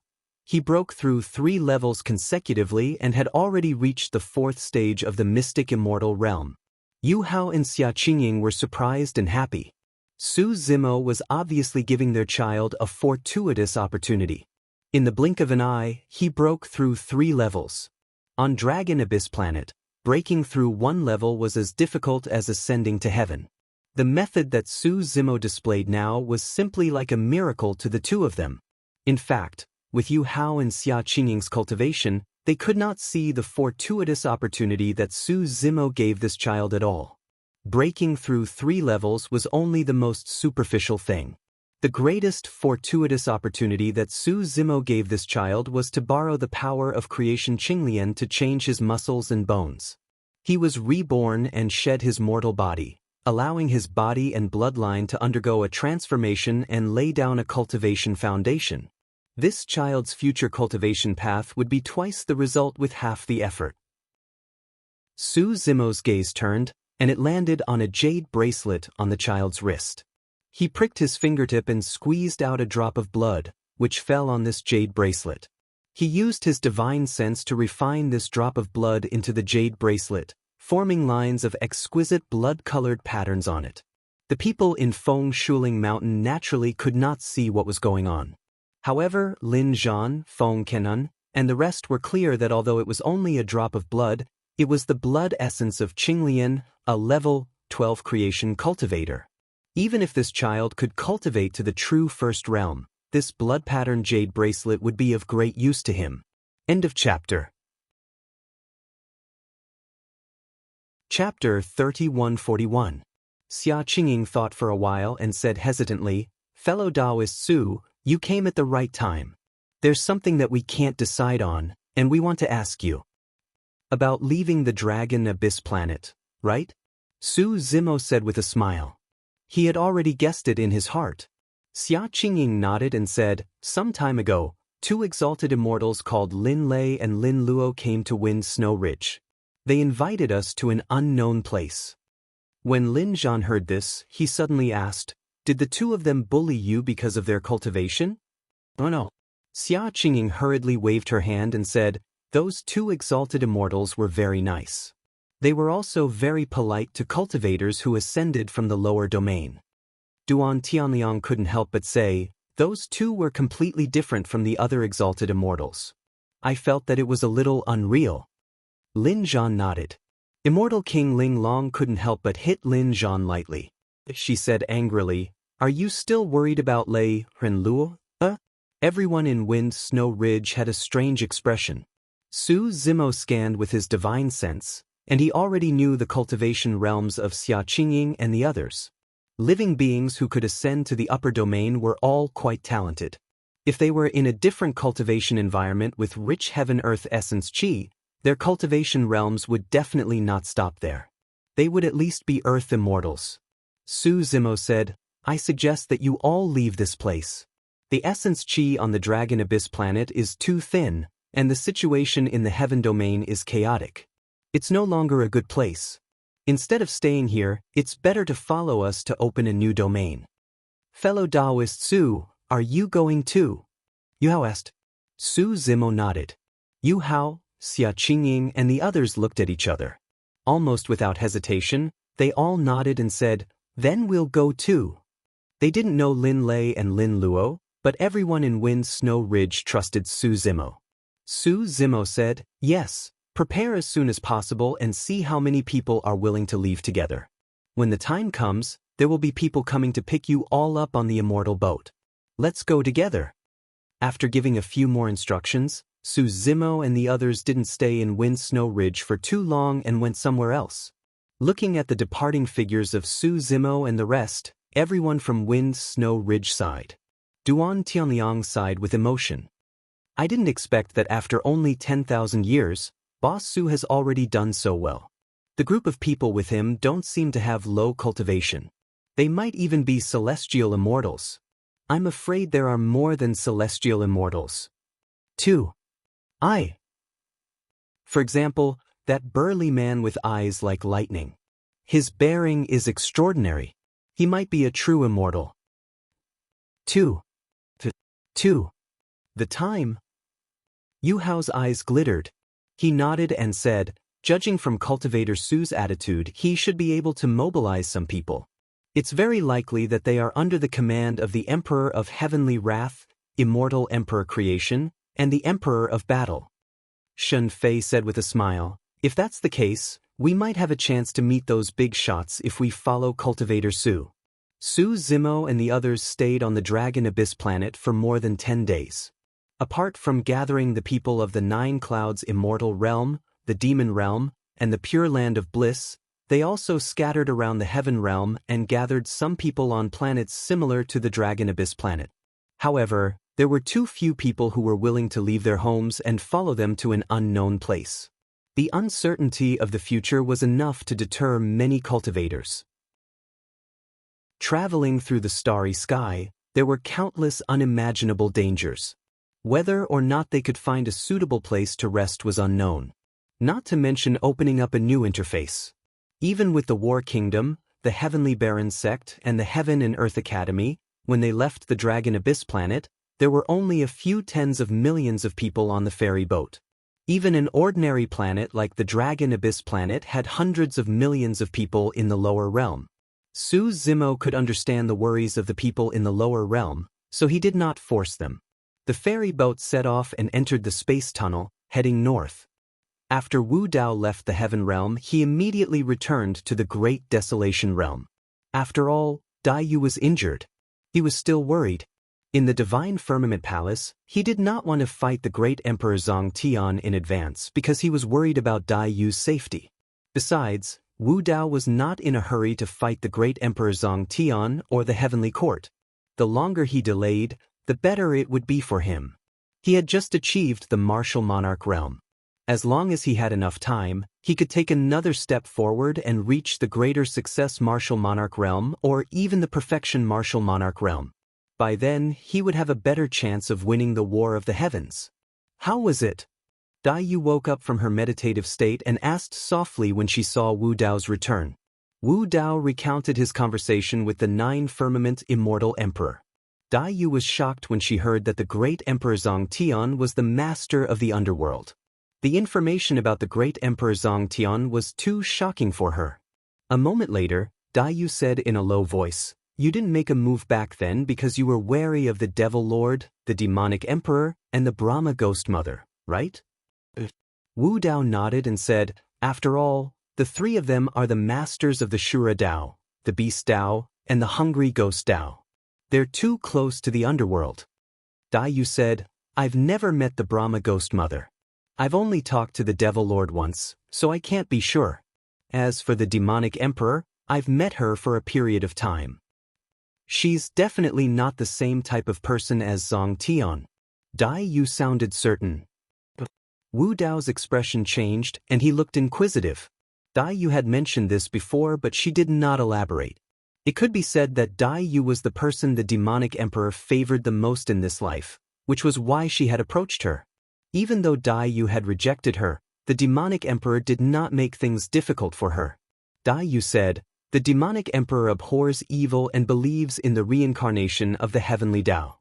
He broke through 3 levels consecutively and had already reached the 4th stage of the mystic immortal realm. Yu Hao and Xia Qingying were surprised and happy. Su Zimo was obviously giving their child a fortuitous opportunity. In the blink of an eye, he broke through 3 levels. On Dragon Abyss Planet, breaking through 1 level was as difficult as ascending to heaven. The method that Su Zimo displayed now was simply like a miracle to the two of them. In fact, with Yu Hao and Xia Qingying's cultivation, they could not see the fortuitous opportunity that Su Zimo gave this child at all. Breaking through 3 levels was only the most superficial thing. The greatest fortuitous opportunity that Su Zimo gave this child was to borrow the power of creation Qinglian to change his muscles and bones. He was reborn and shed his mortal body, allowing his body and bloodline to undergo a transformation and lay down a cultivation foundation. This child's future cultivation path would be twice the result with half the effort. Su Zimo's gaze turned, and it landed on a jade bracelet on the child's wrist. He pricked his fingertip and squeezed out a drop of blood, which fell on this jade bracelet. He used his divine sense to refine this drop of blood into the jade bracelet, forming lines of exquisite blood-colored patterns on it. The people in Feng Shuling Mountain naturally could not see what was going on. However, Lin Zhan, Feng Kenan, and the rest were clear that although it was only a drop of blood, it was the blood essence of Qinglian, a level 12 creation cultivator. Even if this child could cultivate to the true first realm, this blood pattern jade bracelet would be of great use to him. End of chapter. Chapter 3141. Xia Qingying thought for a while and said hesitantly, "Fellow Taoist Su, you came at the right time. There's something that we can't decide on, and we want to ask you. About leaving the Dragon Abyss Planet, right?" Su Zimo said with a smile. He had already guessed it in his heart. Xia Qingying nodded and said, "Some time ago, 2 exalted immortals called Lin Lei and Lin Luo came to Wind Snow Ridge. They invited us to an unknown place." When Lin Zhan heard this, he suddenly asked, "Did the 2 of them bully you because of their cultivation?" "Oh no." Xia Qingying hurriedly waved her hand and said, "Those 2 exalted immortals were very nice. They were also very polite to cultivators who ascended from the lower domain." Duan Tianliang couldn't help but say, "Those 2 were completely different from the other exalted immortals. I felt that it was a little unreal." Lin Zhan nodded. Immortal King Ling Long couldn't help but hit Lin Zhan lightly. She said angrily, "Are you still worried about Lei and Luo?" Everyone in Wind Snow Ridge had a strange expression. Su Zimo scanned with his divine sense, and he already knew the cultivation realms of Xia Qingying and the others. Living beings who could ascend to the upper domain were all quite talented. If they were in a different cultivation environment with rich heaven-earth essence qi, their cultivation realms would definitely not stop there. They would at least be earth immortals. Su Zimo said, "I suggest that you all leave this place. The essence qi on the Dragon Abyss Planet is too thin, and the situation in the heaven domain is chaotic. It's no longer a good place. Instead of staying here, it's better to follow us to open a new domain." "Fellow Taoist Su, are you going too?" Yu Hao asked. Su Zimo nodded. Yu Hao, Xia Qingying, and the others looked at each other. Almost without hesitation, they all nodded and said, "Then we'll go too." They didn't know Lin Lei and Lin Luo, but everyone in Wind Snow Ridge trusted Su Zimo. Su Zimo said, "Yes, prepare as soon as possible and see how many people are willing to leave together. When the time comes, there will be people coming to pick you all up on the immortal boat. Let's go together." After giving a few more instructions, Su Zimo and the others didn't stay in Wind Snow Ridge for too long and went somewhere else. Looking at the departing figures of Su Zimo and the rest, everyone from Wind Snow Ridge sighed. Duan Tianliang sighed with emotion. "I didn't expect that after only 10,000 years, Boss Su has already done so well. The group of people with him don't seem to have low cultivation. They might even be celestial immortals. I'm afraid there are more than celestial immortals. 2. For example, that burly man with eyes like lightning. His bearing is extraordinary. He might be a true immortal. 2. The time. Yu Hao's eyes glittered. He nodded and said, judging from Cultivator Su's attitude, he should be able to mobilize some people. It's very likely that they are under the command of the Emperor of Heavenly Wrath, Immortal Emperor Creation, and the Emperor of Battle. Shun Fei said with a smile, if that's the case, we might have a chance to meet those big shots if we follow Cultivator Su. Su Zimo and the others stayed on the Dragon Abyss planet for more than 10 days. Apart from gathering the people of the Nine Clouds Immortal Realm, the Demon Realm, and the Pure Land of Bliss, they also scattered around the Heaven Realm and gathered some people on planets similar to the Dragon Abyss planet. However, there were too few people who were willing to leave their homes and follow them to an unknown place. The uncertainty of the future was enough to deter many cultivators. Traveling through the starry sky, there were countless unimaginable dangers. Whether or not they could find a suitable place to rest was unknown. Not to mention opening up a new interface. Even with the War Kingdom, the Heavenly Baron Sect, and the Heaven and Earth Academy, when they left the Dragon Abyss planet, there were only a few tens of millions of people on the ferry boat. Even an ordinary planet like the Dragon Abyss planet had hundreds of millions of people in the lower realm. Su Zimo could understand the worries of the people in the lower realm, so he did not force them. The ferry boat set off and entered the space tunnel, heading north. After Wu Dao left the Heaven Realm, he immediately returned to the Great Desolation Realm. After all, Dai Yu was injured. He was still worried. In the Divine Firmament Palace, he did not want to fight the Great Emperor Zhang Tian in advance because he was worried about Dai Yu's safety. Besides, Wu Dao was not in a hurry to fight the Great Emperor Zhang Tian or the Heavenly Court. The longer he delayed, the better it would be for him. He had just achieved the Martial Monarch realm. As long as he had enough time, he could take another step forward and reach the Greater Success Martial Monarch realm or even the Perfection Martial Monarch realm. By then, he would have a better chance of winning the War of the Heavens. How was it? Dai Yu woke up from her meditative state and asked softly when she saw Wu Dao's return. Wu Dao recounted his conversation with the Nine Firmament Immortal Emperor. Dai Yu was shocked when she heard that the Great Emperor Zhang Tian was the master of the underworld. The information about the Great Emperor Zhang Tian was too shocking for her. A moment later, Dai Yu said in a low voice, "You didn't make a move back then because you were wary of the Devil Lord, the Demonic Emperor, and the Brahma Ghost Mother, right?" Wu Dao nodded and said, "After all, the three of them are the masters of the Shura Dao, the Beast Dao, and the Hungry Ghost Dao. They're too close to the underworld." Dai Yu said, "I've never met the Brahma Ghost Mother. I've only talked to the Devil Lord once, so I can't be sure. As for the Demonic Emperor, I've met her for a period of time. She's definitely not the same type of person as Zhang Tian." Dai Yu sounded certain. Wu Dao's expression changed and he looked inquisitive. Dai Yu had mentioned this before, but she did not elaborate. It could be said that Dai Yu was the person the Demonic Emperor favored the most in this life, which was why she had approached her. Even though Dai Yu had rejected her, the Demonic Emperor did not make things difficult for her. Dai Yu said, "The Demonic Emperor abhors evil and believes in the reincarnation of the Heavenly Dao.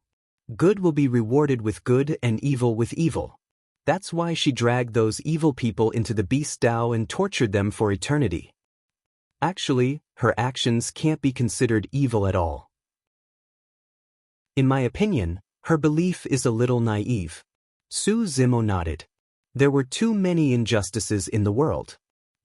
Good will be rewarded with good and evil with evil. That's why she dragged those evil people into the Beast Dao and tortured them for eternity. Actually, her actions can't be considered evil at all. In my opinion, her belief is a little naive." Su Zimo nodded. "There were too many injustices in the world.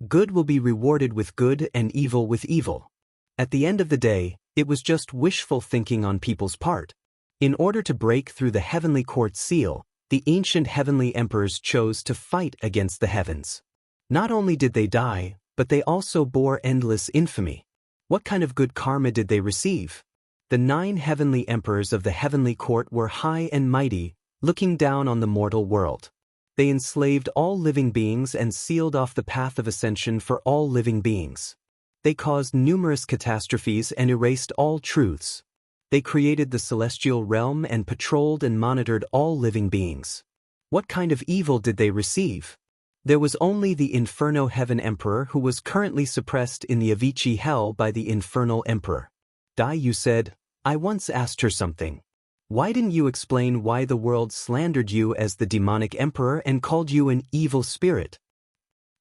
Good will be rewarded with good and evil with evil. At the end of the day, it was just wishful thinking on people's part. In order to break through the Heavenly Court seal, the ancient heavenly emperors chose to fight against the heavens. Not only did they die, but they also bore endless infamy. What kind of good karma did they receive? The 9 heavenly emperors of the Heavenly Court were high and mighty, looking down on the mortal world. They enslaved all living beings and sealed off the path of ascension for all living beings. They caused numerous catastrophes and erased all truths. They created the celestial realm and patrolled and monitored all living beings. What kind of evil did they receive? There was only the Inferno Heaven Emperor who was currently suppressed in the Avicii Hell by the Infernal Emperor. Dai said, I once asked her something. Why didn't you explain why the world slandered you as the demonic emperor and called you an evil spirit?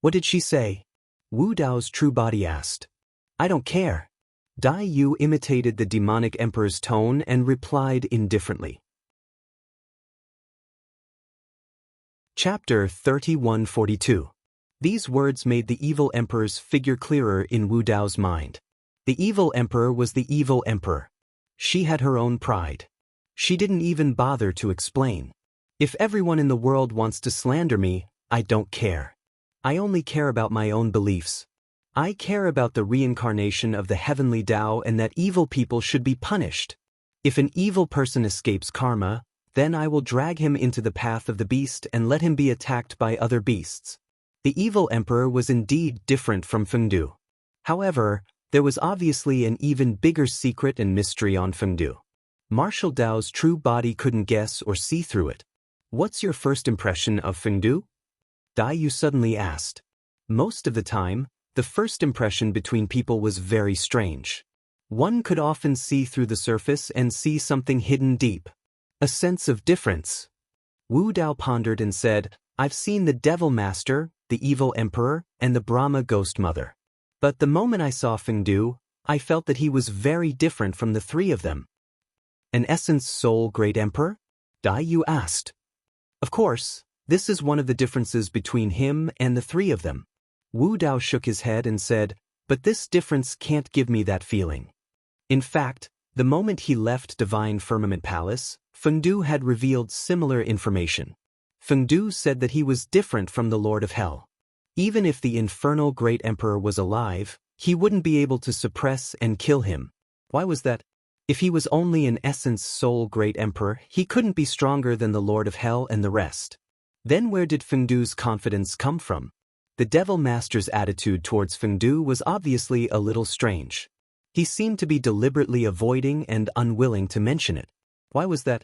What did she say? Wu Dao's true body asked. I don't care. Dai Yu imitated the demonic emperor's tone and replied indifferently. Chapter 3142. These words made the evil emperor's figure clearer in Wu Dao's mind. The evil emperor was the evil emperor. She had her own pride. She didn't even bother to explain. If everyone in the world wants to slander me, I don't care. I only care about my own beliefs. I care about the reincarnation of the heavenly Tao and that evil people should be punished. If an evil person escapes karma, then I will drag him into the path of the beast and let him be attacked by other beasts. The evil emperor was indeed different from Fengdu. However, there was obviously an even bigger secret and mystery on Fengdu. Martial Dao's true body couldn't guess or see through it. What's your first impression of Fengdu? Dai Yu suddenly asked. Most of the time, the first impression between people was very strange. One could often see through the surface and see something hidden deep. A sense of difference. Wu Dao pondered and said, I've seen the Devil Master, the Evil Emperor, and the Brahma Ghost Mother. But the moment I saw Fengdu, I felt that he was very different from the three of them. An essence soul great emperor? Dai Yu asked. Of course, this is one of the differences between him and the three of them. Wu Dao shook his head and said, but this difference can't give me that feeling. In fact, the moment he left Divine Firmament Palace, Fengdu had revealed similar information. Fengdu said that he was different from the Lord of Hell. Even if the infernal Great Emperor was alive, he wouldn't be able to suppress and kill him. Why was that? If he was only an essence soul Great Emperor, he couldn't be stronger than the Lord of Hell and the rest. Then where did Fengdu's confidence come from? The Devil Master's attitude towards Fengdu was obviously a little strange. He seemed to be deliberately avoiding and unwilling to mention it. Why was that?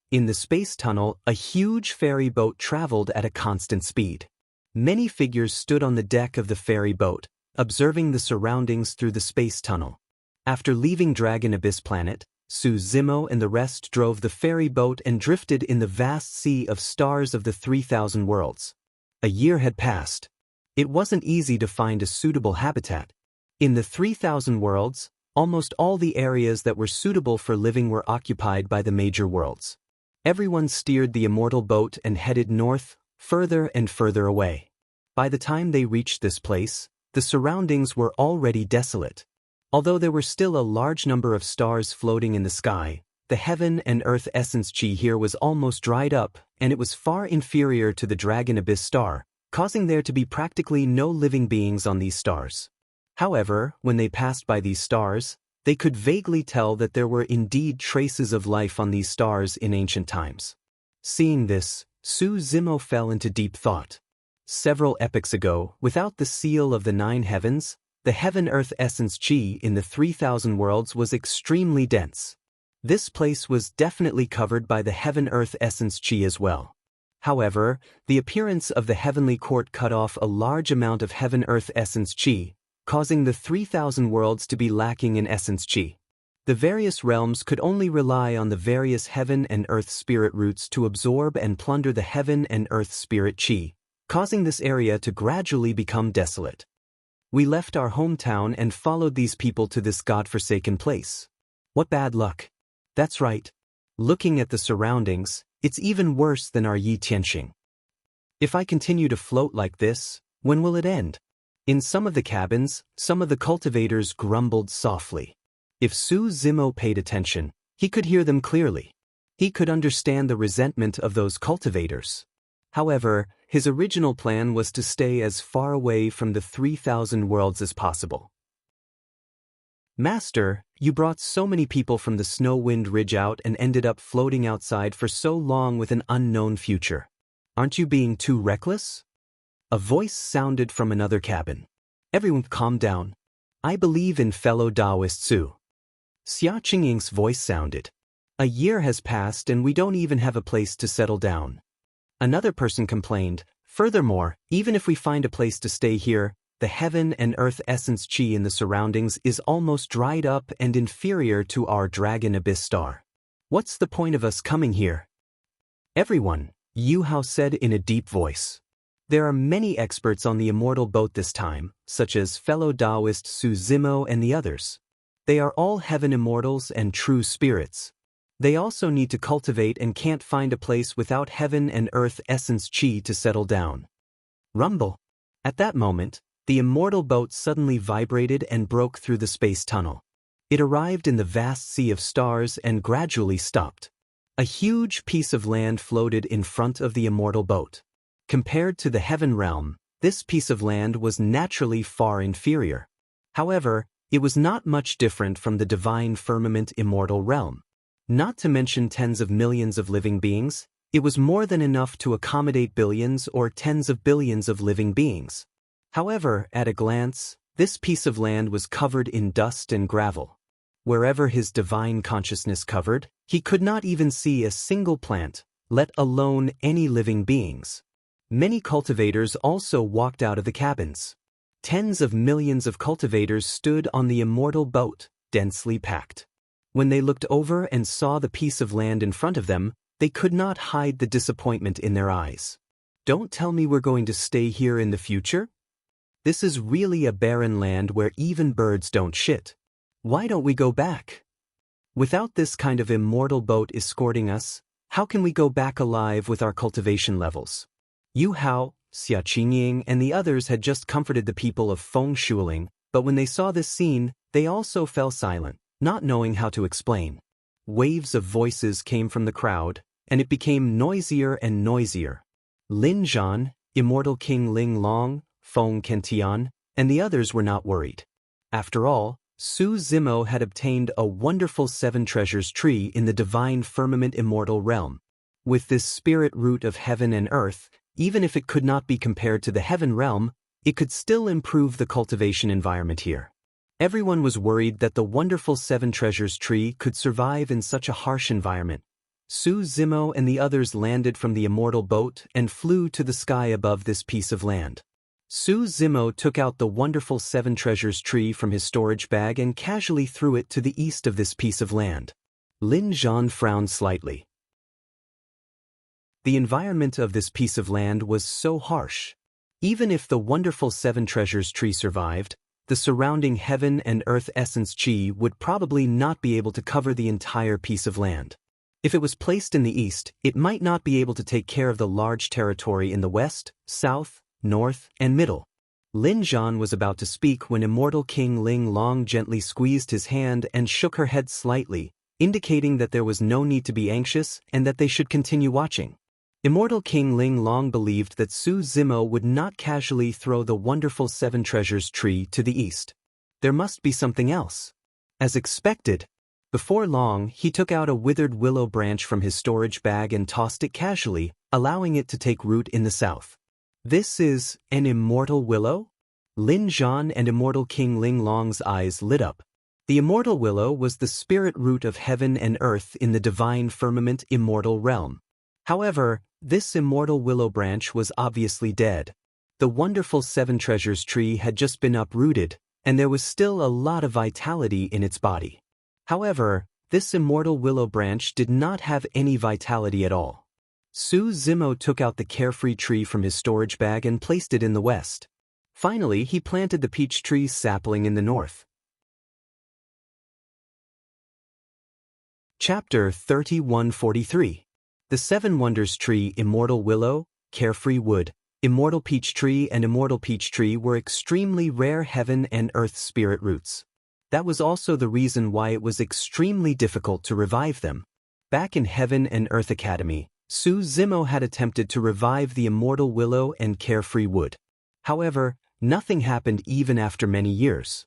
In the space tunnel, a huge ferry boat traveled at a constant speed. Many figures stood on the deck of the ferry boat, observing the surroundings through the space tunnel. After leaving Dragon Abyss Planet, Su Zimo and the rest drove the ferry boat and drifted in the vast sea of stars of the 3,000 worlds. A year had passed. It wasn't easy to find a suitable habitat. In the 3,000 worlds, almost all the areas that were suitable for living were occupied by the major worlds. Everyone steered the immortal boat and headed north, further and further away. By the time they reached this place, the surroundings were already desolate. Although there were still a large number of stars floating in the sky, the heaven and earth essence chi here was almost dried up, and it was far inferior to the Dragon Abyss star, causing there to be practically no living beings on these stars. However, when they passed by these stars, they could vaguely tell that there were indeed traces of life on these stars in ancient times. Seeing this, Su Zimo fell into deep thought. Several epochs ago, without the seal of the 9 heavens, the heaven-earth essence chi in the 3,000 worlds was extremely dense. This place was definitely covered by the heaven-earth essence chi as well. However, the appearance of the heavenly court cut off a large amount of heaven-earth essence chi, causing the 3,000 worlds to be lacking in essence chi. The various realms could only rely on the various heaven and earth spirit roots to absorb and plunder the heaven and earth spirit chi, causing this area to gradually become desolate. We left our hometown and followed these people to this godforsaken place. What bad luck. That's right. Looking at the surroundings, it's even worse than our Yi Tianxing. If I continue to float like this, when will it end? In some of the cabins, some of the cultivators grumbled softly. If Su Zimo paid attention, he could hear them clearly. He could understand the resentment of those cultivators. However, his original plan was to stay as far away from the 3,000 worlds as possible. Master, you brought so many people from the Snow Wind Ridge out and ended up floating outside for so long with an unknown future. Aren't you being too reckless? A voice sounded from another cabin. Everyone calm down. I believe in fellow Taoist Su. Xia Qingying's voice sounded. A year has passed and we don't even have a place to settle down. Another person complained, furthermore, even if we find a place to stay here, the heaven and earth essence chi in the surroundings is almost dried up and inferior to our dragon abyss star. What's the point of us coming here? Everyone, Yu Hao said in a deep voice. There are many experts on the immortal boat this time, such as fellow Taoist Su Zimo and the others. They are all heaven immortals and true spirits. They also need to cultivate and can't find a place without heaven and earth essence chi to settle down. Rumble. At that moment, the immortal boat suddenly vibrated and broke through the space tunnel. It arrived in the vast sea of stars and gradually stopped. A huge piece of land floated in front of the immortal boat. Compared to the heaven realm, this piece of land was naturally far inferior. However, it was not much different from the divine firmament immortal realm. Not to mention tens of millions of living beings, it was more than enough to accommodate billions or tens of billions of living beings. However, at a glance, this piece of land was covered in dust and gravel. Wherever his divine consciousness covered, he could not even see a single plant, let alone any living beings. Many cultivators also walked out of the cabins. Tens of millions of cultivators stood on the immortal boat, densely packed. When they looked over and saw the piece of land in front of them, they could not hide the disappointment in their eyes. Don't tell me we're going to stay here in the future? This is really a barren land where even birds don't shit. Why don't we go back? Without this kind of immortal boat escorting us, how can we go back alive with our cultivation levels? Yu Hao, Xia Qingying, and the others had just comforted the people of Feng Shuling, but when they saw this scene, they also fell silent, not knowing how to explain. Waves of voices came from the crowd, and it became noisier and noisier. Lin Zhan, Immortal King Ling Long, Feng Kentian, and the others were not worried. After all, Su Zimo had obtained a wonderful 7 treasures tree in the divine firmament immortal realm. With this spirit root of heaven and earth, even if it could not be compared to the heaven realm, it could still improve the cultivation environment here. Everyone was worried that the wonderful 7 treasures tree could survive in such a harsh environment. Su Zimo and the others landed from the immortal boat and flew to the sky above this piece of land. Su Zimo took out the wonderful 7 treasures tree from his storage bag and casually threw it to the east of this piece of land. Lin Zhan frowned slightly. The environment of this piece of land was so harsh. Even if the wonderful 7 treasures tree survived, the surrounding heaven and earth essence chi would probably not be able to cover the entire piece of land. If it was placed in the east, it might not be able to take care of the large territory in the west, south, north, and middle. Lin Zhan was about to speak when Immortal King Ling Long gently squeezed his hand and shook her head slightly, indicating that there was no need to be anxious and that they should continue watching. Immortal King Ling Long believed that Su Zimo would not casually throw the wonderful 7 treasures tree to the east. There must be something else. As expected, before long he took out a withered willow branch from his storage bag and tossed it casually, allowing it to take root in the south. This is an immortal willow? Lin Zhan and Immortal King Ling Long's eyes lit up. The immortal willow was the spirit root of heaven and earth in the divine firmament immortal realm. However, this immortal willow branch was obviously dead. The wonderful 7 treasures tree had just been uprooted, and there was still a lot of vitality in its body. However, this immortal willow branch did not have any vitality at all. Su Zimo took out the carefree tree from his storage bag and placed it in the west. Finally, he planted the peach tree sapling in the north. Chapter 3143. The 7 Wonders Tree, Immortal Willow, Carefree Wood, Immortal Peach Tree and Immortal Peach Tree were extremely rare heaven and earth spirit roots. That was also the reason why it was extremely difficult to revive them. Back in Heaven and Earth Academy, Su Zimo had attempted to revive the Immortal Willow and Carefree Wood. However, nothing happened even after many years.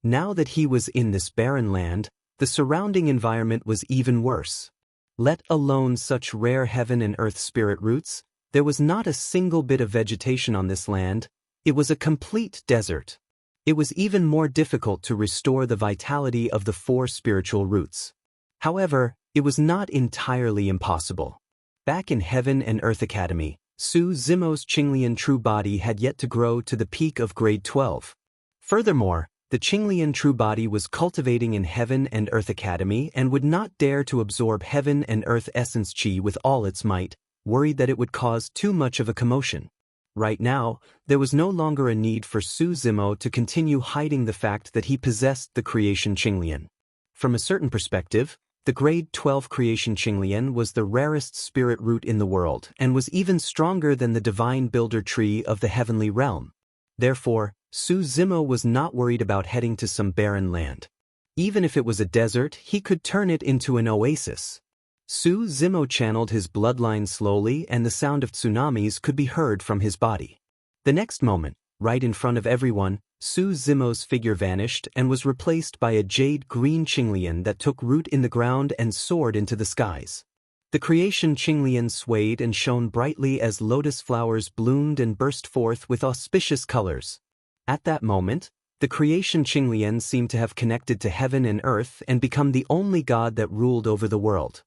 Now that he was in this barren land, the surrounding environment was even worse. Let alone such rare heaven and earth spirit roots, There was not a single bit of vegetation on this land. It was a complete desert. It was even more difficult to restore the vitality of the 4 spiritual roots. However, it was not entirely impossible. Back in Heaven and Earth Academy, Su Zimo's Qinglian true body had yet to grow to the peak of grade 12. Furthermore, the Qinglian true body was cultivating in Heaven and Earth Academy and would not dare to absorb Heaven and Earth essence qi with all its might, worried that it would cause too much of a commotion. Right now, there was no longer a need for Su Zimo to continue hiding the fact that he possessed the creation Qinglian. From a certain perspective, the grade 12 creation Qinglian was the rarest spirit root in the world and was even stronger than the divine builder tree of the heavenly realm. Therefore, Su Zimo was not worried about heading to some barren land. Even if it was a desert, he could turn it into an oasis. Su Zimo channeled his bloodline slowly and the sound of tsunamis could be heard from his body. The next moment, right in front of everyone, Su Zimo's figure vanished and was replaced by a jade-green Qinglian that took root in the ground and soared into the skies. The creation Qinglian swayed and shone brightly as lotus flowers bloomed and burst forth with auspicious colors. At that moment, the creation Qinglian seemed to have connected to heaven and earth and become the only god that ruled over the world.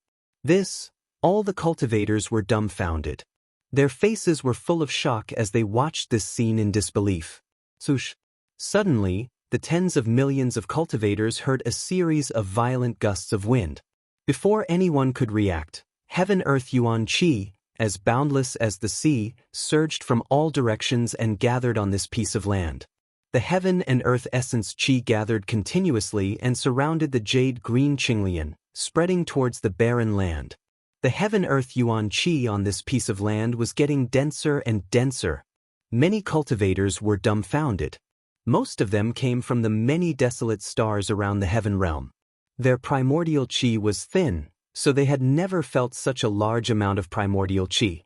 All the cultivators were dumbfounded. Their faces were full of shock as they watched this scene in disbelief. Suddenly, the tens of millions of cultivators heard a series of violent gusts of wind. Before anyone could react, Heaven-Earth Yuan Qi, as boundless as the sea, surged from all directions and gathered on this piece of land. The Heaven and Earth Essence Qi gathered continuously and surrounded the jade-green Qinglian, spreading towards the barren land. The Heaven-Earth Yuan Qi on this piece of land was getting denser and denser. Many cultivators were dumbfounded. Most of them came from the many desolate stars around the heaven realm. Their primordial qi was thin, so they had never felt such a large amount of primordial qi.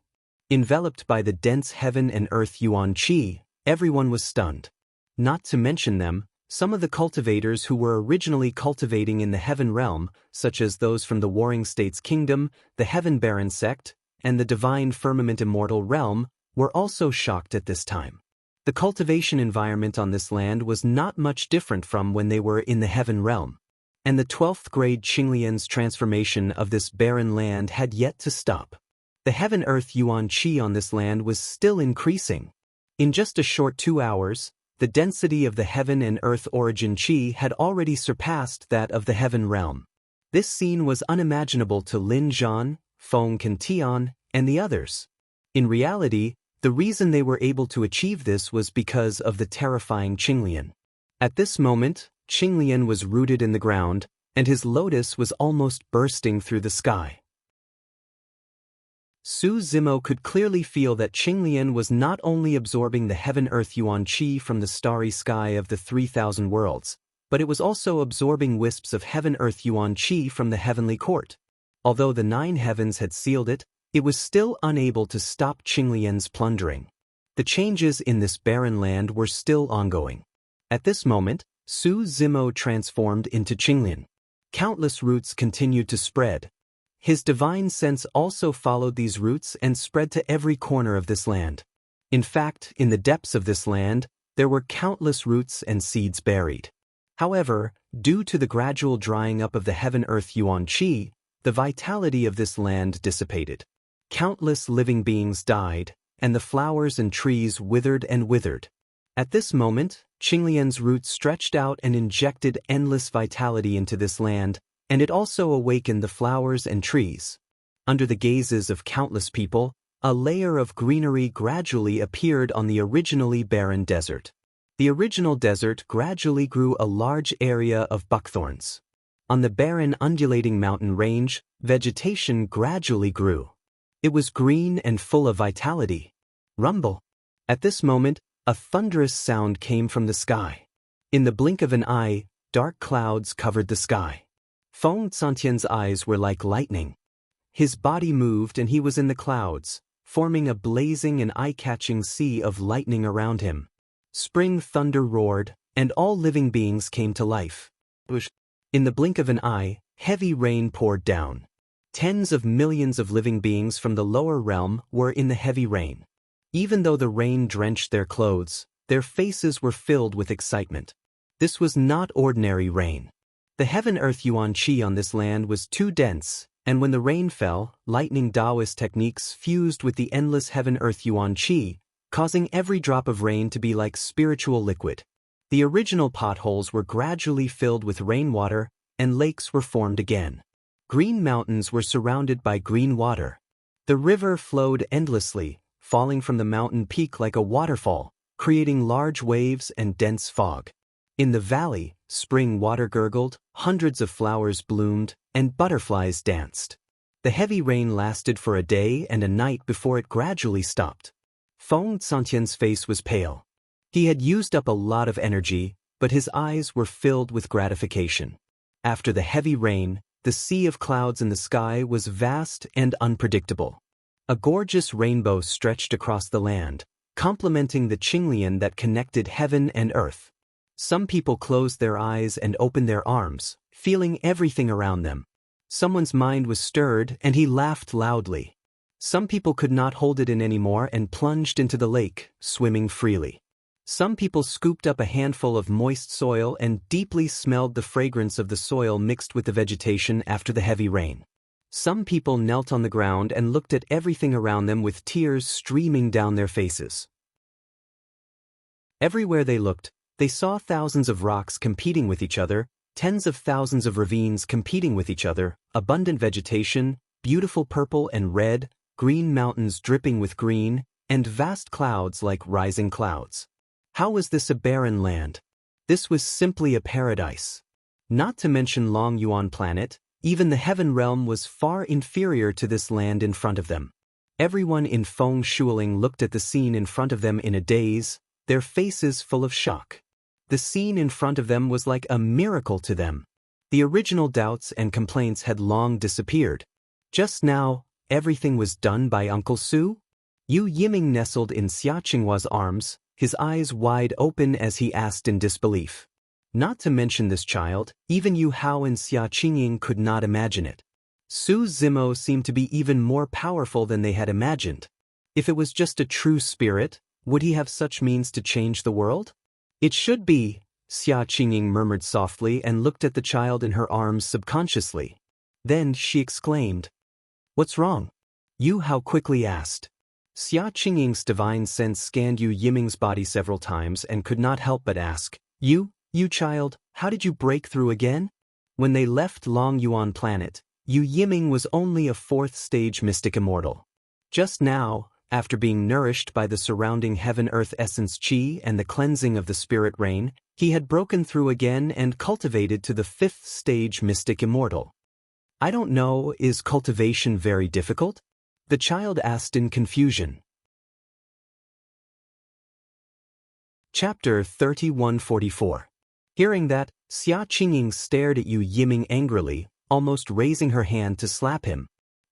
Enveloped by the dense Heaven and Earth Yuan Qi, everyone was stunned. Not to mention them, some of the cultivators who were originally cultivating in the heaven realm, such as those from the Warring States Kingdom, the Heaven Baron sect, and the Divine Firmament Immortal realm, were also shocked at this time. The cultivation environment on this land was not much different from when they were in the heaven realm. And the 12th grade Qinglian's transformation of this barren land had yet to stop. The Heaven-Earth Yuan Qi on this land was still increasing. In just a short 2 hours, the density of the Heaven and Earth Origin Qi had already surpassed that of the Heaven Realm. This scene was unimaginable to Lin Zhan, Feng Tian, and the others. In reality, the reason they were able to achieve this was because of the terrifying Qinglian. At this moment, Qinglian was rooted in the ground, and his lotus was almost bursting through the sky. Su Zimo could clearly feel that Qinglian was not only absorbing the Heaven-Earth Yuan Qi from the starry sky of the 3,000 worlds, but it was also absorbing wisps of Heaven-Earth Yuan Qi from the heavenly court. Although the 9 heavens had sealed it, it was still unable to stop Qinglian's plundering. The changes in this barren land were still ongoing. At this moment, Su Zimo transformed into Qinglian. Countless roots continued to spread. His divine sense also followed these roots and spread to every corner of this land. In fact, in the depths of this land, there were countless roots and seeds buried. However, due to the gradual drying up of the Heaven-Earth Yuan Qi, the vitality of this land dissipated. Countless living beings died, and the flowers and trees withered and withered. At this moment, Qinglian's roots stretched out and injected endless vitality into this land, and it also awakened the flowers and trees. Under the gazes of countless people, a layer of greenery gradually appeared on the originally barren desert. The original desert gradually grew a large area of buckthorns. On the barren undulating mountain range, vegetation gradually grew. It was green and full of vitality. Rumble. At this moment, a thunderous sound came from the sky. In the blink of an eye, dark clouds covered the sky. Feng Tian's eyes were like lightning. His body moved and he was in the clouds, forming a blazing and eye-catching sea of lightning around him. Spring thunder roared, and all living beings came to life. In the blink of an eye, heavy rain poured down. Tens of millions of living beings from the lower realm were in the heavy rain. Even though the rain drenched their clothes, their faces were filled with excitement. This was not ordinary rain. The heaven-earth yuan qi on this land was too dense, and when the rain fell, lightning Taoist techniques fused with the endless heaven-earth yuan qi, causing every drop of rain to be like spiritual liquid. The original potholes were gradually filled with rainwater, and lakes were formed again. Green mountains were surrounded by green water. The river flowed endlessly, falling from the mountain peak like a waterfall, creating large waves and dense fog. In the valley, spring water gurgled, hundreds of flowers bloomed, and butterflies danced. The heavy rain lasted for a day and a night before it gradually stopped. Feng Santian's face was pale. He had used up a lot of energy, but his eyes were filled with gratification. After the heavy rain, the sea of clouds in the sky was vast and unpredictable. A gorgeous rainbow stretched across the land, complementing the Qinglian that connected heaven and earth. Some people closed their eyes and opened their arms, feeling everything around them. Someone's mind was stirred and he laughed loudly. Some people could not hold it in anymore and plunged into the lake, swimming freely. Some people scooped up a handful of moist soil and deeply smelled the fragrance of the soil mixed with the vegetation after the heavy rain. Some people knelt on the ground and looked at everything around them with tears streaming down their faces. Everywhere they looked, they saw thousands of rocks competing with each other, tens of thousands of ravines competing with each other, abundant vegetation, beautiful purple and red, green mountains dripping with green, and vast clouds like rising clouds. How was this a barren land? This was simply a paradise. Not to mention Long Yuan planet, even the heaven realm was far inferior to this land in front of them. Everyone in Feng Shuiling looked at the scene in front of them in a daze, their faces full of shock. The scene in front of them was like a miracle to them. The original doubts and complaints had long disappeared. Just now, everything was done by Uncle Su? Yu Yiming nestled in Xia Qinghua's arms, his eyes wide open as he asked in disbelief. Not to mention this child, even Yu Hao and Xia Qingying could not imagine it. Su Zimo seemed to be even more powerful than they had imagined. If it was just a true spirit, would he have such means to change the world? It should be, Xia Qingying murmured softly and looked at the child in her arms subconsciously. Then she exclaimed, "What's wrong?" Yu Hao quickly asked. Xia Qingying's divine sense scanned Yu Yiming's body several times and could not help but ask, You child, how did you break through again?" When they left Long Yuan planet, Yu Yiming was only a 4th-stage mystic immortal. Just now, after being nourished by the surrounding heaven-earth essence qi and the cleansing of the spirit rain, he had broken through again and cultivated to the 5th-stage mystic immortal. "I don't know, is cultivation very difficult?" the child asked in confusion. Chapter 3144. Hearing that, Xia Qingying stared at Yu Yiming angrily, almost raising her hand to slap him.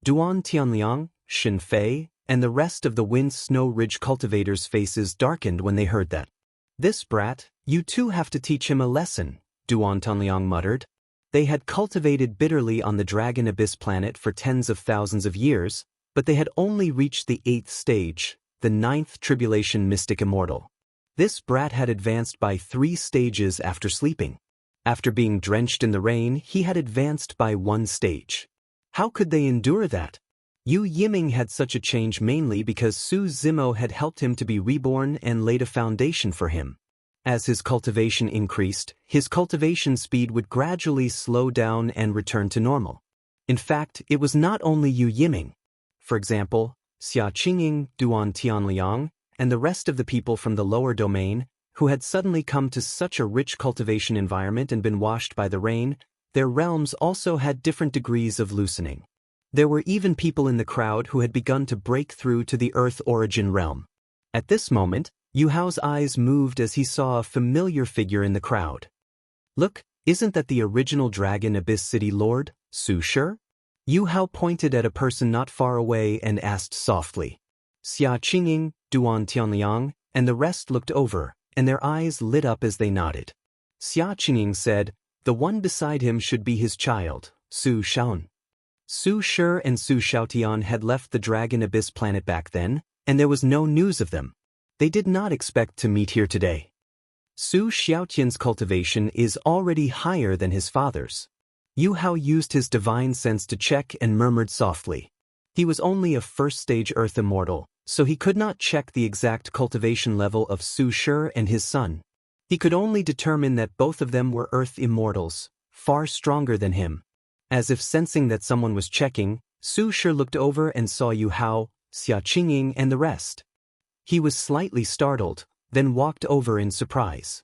Duan Tianliang, Xin Fei, and the rest of the Wind Snow Ridge cultivators' faces darkened when they heard that. "This brat, you too have to teach him a lesson," Duan Tianliang muttered. They had cultivated bitterly on the Dragon Abyss planet for tens of thousands of years, but they had only reached the 8th stage, the 9th tribulation mystic immortal. This brat had advanced by 3 stages after sleeping. After being drenched in the rain, he had advanced by 1 stage. How could they endure that? Yu Yiming had such a change mainly because Su Zimo had helped him to be reborn and laid a foundation for him. As his cultivation increased, his cultivation speed would gradually slow down and return to normal. In fact, it was not only Yu Yiming. For example, Xia Qingying, Duan Tianliang, and the rest of the people from the lower domain, who had suddenly come to such a rich cultivation environment and been washed by the rain, their realms also had different degrees of loosening. There were even people in the crowd who had begun to break through to the Earth origin realm. At this moment, Yu Hao's eyes moved as he saw a familiar figure in the crowd. "Look, isn't that the original Dragon Abyss City Lord, Su Shi?" Yu Hao pointed at a person not far away and asked softly. Xia Qingying, Duan Tianliang, and the rest looked over, and their eyes lit up as they nodded. Xia Qingying said, "The one beside him should be his child, Su Shaun." Su Shi and Su Xiaotian had left the Dragon Abyss planet back then, and there was no news of them. They did not expect to meet here today. Su Xiaotian's cultivation is already higher than his father's. Yu Hao used his divine sense to check and murmured softly. He was only a first-stage Earth immortal, so he could not check the exact cultivation level of Su Shi and his son. He could only determine that both of them were Earth immortals, far stronger than him. As if sensing that someone was checking, Su Shi looked over and saw Yu Hao, Xia Qingying and the rest. He was slightly startled, then walked over in surprise.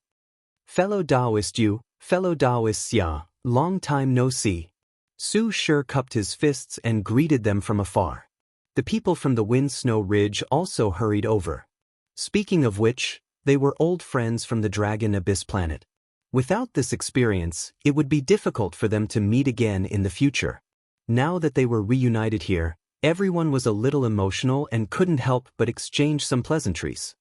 "Fellow Taoist Yu, fellow Taoist Xia, long time no see." Su Shi cupped his fists and greeted them from afar. The people from the Wind Snow Ridge also hurried over. Speaking of which, they were old friends from the Dragon Abyss planet. Without this experience, it would be difficult for them to meet again in the future. Now that they were reunited here, everyone was a little emotional and couldn't help but exchange some pleasantries.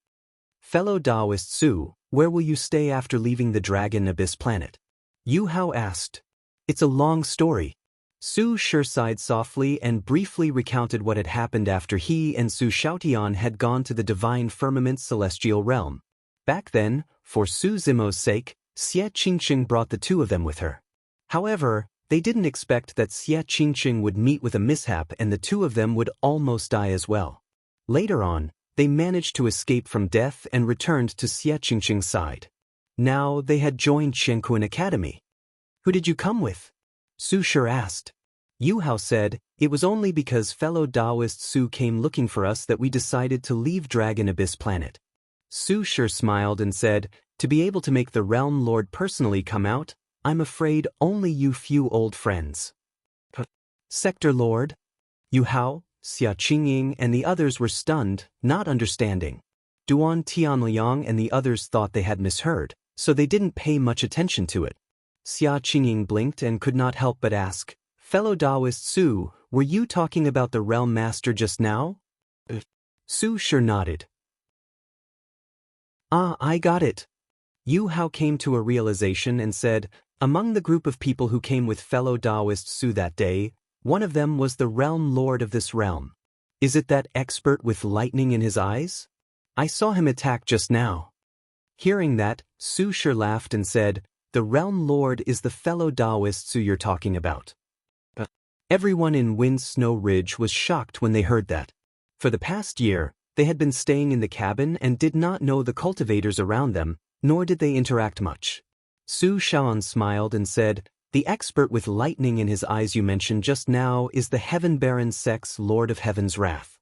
"Fellow Taoist Su, where will you stay after leaving the Dragon Abyss planet?" Yu Hao asked. "It's a long story." Su Shi sighed softly and briefly recounted what had happened after he and Su Xiaotian had gone to the Divine Firmament's celestial realm. Back then, for Su Zimo's sake, Xie Qingqing brought the two of them with her. However, they didn't expect that Xie Qingqing would meet with a mishap and the two of them would almost die as well. Later on, they managed to escape from death and returned to Xie Qingqing's side. Now they had joined Shenkuan Academy. "Who did you come with?" Su Shi asked. Yu Hao said, "It was only because fellow Taoist Su came looking for us that we decided to leave Dragon Abyss planet." Su Shi smiled and said, "To be able to make the Realm Lord personally come out, I'm afraid only you few old friends." "Sector Lord?" Yu Hao, Xia Qingying and the others were stunned, not understanding. Duan Tianliang and the others thought they had misheard, so they didn't pay much attention to it. Xia Qingying blinked and could not help but ask, "Fellow Taoist Su, were you talking about the Realm Master just now?" Su Shi nodded. "Ah, I got it." Yu Hao came to a realization and said, "Among the group of people who came with fellow Taoist Su that day, one of them was the Realm Lord of this realm. Is it that expert with lightning in his eyes? I saw him attack just now." Hearing that, Su Shi laughed and said, "The Realm Lord is the fellow Taoist Su you're talking about." Everyone in Wind Snow Ridge was shocked when they heard that. For the past year, they had been staying in the cabin and did not know the cultivators around them, nor did they interact much. Su Xiaoan smiled and said, "The expert with lightning in his eyes you mentioned just now is the Heaven Baron Sex Lord of Heaven's Wrath."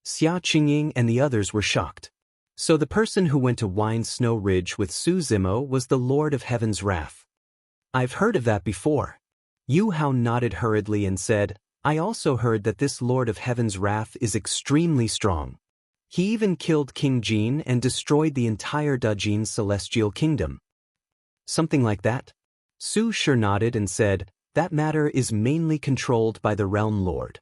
Xia Qingying and the others were shocked. So the person who went to Wind Snow Ridge with Su Zimo was the Lord of Heaven's Wrath. "I've heard of that before." Yu Hao nodded hurriedly and said, "I also heard that this Lord of Heaven's Wrath is extremely strong. He even killed King Jin and destroyed the entire Dajin celestial kingdom." "Something like that?" Su Shi nodded and said, "That matter is mainly controlled by the Realm Lord."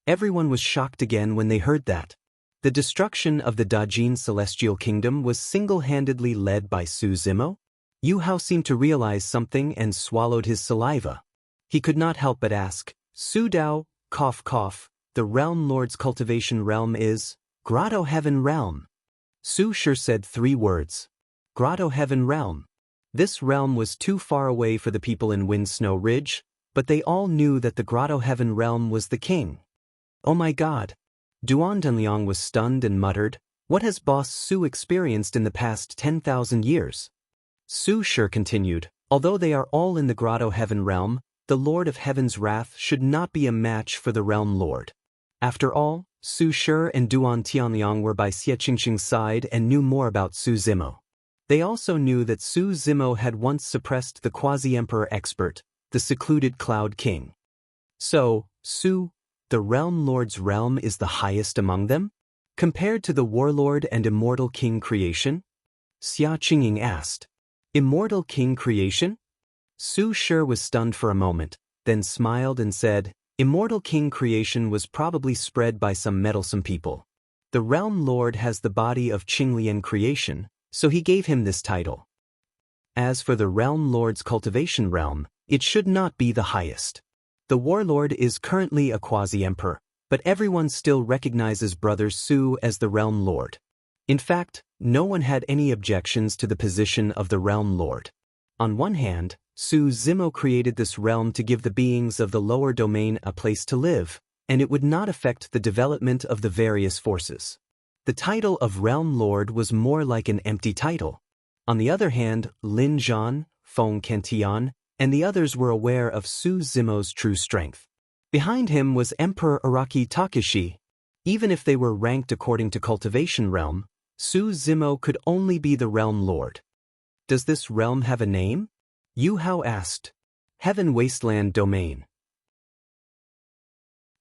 Everyone was shocked again when they heard that. The destruction of the Dajin celestial kingdom was single-handedly led by Su Zimo? Yu Hao seemed to realize something and swallowed his saliva. He could not help but ask, "Su Dao, cough cough, the Realm Lord's cultivation realm is Grotto Heaven Realm." Su Shi said 3 words. Grotto Heaven Realm. This realm was too far away for the people in Wind Snow Ridge, but they all knew that the Grotto Heaven Realm was the king. "Oh my god." Duan Dunliang was stunned and muttered, "What has Boss Su experienced in the past 10,000 years?" Su Shi continued, "Although they are all in the Grotto Heaven Realm, the Lord of Heaven's Wrath should not be a match for the Realm Lord." After all, Su Shi and Duan Tianliang were by Xie Qingqing's side and knew more about Su Zimo. They also knew that Su Zimo had once suppressed the quasi-emperor expert, the secluded Cloud King. So, Su, the Realm Lord's realm is the highest among them? Compared to the Warlord and Immortal King creation? Xia Qingying asked. Immortal King creation? Su Shi was stunned for a moment, then smiled and said, Immortal King creation was probably spread by some meddlesome people. The Realm Lord has the body of Qinglian creation, so he gave him this title. As for the Realm Lord's cultivation realm, it should not be the highest. The warlord is currently a quasi-emperor, but everyone still recognizes Brother Su as the realm lord. In fact, no one had any objections to the position of the realm lord. On one hand, Su Zimo created this realm to give the beings of the lower domain a place to live, and it would not affect the development of the various forces. The title of Realm Lord was more like an empty title. On the other hand, Lin Zhan, Feng Kentian, and the others were aware of Su Zimo's true strength. Behind him was Emperor Araki Takeshi. Even if they were ranked according to cultivation realm, Su Zimo could only be the Realm Lord. Does this realm have a name? Yu Hao asked. Heaven Wasteland Domain.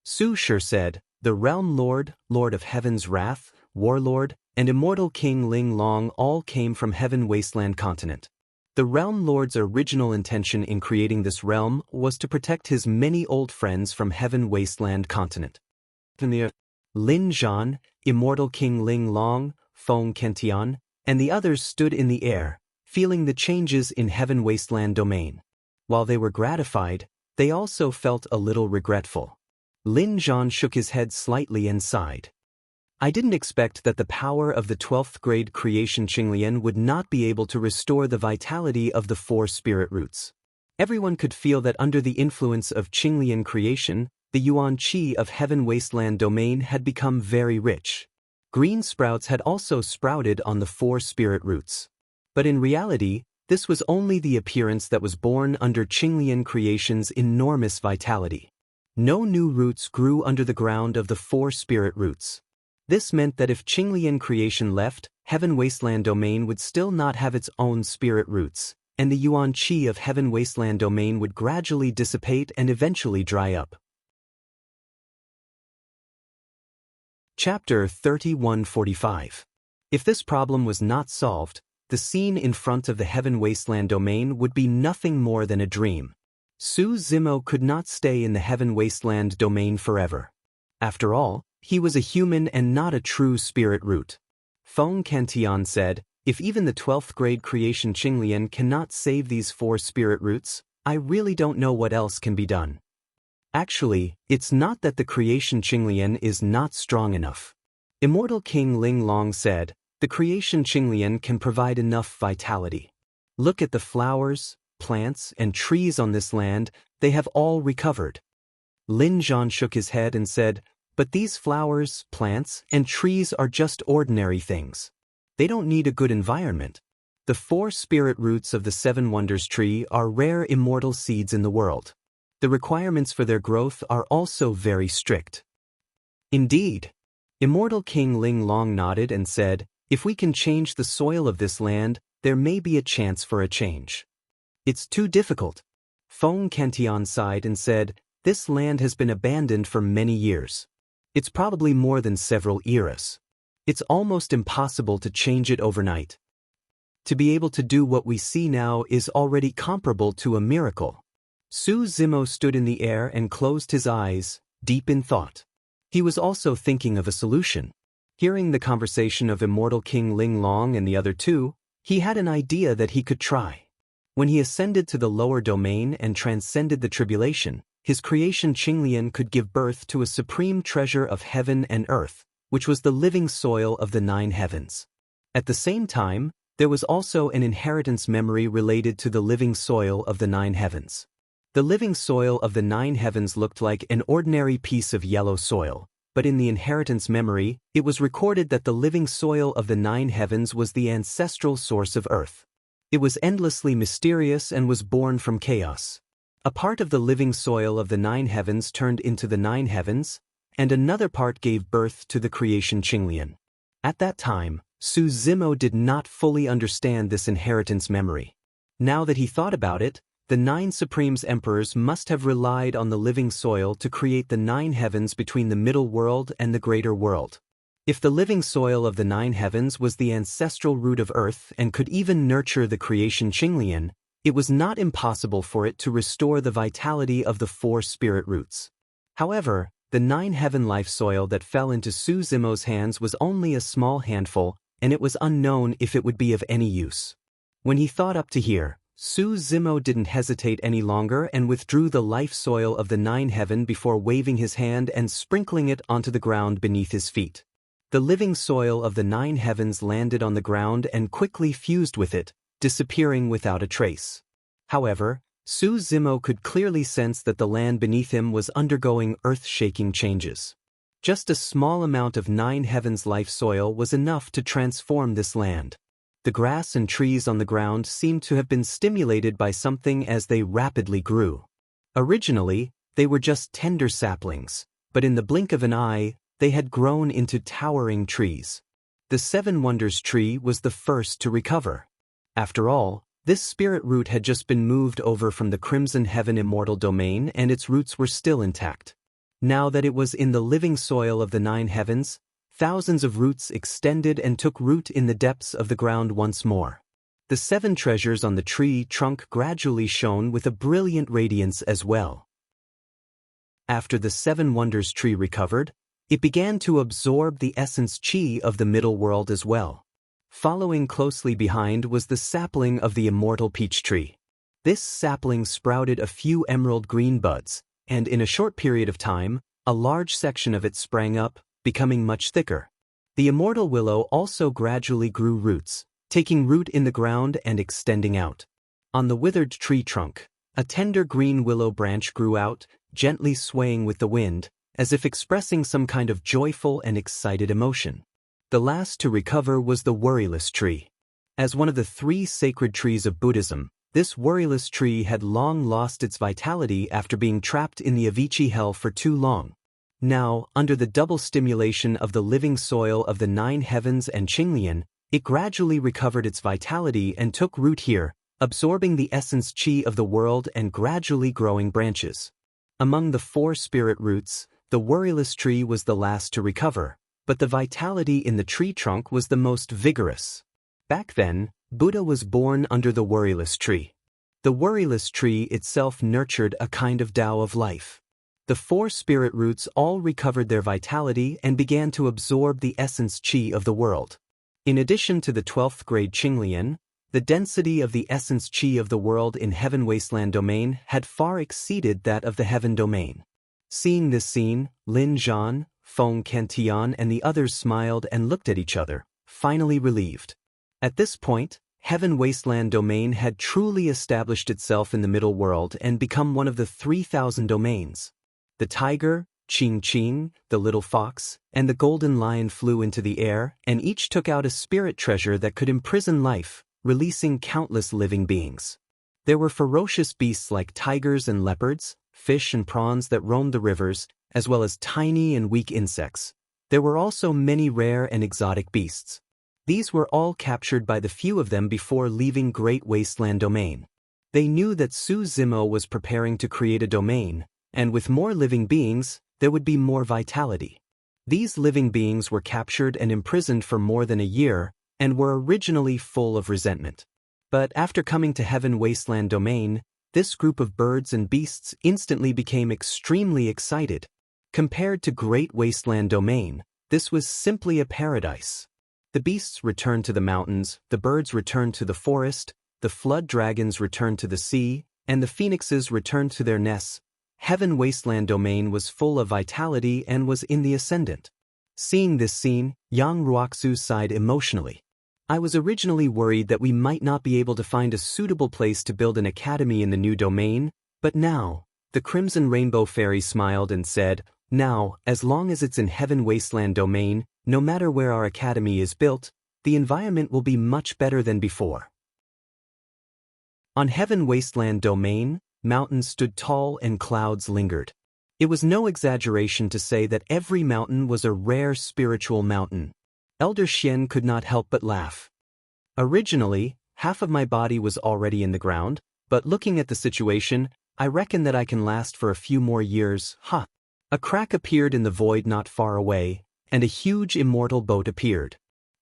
Su Shi said, the Realm Lord, Lord of Heaven's Wrath, Warlord, and Immortal King Ling Long all came from Heaven Wasteland Continent. The Realm Lord's original intention in creating this realm was to protect his many old friends from Heaven Wasteland Continent. Lin Zhan, Immortal King Ling Long, Feng Kentian, and the others stood in the air, feeling the changes in Heaven Wasteland Domain. While they were gratified, they also felt a little regretful. Lin Zhan shook his head slightly and sighed. I didn't expect that the power of the 12th grade creation Qinglian would not be able to restore the vitality of the 4 spirit roots. Everyone could feel that under the influence of Qinglian creation, the Yuan Qi of Heaven Wasteland Domain had become very rich. Green sprouts had also sprouted on the 4 spirit roots. But in reality, this was only the appearance that was born under Qinglian creation's enormous vitality. No new roots grew under the ground of the 4 spirit roots. This meant that if Qinglian creation left, Heaven Wasteland Domain would still not have its own spirit roots, and the Yuan Qi of Heaven Wasteland Domain would gradually dissipate and eventually dry up. Chapter 3145. If this problem was not solved, the scene in front of the Heaven Wasteland Domain would be nothing more than a dream. Su Zimo could not stay in the Heaven Wasteland Domain forever. After all, he was a human and not a true spirit root. Feng Kentian said, if even the 12th grade creation Qinglian cannot save these 4 spirit roots, I really don't know what else can be done. Actually, it's not that the creation Qinglian is not strong enough. Immortal King Ling Long said, the creation Qinglian can provide enough vitality. Look at the flowers, plants, and trees on this land, they have all recovered. Lin Zhan shook his head and said, but these flowers, plants, and trees are just ordinary things. They don't need a good environment. The 4 spirit roots of the 7 Wonders tree are rare immortal seeds in the world. The requirements for their growth are also very strict. Indeed. Immortal King Ling Long nodded and said, if we can change the soil of this land, there may be a chance for a change. It's too difficult. Feng Kentian sighed and said, this land has been abandoned for many years. It's probably more than several eras. It's almost impossible to change it overnight. To be able to do what we see now is already comparable to a miracle. Su Zimo stood in the air and closed his eyes, deep in thought. He was also thinking of a solution. Hearing the conversation of Immortal King Ling Long and the other 2, he had an idea that he could try. When he ascended to the lower domain and transcended the tribulation, his creation Qinglian could give birth to a supreme treasure of heaven and earth, which was the living soil of the 9 heavens. At the same time, there was also an inheritance memory related to the living soil of the 9 heavens. The living soil of the 9 heavens looked like an ordinary piece of yellow soil, but in the inheritance memory, it was recorded that the living soil of the 9 heavens was the ancestral source of earth. It was endlessly mysterious and was born from chaos. A part of the living soil of the 9 heavens turned into the 9 heavens, and another part gave birth to the creation Qinglian. At that time, Su Zimo did not fully understand this inheritance memory. Now that he thought about it, the 9 Supremes Emperors must have relied on the living soil to create the 9 heavens between the middle world and the greater world. If the living soil of the 9 heavens was the ancestral root of earth and could even nurture the creation Qinglian, it was not impossible for it to restore the vitality of the 4 spirit roots. However, the 9 heaven life soil that fell into Su Zimo's hands was only a small handful, and it was unknown if it would be of any use. When he thought up to here, Su Zimo didn't hesitate any longer and withdrew the life soil of the nine heaven before waving his hand and sprinkling it onto the ground beneath his feet. The living soil of the nine heavens landed on the ground and quickly fused with it, disappearing without a trace. However, Su Zimo could clearly sense that the land beneath him was undergoing earth-shaking changes. Just a small amount of nine heavens life soil was enough to transform this land. The grass and trees on the ground seemed to have been stimulated by something as they rapidly grew. Originally, they were just tender saplings, but in the blink of an eye, they had grown into towering trees. The Seven Wonders tree was the first to recover. After all, this spirit root had just been moved over from the Crimson Heaven immortal domain and its roots were still intact. Now that it was in the living soil of the nine heavens, thousands of roots extended and took root in the depths of the ground once more. The seven treasures on the tree trunk gradually shone with a brilliant radiance as well. After the Seven Wonders tree recovered, it began to absorb the essence chi of the middle world as well. Following closely behind was the sapling of the immortal peach tree. This sapling sprouted a few emerald green buds, and in a short period of time, a large section of it sprang up, becoming much thicker. The immortal willow also gradually grew roots, taking root in the ground and extending out. On the withered tree trunk, a tender green willow branch grew out, gently swaying with the wind, as if expressing some kind of joyful and excited emotion. The last to recover was the worryless tree. As one of the three sacred trees of Buddhism, this worryless tree had long lost its vitality after being trapped in the Avicii hell for too long. Now, under the double stimulation of the living soil of the nine heavens and Qinglian, it gradually recovered its vitality and took root here, absorbing the essence chi of the world and gradually growing branches. Among the four spirit roots, the worryless tree was the last to recover, but the vitality in the tree trunk was the most vigorous. Back then, Buddha was born under the worryless tree. The worryless tree itself nurtured a kind of Tao of life. The four spirit roots all recovered their vitality and began to absorb the essence chi of the world. In addition to the 12th grade Qinglian, the density of the essence chi of the world in Heaven Wasteland domain had far exceeded that of the Heaven domain. Seeing this scene, Lin Zhan, Feng Cantian and the others smiled and looked at each other, finally relieved. At this point, Heaven Wasteland domain had truly established itself in the middle world and become one of the 3,000 domains. The tiger, Qing Qing, the little fox, and the golden lion flew into the air, and each took out a spirit treasure that could imprison life, releasing countless living beings. There were ferocious beasts like tigers and leopards, fish and prawns that roamed the rivers, as well as tiny and weak insects. There were also many rare and exotic beasts. These were all captured by the few of them before leaving Great Wasteland domain. They knew that Su Zimo was preparing to create a domain, and with more living beings, there would be more vitality. These living beings were captured and imprisoned for more than a year, and were originally full of resentment. But after coming to Heaven Wasteland domain, this group of birds and beasts instantly became extremely excited. Compared to Great Wasteland domain, this was simply a paradise. The beasts returned to the mountains, the birds returned to the forest, the flood dragons returned to the sea, and the phoenixes returned to their nests. Heaven Wasteland domain was full of vitality and was in the ascendant. Seeing this scene, Yang Ruoxu sighed emotionally. I was originally worried that we might not be able to find a suitable place to build an academy in the new domain, but now, the Crimson Rainbow Fairy smiled and said, now, as long as it's in Heaven Wasteland domain, no matter where our academy is built, the environment will be much better than before. On Heaven Wasteland domain, mountains stood tall and clouds lingered. It was no exaggeration to say that every mountain was a rare spiritual mountain. Elder Xian could not help but laugh. Originally, half of my body was already in the ground, but looking at the situation, I reckon that I can last for a few more years, huh? A crack appeared in the void not far away, and a huge immortal boat appeared.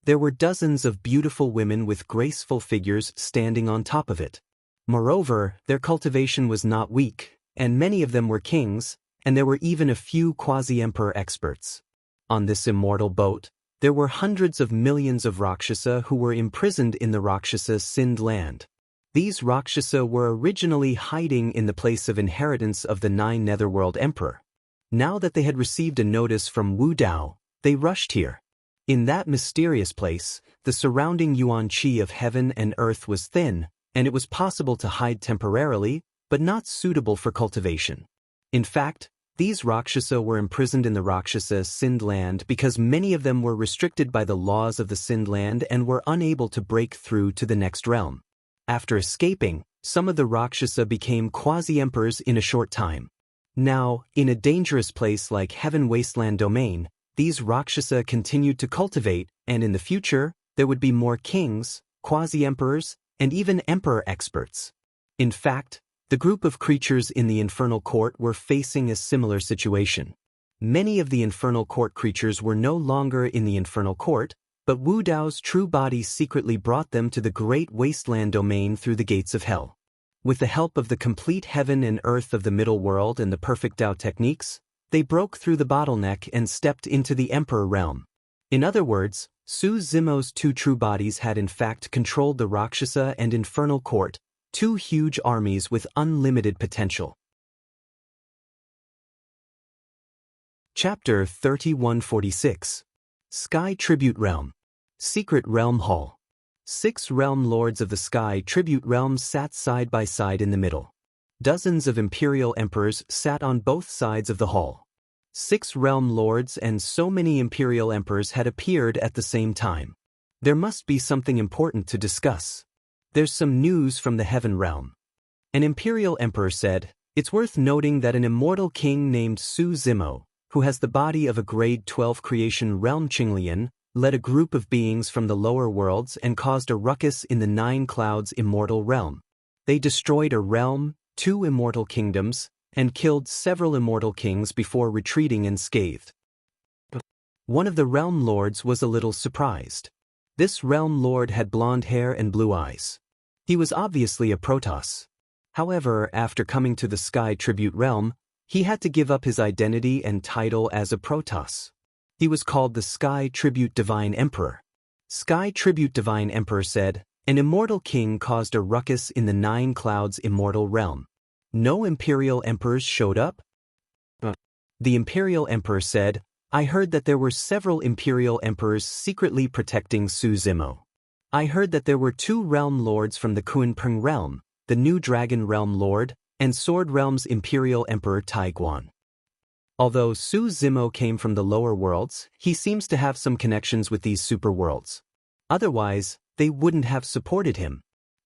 There were dozens of beautiful women with graceful figures standing on top of it. Moreover, their cultivation was not weak, and many of them were kings, and there were even a few quasi-emperor experts. On this immortal boat, there were hundreds of millions of Rakshasa who were imprisoned in the Rakshasa Sind land. These Rakshasa were originally hiding in the place of inheritance of the 9 Netherworld Emperor. Now that they had received a notice from Wu Dao, they rushed here. In that mysterious place, the surrounding yuan qi of heaven and earth was thin, and it was possible to hide temporarily, but not suitable for cultivation. In fact, these Rakshasa were imprisoned in the Rakshasa Sind land because many of them were restricted by the laws of the Sind land and were unable to break through to the next realm. After escaping, some of the Rakshasa became quasi-emperors in a short time. Now, in a dangerous place like Heaven Wasteland Domain, these Rakshasa continued to cultivate, and in the future, there would be more kings, quasi-emperors, and even emperor experts. In fact, the group of creatures in the Infernal Court were facing a similar situation. Many of the Infernal Court creatures were no longer in the Infernal Court, but Wu Dao's true body secretly brought them to the Great Wasteland Domain through the gates of hell. With the help of the complete heaven and earth of the middle world and the perfect Dao techniques, they broke through the bottleneck and stepped into the Emperor realm. In other words, Su Zimo's 2 true bodies had in fact controlled the Rakshasa and Infernal Court, 2 huge armies with unlimited potential. Chapter 3146. Sky Tribute Realm. Secret Realm Hall. 6 realm lords of the Sky Tribute Realm sat side by side in the middle. Dozens of imperial emperors sat on both sides of the hall. 6 realm lords and so many imperial emperors had appeared at the same time. There must be something important to discuss. There's some news from the heaven realm. An imperial emperor said, "It's worth noting that an immortal king named Su Zimo, who has the body of a grade 12 creation realm Qinglian, led a group of beings from the lower worlds and caused a ruckus in the 9 Clouds immortal realm. They destroyed a realm, 2 immortal kingdoms, and killed several immortal kings before retreating unscathed." One of the realm lords was a little surprised. This realm lord had blonde hair and blue eyes. He was obviously a Protoss. However, after coming to the Sky Tribute Realm, he had to give up his identity and title as a Protoss. He was called the Sky Tribute Divine Emperor. Sky Tribute Divine Emperor said, "An immortal king caused a ruckus in the 9 Clouds immortal realm. No imperial emperors showed up?" The imperial emperor said, "I heard that there were several imperial emperors secretly protecting Su Zimo. I heard that there were 2 realm lords from the Kunpeng realm, the New Dragon Realm Lord, and Sword Realm's imperial emperor Taiguan. Although Su Zimo came from the lower worlds, he seems to have some connections with these super worlds. Otherwise, they wouldn't have supported him."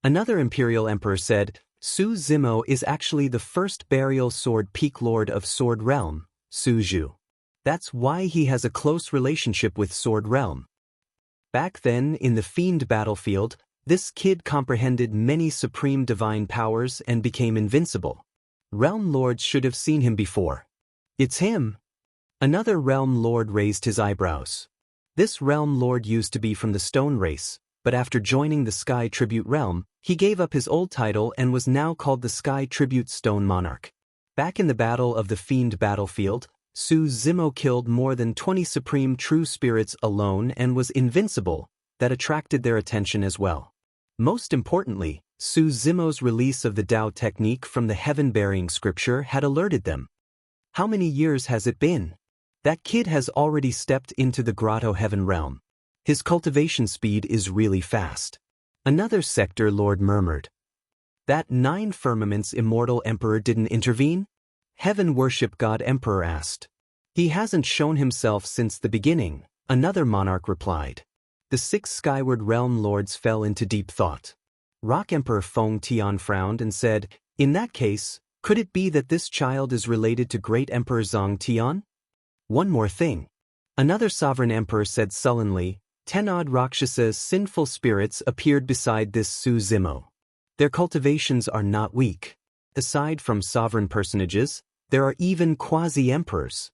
Another imperial emperor said, "Su Zimo is actually the first burial sword peak lord of Sword Realm, Su Zhu. That's why he has a close relationship with Sword Realm. Back then, in the Fiend battlefield, this kid comprehended many supreme divine powers and became invincible. Realm lords should have seen him before." "It's him." Another realm lord raised his eyebrows. This realm lord used to be from the Stone race, but after joining the Sky Tribute Realm, he gave up his old title and was now called the Sky Tribute Stone Monarch. Back in the Battle of the Fiend battlefield, Su Zimo killed more than 20 supreme true spirits alone and was invincible. That attracted their attention as well. Most importantly, Su Zimo's release of the Dao technique from the heaven-bearing scripture had alerted them. How many years has it been? That kid has already stepped into the Grotto Heaven realm. His cultivation speed is really fast. Another sector lord murmured. That 9 Firmaments immortal emperor didn't intervene? Heaven worship god emperor asked. He hasn't shown himself since the beginning, another monarch replied. The 6 skyward realm lords fell into deep thought. Rock Emperor Feng Tian frowned and said, "In that case, could it be that this child is related to Great Emperor Zhang Tian?" "One more thing." Another sovereign emperor said sullenly, 10 odd Rakshasas sinful spirits appeared beside this Su Zimo. Their cultivations are not weak. Aside from sovereign personages, there are even quasi-emperors.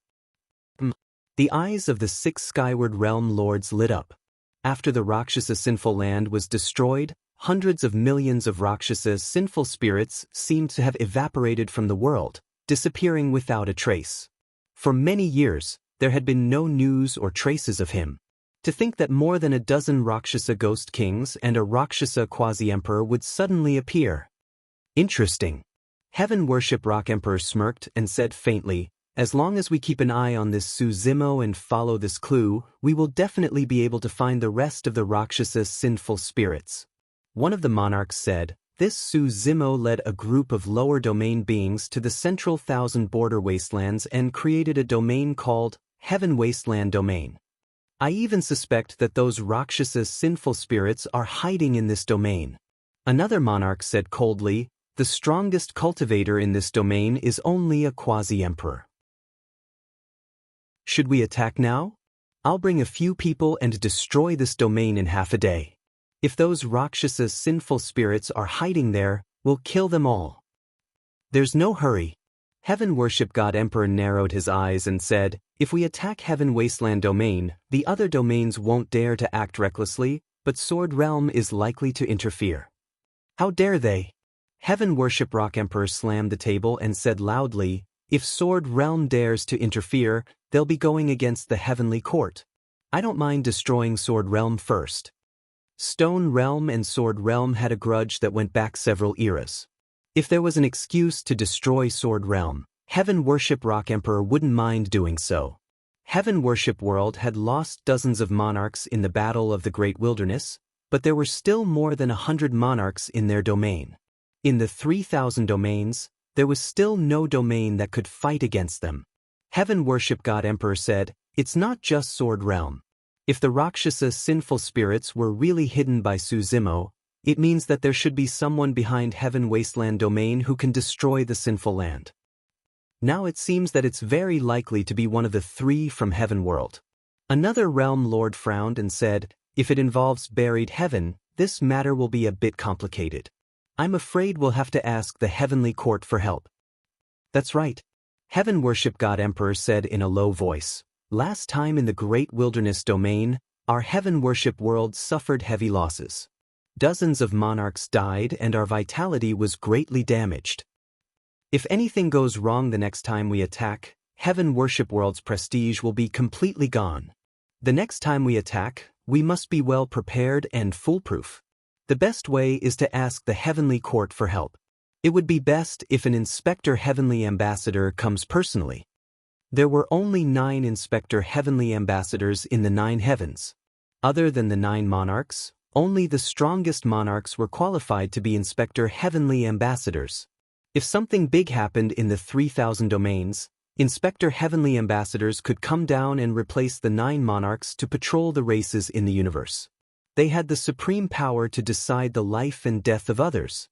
The eyes of the 6 skyward realm lords lit up. After the Rakshasa sinful land was destroyed, hundreds of millions of Rakshasa sinful spirits seemed to have evaporated from the world, disappearing without a trace. For many years, there had been no news or traces of him. To think that more than a dozen Rakshasa ghost kings and a Rakshasa quasi-emperor would suddenly appear. Interesting. Heaven Worship Rock Emperor smirked and said faintly, as long as we keep an eye on this Suzimo and follow this clue, we will definitely be able to find the rest of the Rakshasa sinful spirits. One of the monarchs said, this Suzimo led a group of lower domain beings to the central Thousand Border Wastelands and created a domain called Heaven Wasteland Domain. I even suspect that those Rakshasa sinful spirits are hiding in this domain. Another monarch said coldly, the strongest cultivator in this domain is only a quasi-emperor. Should we attack now? I'll bring a few people and destroy this domain in half a day. If those Rakshasa sinful spirits are hiding there, we'll kill them all. There's no hurry. Heaven Worship God Emperor narrowed his eyes and said, if we attack Heaven Wasteland Domain, the other domains won't dare to act recklessly, but Sword Realm is likely to interfere. How dare they? Heaven Worship Rock Emperor slammed the table and said loudly, if Sword Realm dares to interfere, they'll be going against the Heavenly Court. I don't mind destroying Sword Realm first. Stone Realm and Sword Realm had a grudge that went back several eras. If there was an excuse to destroy Sword Realm, Heaven Worship Rock Emperor wouldn't mind doing so. Heaven Worship World had lost dozens of monarchs in the Battle of the Great Wilderness, but there were still more than 100 monarchs in their domain. In the 3,000 domains, there was still no domain that could fight against them. Heaven Worship God Emperor said, it's not just Sword Realm. If the Rakshasa sinful spirits were really hidden by Suzimo, it means that there should be someone behind Heaven Wasteland Domain who can destroy the sinful land. Now it seems that it's very likely to be one of the three from Heaven World. Another realm lord frowned and said, if it involves buried heaven, this matter will be a bit complicated. I'm afraid we'll have to ask the Heavenly Court for help. That's right. Heaven Worship God Emperor said in a low voice, last time in the Great Wilderness Domain, our Heaven Worship World suffered heavy losses. Dozens of monarchs died and our vitality was greatly damaged. If anything goes wrong the next time we attack, Heaven Worship World's prestige will be completely gone. The next time we attack, we must be well prepared and foolproof. The best way is to ask the Heavenly Court for help. It would be best if an Inspector Heavenly Ambassador comes personally. There were only 9 Inspector Heavenly Ambassadors in the 9 heavens. Other than the 9 monarchs, only the strongest monarchs were qualified to be Inspector Heavenly Ambassadors. If something big happened in the 3,000 domains, Inspector Heavenly Ambassadors could come down and replace the 9 monarchs to patrol the races in the universe. They had the supreme power to decide the life and death of others.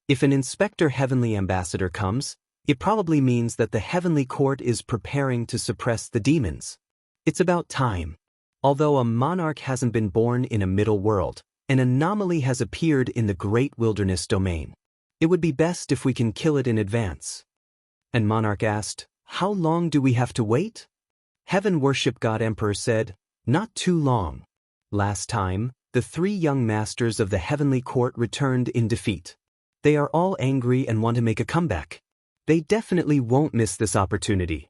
If an Inspector Heavenly Ambassador comes, it probably means that the Heavenly Court is preparing to suppress the demons. It's about time. Although a monarch hasn't been born in a middle world, an anomaly has appeared in the Great Wilderness Domain. It would be best if we can kill it in advance. And Monarch asked, how long do we have to wait? Heaven Worship God Emperor said, not too long. Last time, the 3 young masters of the Heavenly Court returned in defeat. They are all angry and want to make a comeback. They definitely won't miss this opportunity.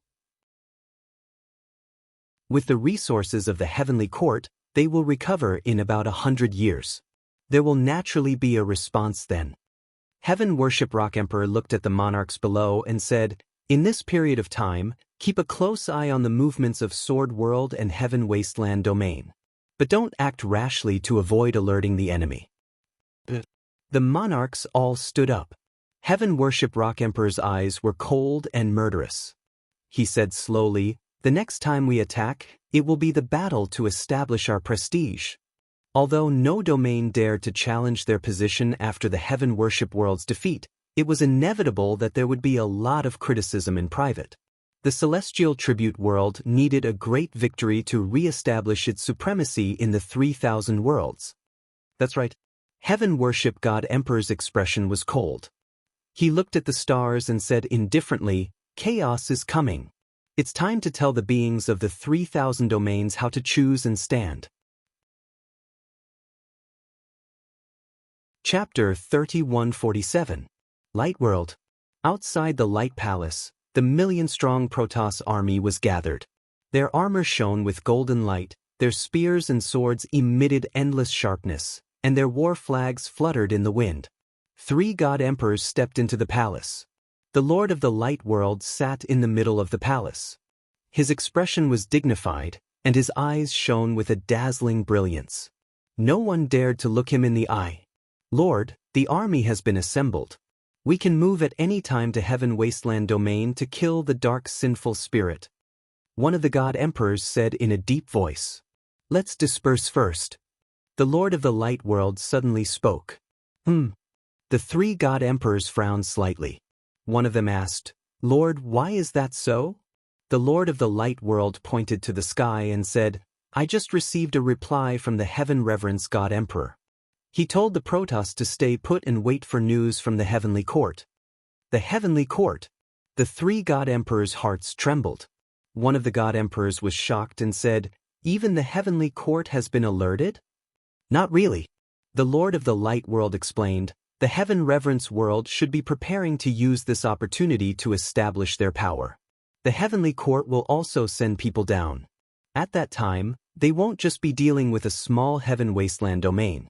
With the resources of the Heavenly Court, they will recover in about 100 years. There will naturally be a response then. Heaven Worship Rock Emperor looked at the monarchs below and said, in this period of time, keep a close eye on the movements of Sword World and Heaven Wasteland Domain. But don't act rashly to avoid alerting the enemy. The monarchs all stood up. Heaven Worship Rock Emperor's eyes were cold and murderous. He said slowly, the next time we attack, it will be the battle to establish our prestige. Although no domain dared to challenge their position after the Heaven Worship World's defeat, it was inevitable that there would be a lot of criticism in private. The Celestial Tribute World needed a great victory to re-establish its supremacy in the 3,000 worlds. That's right. Heaven Worship God Emperor's expression was cold. He looked at the stars and said indifferently, chaos is coming. It's time to tell the beings of the 3,000 domains how to choose and stand. Chapter 3147. Light World. Outside the Light Palace, the million-strong Protoss army was gathered. Their armor shone with golden light, Their spears and swords emitted endless sharpness, and their war flags fluttered in the wind. 3 god emperors stepped into the palace. The Lord of the Light World sat in the middle of the palace. His expression was dignified, and his eyes shone with a dazzling brilliance. No one dared to look him in the eye. "Lord, the army has been assembled. We can move at any time to Heaven Wasteland Domain to kill the dark sinful spirit," one of the god emperors said in a deep voice. "Let's disperse first." The Lord of the Light World suddenly spoke. The 3 god emperors frowned slightly. One of them asked, "Lord, why is that so?" The Lord of the Light World pointed to the sky and said, "I just received a reply from the Heaven Reverence God Emperor. He told the Protoss to stay put and wait for news from the Heavenly Court." The Heavenly Court? The 3 God Emperors' hearts trembled. One of the God Emperors was shocked and said, "Even the Heavenly Court has been alerted?" "Not really." The Lord of the Light World explained, "The Heaven Reverence World should be preparing to use this opportunity to establish their power. The Heavenly Court will also send people down. At that time, they won't just be dealing with a small Heaven Wasteland domain.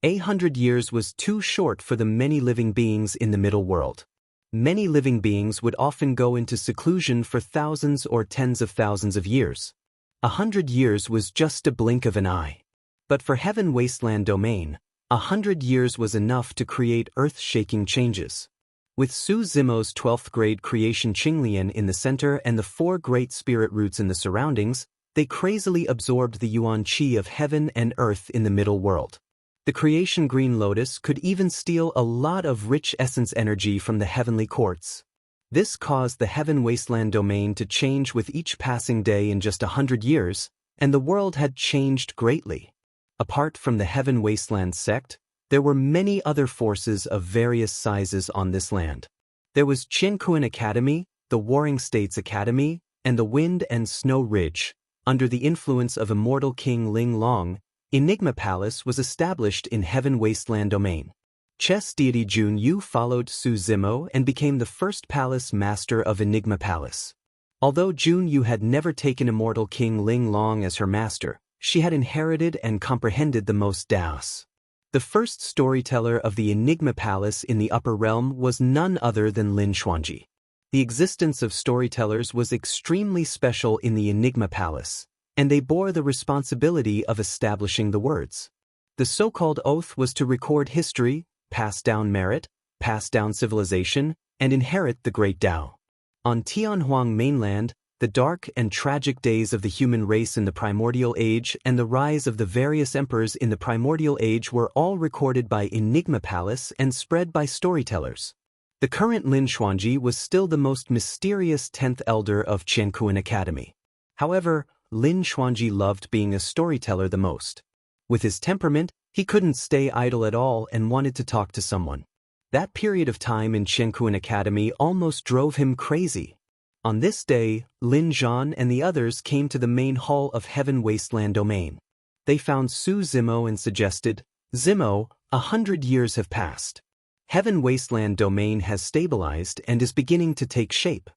100 years was too short for the many living beings in the middle world. Many living beings would often go into seclusion for thousands or tens of thousands of years. 100 years was just a blink of an eye. But for Heaven Wasteland Domain, 100 years was enough to create earth-shaking changes. With Su Zimo's 12th grade creation Qinglian in the center and the 4 great spirit roots in the surroundings, they crazily absorbed the yuan qi of heaven and earth in the middle world. The creation green lotus could even steal a lot of rich essence energy from the heavenly courts. This caused the Heaven Wasteland Domain to change with each passing day in just 100 years, and the world had changed greatly. Apart from the Heaven Wasteland sect, there were many other forces of various sizes on this land. There was Qiankuan Academy, the Warring States Academy, and the Wind and Snow Ridge. Under the influence of immortal King Ling Long, Enigma Palace was established in Heaven Wasteland Domain. Chess deity Jun Yu followed Su Zimo and became the first palace master of Enigma Palace. Although Jun Yu had never taken immortal King Ling Long as her master, she had inherited and comprehended the most Daos. The first storyteller of the Enigma Palace in the Upper Realm was none other than Lin Xuanji. The existence of storytellers was extremely special in the Enigma Palace, and they bore the responsibility of establishing the words. The so-called oath was to record history, pass down merit, pass down civilization, and inherit the great Tao. On Tianhuang mainland, the dark and tragic days of the human race in the Primordial Age and the rise of the various emperors in the Primordial Age were all recorded by Enigma Palace and spread by storytellers. The current Lin Xuanji was still the most mysterious 10th elder of Qiankuan Academy. However, Lin Xuanji loved being a storyteller the most. With his temperament, he couldn't stay idle at all and wanted to talk to someone. That period of time in Qiankuan Academy almost drove him crazy. On this day, Lin Zhan and the others came to the main hall of Heaven Wasteland Domain. They found Su Zimo and suggested, "Zimo, 100 years have passed. Heaven Wasteland Domain has stabilized and is beginning to take shape.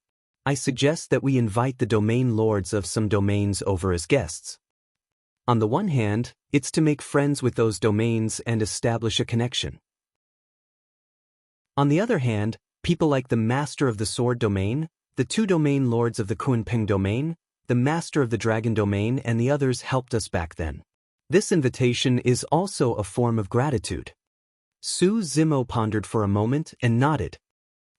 I suggest that we invite the domain lords of some domains over as guests. On the one hand, it's to make friends with those domains and establish a connection. On the other hand, people like the Master of the Sword Domain, the 2 domain lords of the Kunpeng Domain, the Master of the Dragon Domain, and the others helped us back then. This invitation is also a form of gratitude." Su Zimo pondered for a moment and nodded.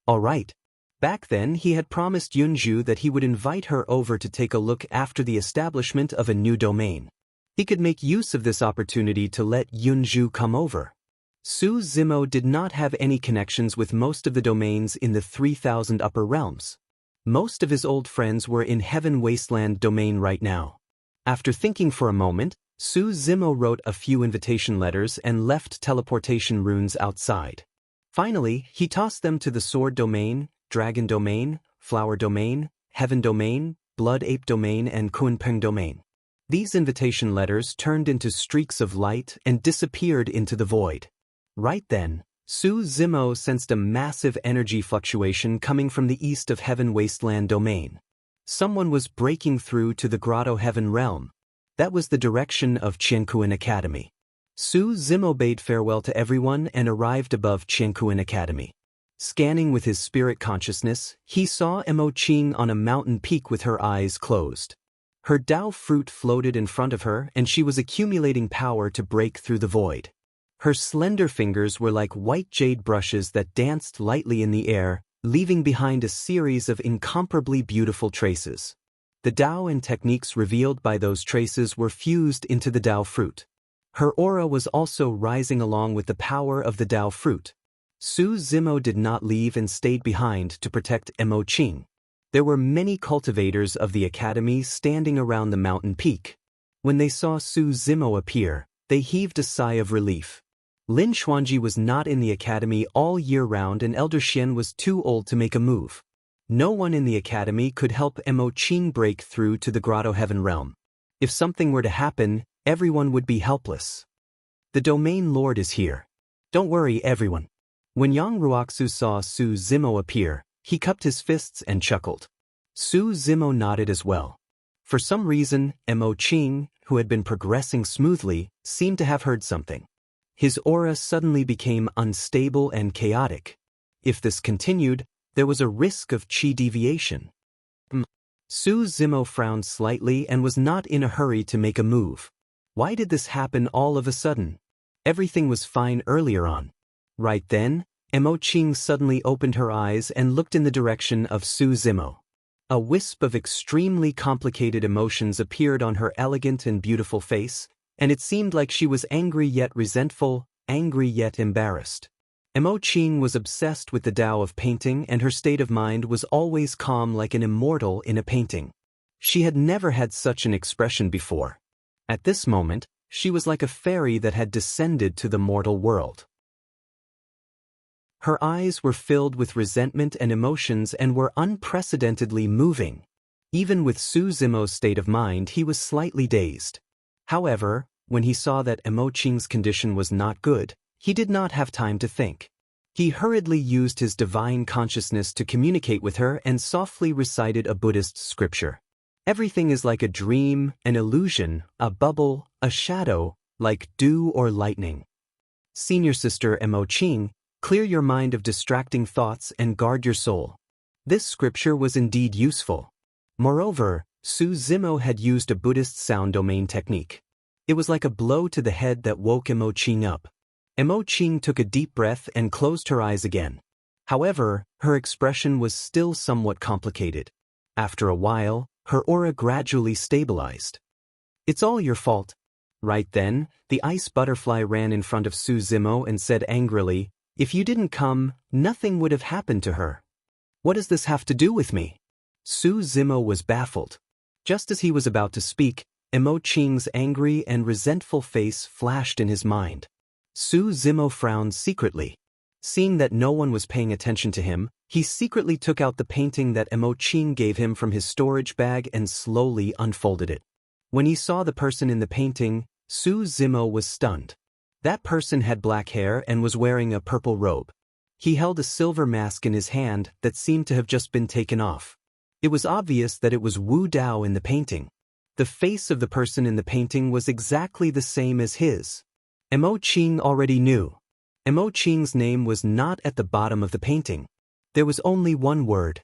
All right. Back then he had promised Yunju that he would invite her over to take a look after the establishment of a new domain. He could make use of this opportunity to let Yunju come over. Su Zimo did not have any connections with most of the domains in the 3,000 upper realms. Most of his old friends were in Heaven Wasteland Domain right now. After thinking for a moment, Su Zimo wrote a few invitation letters and left teleportation runes outside. Finally, he tossed them to the Sword Domain, Dragon Domain, Flower Domain, Heaven Domain, Blood Ape Domain, and Kunpeng Domain. These invitation letters turned into streaks of light and disappeared into the void. Right then, Su Zimo sensed a massive energy fluctuation coming from the east of Heaven Wasteland Domain. Someone was breaking through to the Grotto Heaven realm. That was the direction of Qiankuan Academy. Su Zimo bade farewell to everyone and arrived above Qiankuan Academy. Scanning with his spirit consciousness, he saw Mo Qing on a mountain peak with her eyes closed. Her Dao fruit floated in front of her and she was accumulating power to break through the void. Her slender fingers were like white jade brushes that danced lightly in the air, leaving behind a series of incomparably beautiful traces. The Dao and techniques revealed by those traces were fused into the Dao fruit. Her aura was also rising along with the power of the Dao fruit. Su Zimo did not leave and stayed behind to protect Mo Qing. There were many cultivators of the academy standing around the mountain peak. When they saw Su Zimo appear, they heaved a sigh of relief. Lin Xuanji was not in the academy all year round and Elder Xian was too old to make a move. No one in the academy could help Mo Qing break through to the Grotto Heaven realm. If something were to happen, everyone would be helpless. The Domain Lord is here. Don't worry, everyone. When Yang Ruoxu saw Su Zimo appear, he cupped his fists and chuckled. Su Zimo nodded as well. For some reason, Mo Qing, who had been progressing smoothly, seemed to have heard something. His aura suddenly became unstable and chaotic. If this continued, there was a risk of qi deviation. Su Zimo frowned slightly and was not in a hurry to make a move. Why did this happen all of a sudden? Everything was fine earlier on. Right then, Mo Qing suddenly opened her eyes and looked in the direction of Su Zimo. A wisp of extremely complicated emotions appeared on her elegant and beautiful face, and it seemed like she was angry yet resentful, angry yet embarrassed. Mo Qing was obsessed with the Tao of painting and her state of mind was always calm like an immortal in a painting. She had never had such an expression before. At this moment, she was like a fairy that had descended to the mortal world. Her eyes were filled with resentment and emotions and were unprecedentedly moving. Even with Su Zimo's state of mind, he was slightly dazed. However, when he saw that Mo Qing's condition was not good, he did not have time to think. He hurriedly used his divine consciousness to communicate with her and softly recited a Buddhist scripture. Everything is like a dream, an illusion, a bubble, a shadow, like dew or lightning. Senior Sister Mo Qing, clear your mind of distracting thoughts and guard your soul. This scripture was indeed useful. Moreover, Su Zimo had used a Buddhist sound domain technique. It was like a blow to the head that woke Mo Qing up. Mo Qing took a deep breath and closed her eyes again. However, her expression was still somewhat complicated. After a while, her aura gradually stabilized. It's all your fault. Right then, the ice butterfly ran in front of Su Zimo and said angrily, if you didn't come, nothing would have happened to her. What does this have to do with me? Su Zimo was baffled. Just as he was about to speak, Mo Qing's angry and resentful face flashed in his mind. Su Zimo frowned secretly. Seeing that no one was paying attention to him, he secretly took out the painting that Mo Qing gave him from his storage bag and slowly unfolded it. When he saw the person in the painting, Su Zimo was stunned. That person had black hair and was wearing a purple robe. He held a silver mask in his hand that seemed to have just been taken off. It was obvious that it was Wu Dao in the painting. The face of the person in the painting was exactly the same as his. Mo Qing already knew. Mo Qing's name was not at the bottom of the painting. There was only one word.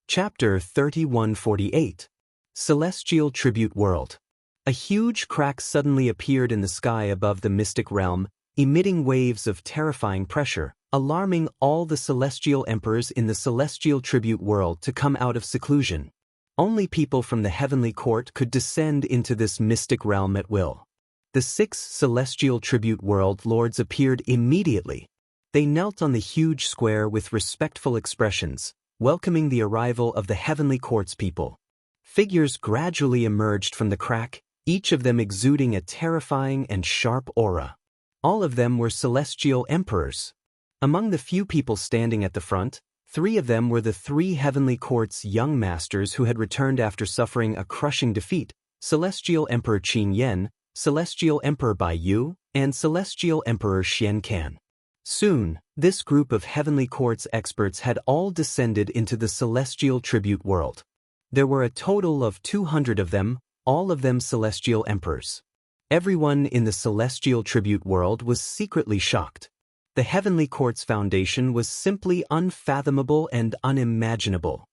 Chapter 3148. Celestial Tribute World. A huge crack suddenly appeared in the sky above the mystic realm, emitting waves of terrifying pressure, alarming all the celestial emperors in the celestial tribute world to come out of seclusion. Only people from the heavenly court could descend into this mystic realm at will. The 6 celestial tribute world lords appeared immediately. They knelt on the huge square with respectful expressions, welcoming the arrival of the heavenly court's people. Figures gradually emerged from the crack, each of them exuding a terrifying and sharp aura. All of them were celestial emperors. Among the few people standing at the front, 3 of them were the 3 heavenly court's young masters who had returned after suffering a crushing defeat: Celestial Emperor Qin Yan, Celestial Emperor Bai Yu, and Celestial Emperor Xian Can. Soon, this group of heavenly court's experts had all descended into the celestial tribute world. There were a total of 200 of them, all of them celestial emperors. Everyone in the celestial tribute world was secretly shocked. The Heavenly Court's foundation was simply unfathomable and unimaginable.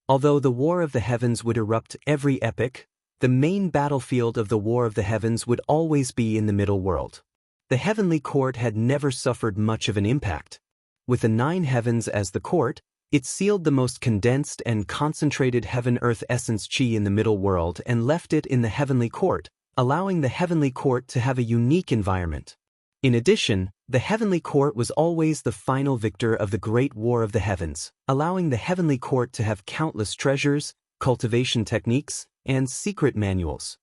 Although the War of the Heavens would erupt every epoch, the main battlefield of the War of the Heavens would always be in the middle world. The Heavenly Court had never suffered much of an impact. With the 9 heavens as the court, it sealed the most condensed and concentrated heaven-earth essence chi in the middle world and left it in the Heavenly Court, allowing the Heavenly Court to have a unique environment. In addition, the Heavenly Court was always the final victor of the Great War of the Heavens, allowing the Heavenly Court to have countless treasures, cultivation techniques, and secret manuals.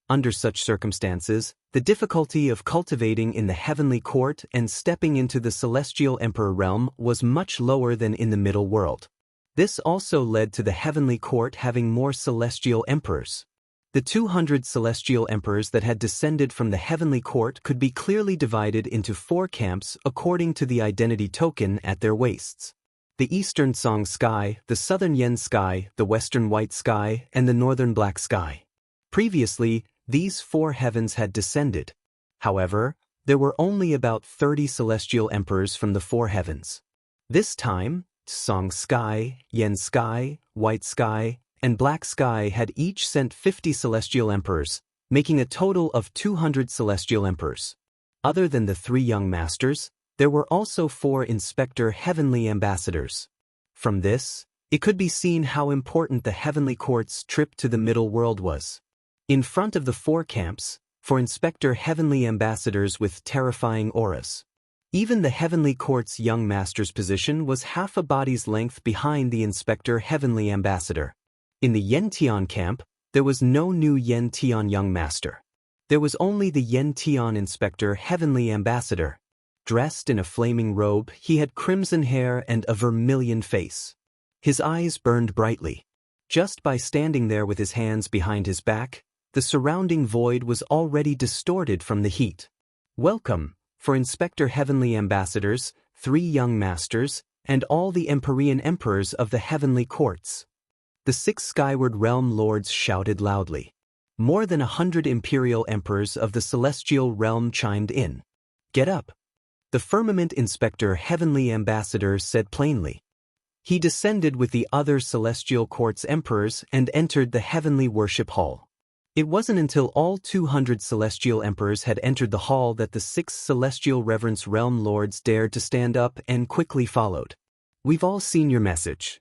Under such circumstances, the difficulty of cultivating in the Heavenly Court and stepping into the Celestial Emperor realm was much lower than in the middle world. This also led to the Heavenly Court having more celestial emperors. The 200 celestial emperors that had descended from the Heavenly Court could be clearly divided into 4 camps according to the identity token at their waists. The Eastern Song Sky, the Southern Yen Sky, the Western White Sky, and the Northern Black Sky. Previously, these 4 heavens had descended. However, there were only about 30 celestial emperors from the 4 heavens. This time, Song Sky, Yen Sky, White Sky, and Black Sky had each sent 50 celestial emperors, making a total of 200 celestial emperors. Other than the 3 young masters, there were also 4 inspector heavenly ambassadors. From this, it could be seen how important the Heavenly Court's trip to the middle world was. In front of the 4 camps, for inspector heavenly ambassadors with terrifying auras. Even the Heavenly Court's young master's position was half a body's length behind the inspector heavenly ambassador. In the Yen Tian camp, there was no new Yen Tian young master. There was only the Yen Tian inspector heavenly ambassador. Dressed in a flaming robe, he had crimson hair and a vermilion face. His eyes burned brightly. Just by standing there with his hands behind his back, the surrounding void was already distorted from the heat. Welcome, for Inspector Heavenly Ambassadors, 3 young masters, and all the Empyrean emperors of the Heavenly Courts. The 6 skyward realm lords shouted loudly. More than 100 imperial emperors of the celestial realm chimed in. Get up. The firmament inspector heavenly ambassador said plainly. He descended with the other celestial court's emperors and entered the heavenly worship hall. It wasn't until all 200 celestial emperors had entered the hall that the 6 celestial reverence realm lords dared to stand up and quickly followed. We've all seen your message.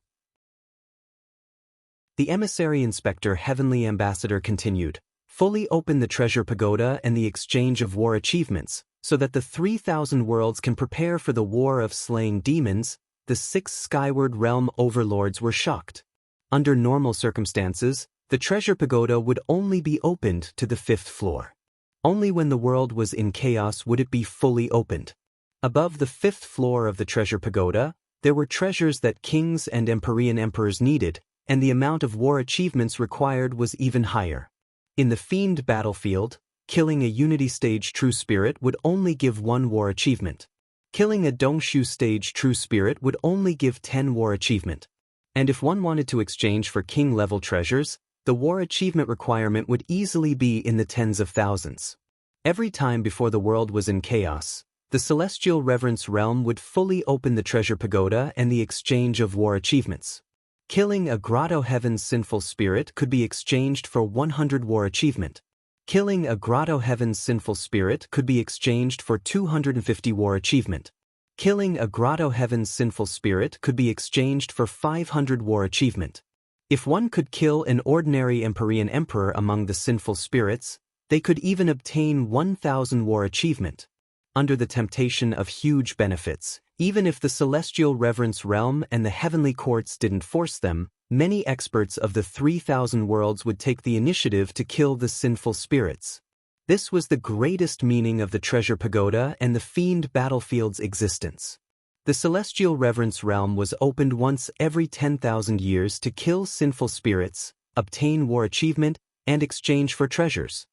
The emissary inspector heavenly ambassador continued, fully open the treasure pagoda and the exchange of war achievements, so that the 3,000 worlds can prepare for the war of slaying demons. The 6 skyward realm overlords were shocked. Under normal circumstances, the treasure pagoda would only be opened to the 5th floor. Only when the world was in chaos would it be fully opened. Above the 5th floor of the treasure pagoda, there were treasures that kings and Empyrean emperors needed, and the amount of war achievements required was even higher. In the Fiend battlefield, killing a Unity Stage True Spirit would only give 1 war achievement. Killing a Dongshu Stage True Spirit would only give 10 war achievement. And if one wanted to exchange for king-level treasures, the war achievement requirement would easily be in the tens of thousands. Every time before the world was in chaos, the Celestial Reverence Realm would fully open the treasure pagoda and the exchange of war achievements. Killing a Grotto Heaven's sinful spirit could be exchanged for 100 war achievement. Killing a Grotto Heaven's sinful spirit could be exchanged for 250 war achievement. Killing a Grotto Heaven's sinful spirit could be exchanged for 500 war achievement. If one could kill an ordinary Empyrean emperor among the sinful spirits, they could even obtain 1,000 war achievement. Under the temptation of huge benefits, even if the Celestial Reverence Realm and the Heavenly Courts didn't force them, many experts of the 3,000 worlds would take the initiative to kill the sinful spirits. This was the greatest meaning of the Treasure Pagoda and the Fiend Battlefield's existence. The Celestial Reverence Realm was opened once every 10,000 years to kill sinful spirits, obtain war achievement, and exchange for treasures.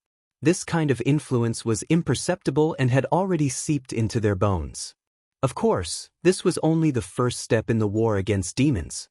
This kind of influence was imperceptible and had already seeped into their bones. Of course, this was only the first step in the war against demons.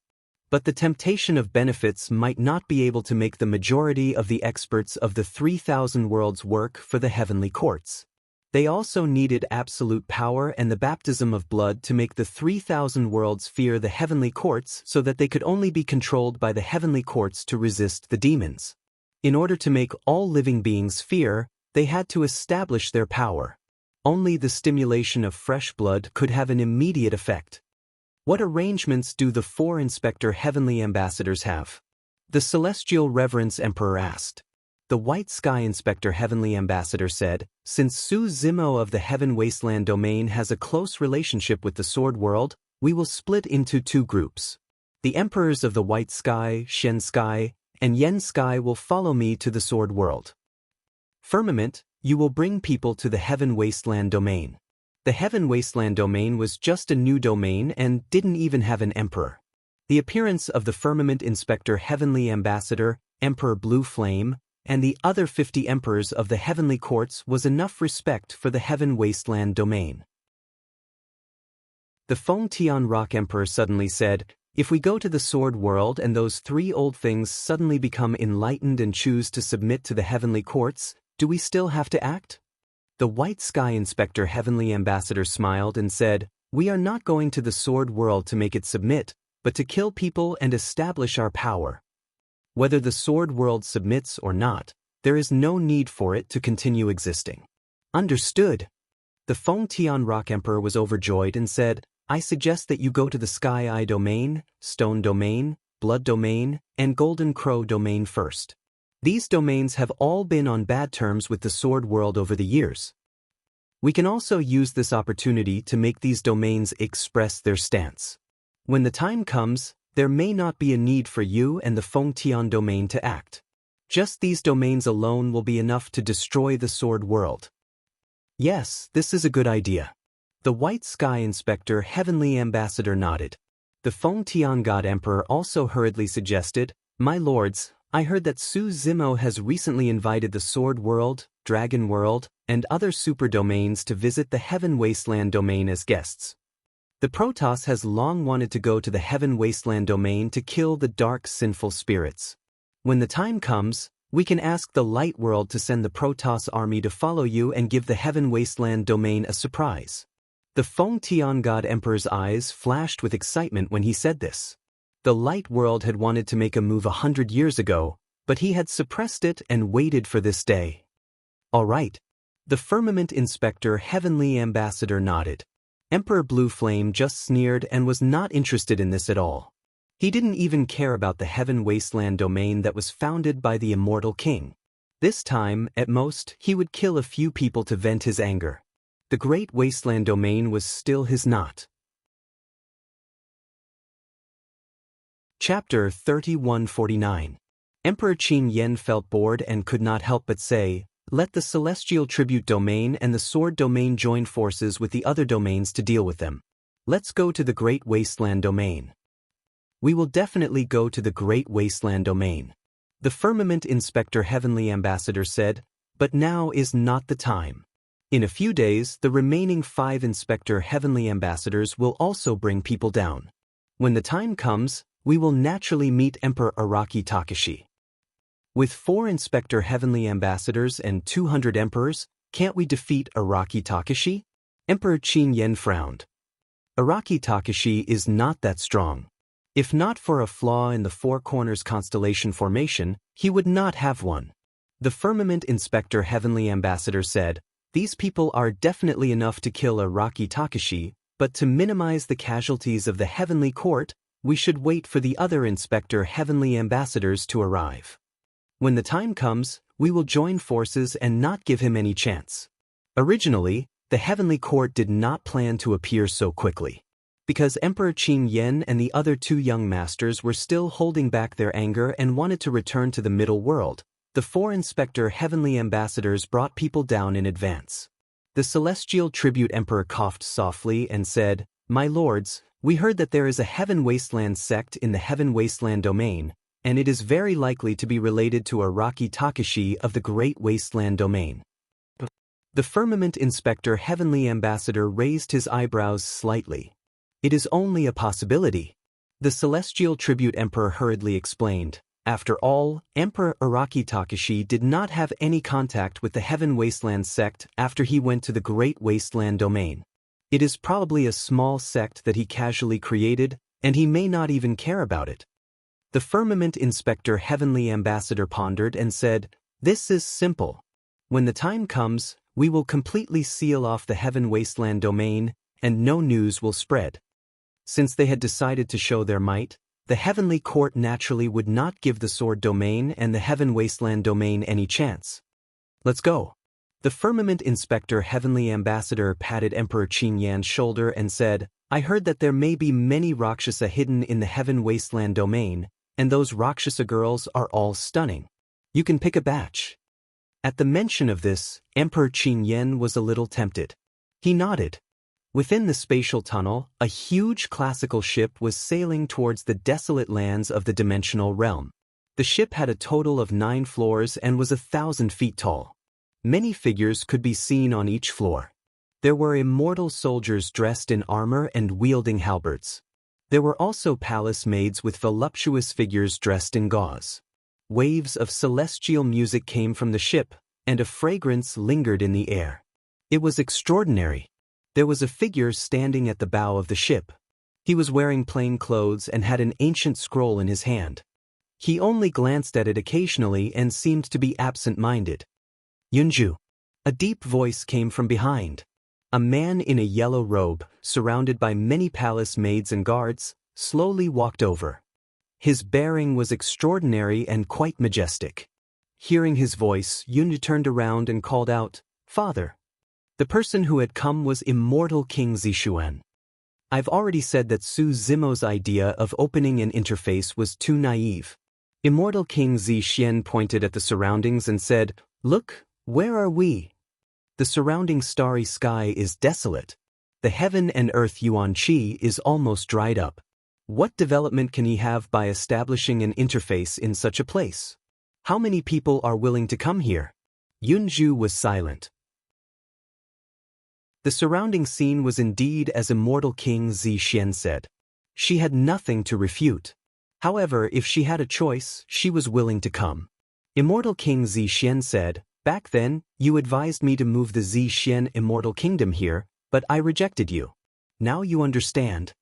But the temptation of benefits might not be able to make the majority of the experts of the 3,000 worlds work for the heavenly courts. They also needed absolute power and the baptism of blood to make the 3,000 worlds fear the heavenly courts so that they could only be controlled by the heavenly courts to resist the demons. In order to make all living beings fear, they had to establish their power. Only the stimulation of fresh blood could have an immediate effect. What arrangements do the 4 inspector heavenly ambassadors have? The celestial reverence emperor asked. The White Sky Inspector Heavenly Ambassador said, "Since Su Zimo of the Heaven Wasteland domain has a close relationship with the Sword World, we will split into 2 groups. The emperors of the White Sky, Shen Sky, and Yen Sky will follow me to the Sword World. Firmament, you will bring people to the Heaven Wasteland domain." The Heaven Wasteland domain was just a new domain and didn't even have an emperor. The appearance of the Firmament Inspector Heavenly Ambassador, Emperor Blue Flame, and the other 50 emperors of the heavenly courts was enough respect for the Heaven Wasteland domain. The Feng Tian Rock Emperor suddenly said, "If we go to the Sword World and those 3 old things suddenly become enlightened and choose to submit to the heavenly courts, do we still have to act?" The White Sky Inspector Heavenly Ambassador smiled and said, "We are not going to the Sword World to make it submit, but to kill people and establish our power. Whether the Sword World submits or not, there is no need for it to continue existing." Understood. The Feng Tian Rock Emperor was overjoyed and said, "I suggest that you go to the Sky Eye Domain, Stone Domain, Blood Domain, and Golden Crow Domain first. These domains have all been on bad terms with the Sword World over the years. We can also use this opportunity to make these domains express their stance. When the time comes, there may not be a need for you and the Feng Tian domain to act. Just these domains alone will be enough to destroy the Sword World." Yes, this is a good idea. The White Sky Inspector Heavenly Ambassador nodded. The Feng Tian God Emperor also hurriedly suggested, "My lords, I heard that Su Zimo has recently invited the Sword World, Dragon World, and other super domains to visit the Heaven Wasteland domain as guests. The Protoss has long wanted to go to the Heaven Wasteland domain to kill the dark sinful spirits. When the time comes, we can ask the Light World to send the Protoss army to follow you and give the Heaven Wasteland domain a surprise." The Feng Tian God Emperor's eyes flashed with excitement when he said this. The Light World had wanted to make a move 100 years ago, but he had suppressed it and waited for this day. All right. The Firmament Inspector Heavenly Ambassador nodded. Emperor Blue Flame just sneered and was not interested in this at all. He didn't even care about the Heaven Wasteland domain that was founded by the Immortal King. This time, at most, he would kill a few people to vent his anger. The Great Wasteland domain was still his not. Chapter 3149. Emperor Qin Yen felt bored and could not help but say, "Let the Celestial Tribute Domain and the Sword Domain join forces with the other domains to deal with them. Let's go to the Great Wasteland Domain." "We will definitely go to the Great Wasteland Domain," the Firmament Inspector Heavenly Ambassador said, "but now is not the time. In a few days, the remaining 5 Inspector Heavenly Ambassadors will also bring people down. When the time comes, we will naturally meet Emperor Araki Takashi. With 4 Inspector Heavenly Ambassadors and 200 Emperors, can't we defeat Araki Takashi?" Emperor Qin Yen frowned. Araki Takashi is not that strong. If not for a flaw in the 4 Corners constellation formation, he would not have one. The Firmament Inspector Heavenly Ambassador said, "These people are definitely enough to kill Araki Takashi, but to minimize the casualties of the Heavenly Court, we should wait for the other Inspector Heavenly Ambassadors to arrive. When the time comes, we will join forces and not give him any chance." Originally, the Heavenly Court did not plan to appear so quickly. Because Emperor Qin Yen and the other 2 young masters were still holding back their anger and wanted to return to the Middle World, the 4 Inspector Heavenly Ambassadors brought people down in advance. The Celestial Tribute Emperor coughed softly and said, "My lords, we heard that there is a Heaven Wasteland sect in the Heaven Wasteland domain, and it is very likely to be related to Araki Takashi of the Great Wasteland domain." The Firmament Inspector Heavenly Ambassador raised his eyebrows slightly. "It is only a possibility. The celestial tribute emperor hurriedly explained. After all, Emperor Araki Takashi did not have any contact with the Heaven Wasteland sect after he went to the Great Wasteland domain. It is probably a small sect that he casually created, and he may not even care about it. The Firmament Inspector Heavenly Ambassador pondered and said, "This is simple. When the time comes, we will completely seal off the Heaven Wasteland domain, and no news will spread." Since they had decided to show their might, the Heavenly Court naturally would not give the Sword Domain and the Heaven Wasteland domain any chance. "Let's go." The Firmament Inspector Heavenly Ambassador patted Emperor Qin Yan's shoulder and said, "I heard that there may be many Rakshasa hidden in the Heaven Wasteland domain, and those Rakshasa girls are all stunning. You can pick a batch." At the mention of this, Emperor Qin Yan was a little tempted. He nodded. Within the spatial tunnel, a huge classical ship was sailing towards the desolate lands of the dimensional realm. The ship had a total of 9 floors and was 1,000 feet tall. Many figures could be seen on each floor. There were immortal soldiers dressed in armor and wielding halberds. There were also palace maids with voluptuous figures dressed in gauze. Waves of celestial music came from the ship, and a fragrance lingered in the air. It was extraordinary. There was a figure standing at the bow of the ship. He was wearing plain clothes and had an ancient scroll in his hand. He only glanced at it occasionally and seemed to be absent-minded. "Yunju." A deep voice came from behind. A man in a yellow robe, surrounded by many palace maids and guards, slowly walked over. His bearing was extraordinary and quite majestic. Hearing his voice, Yunju turned around and called out, "Father." The person who had come was Immortal King Zishuan. I've already said that Su Zimo's idea of opening an interface was too naive. Immortal King Zishuan pointed at the surroundings and said, "Look, where are we? The surrounding starry sky is desolate. The heaven and earth Yuan Qi is almost dried up. What development can he have by establishing an interface in such a place? How many people are willing to come here?" Yunju was silent. The surrounding scene was indeed as Immortal King Zishuan said. She had nothing to refute. However, if she had a choice, she was willing to come. Immortal King Zishuan said, "Back then, you advised me to move the Zishuan Immortal Kingdom here, but I rejected you. Now you understand."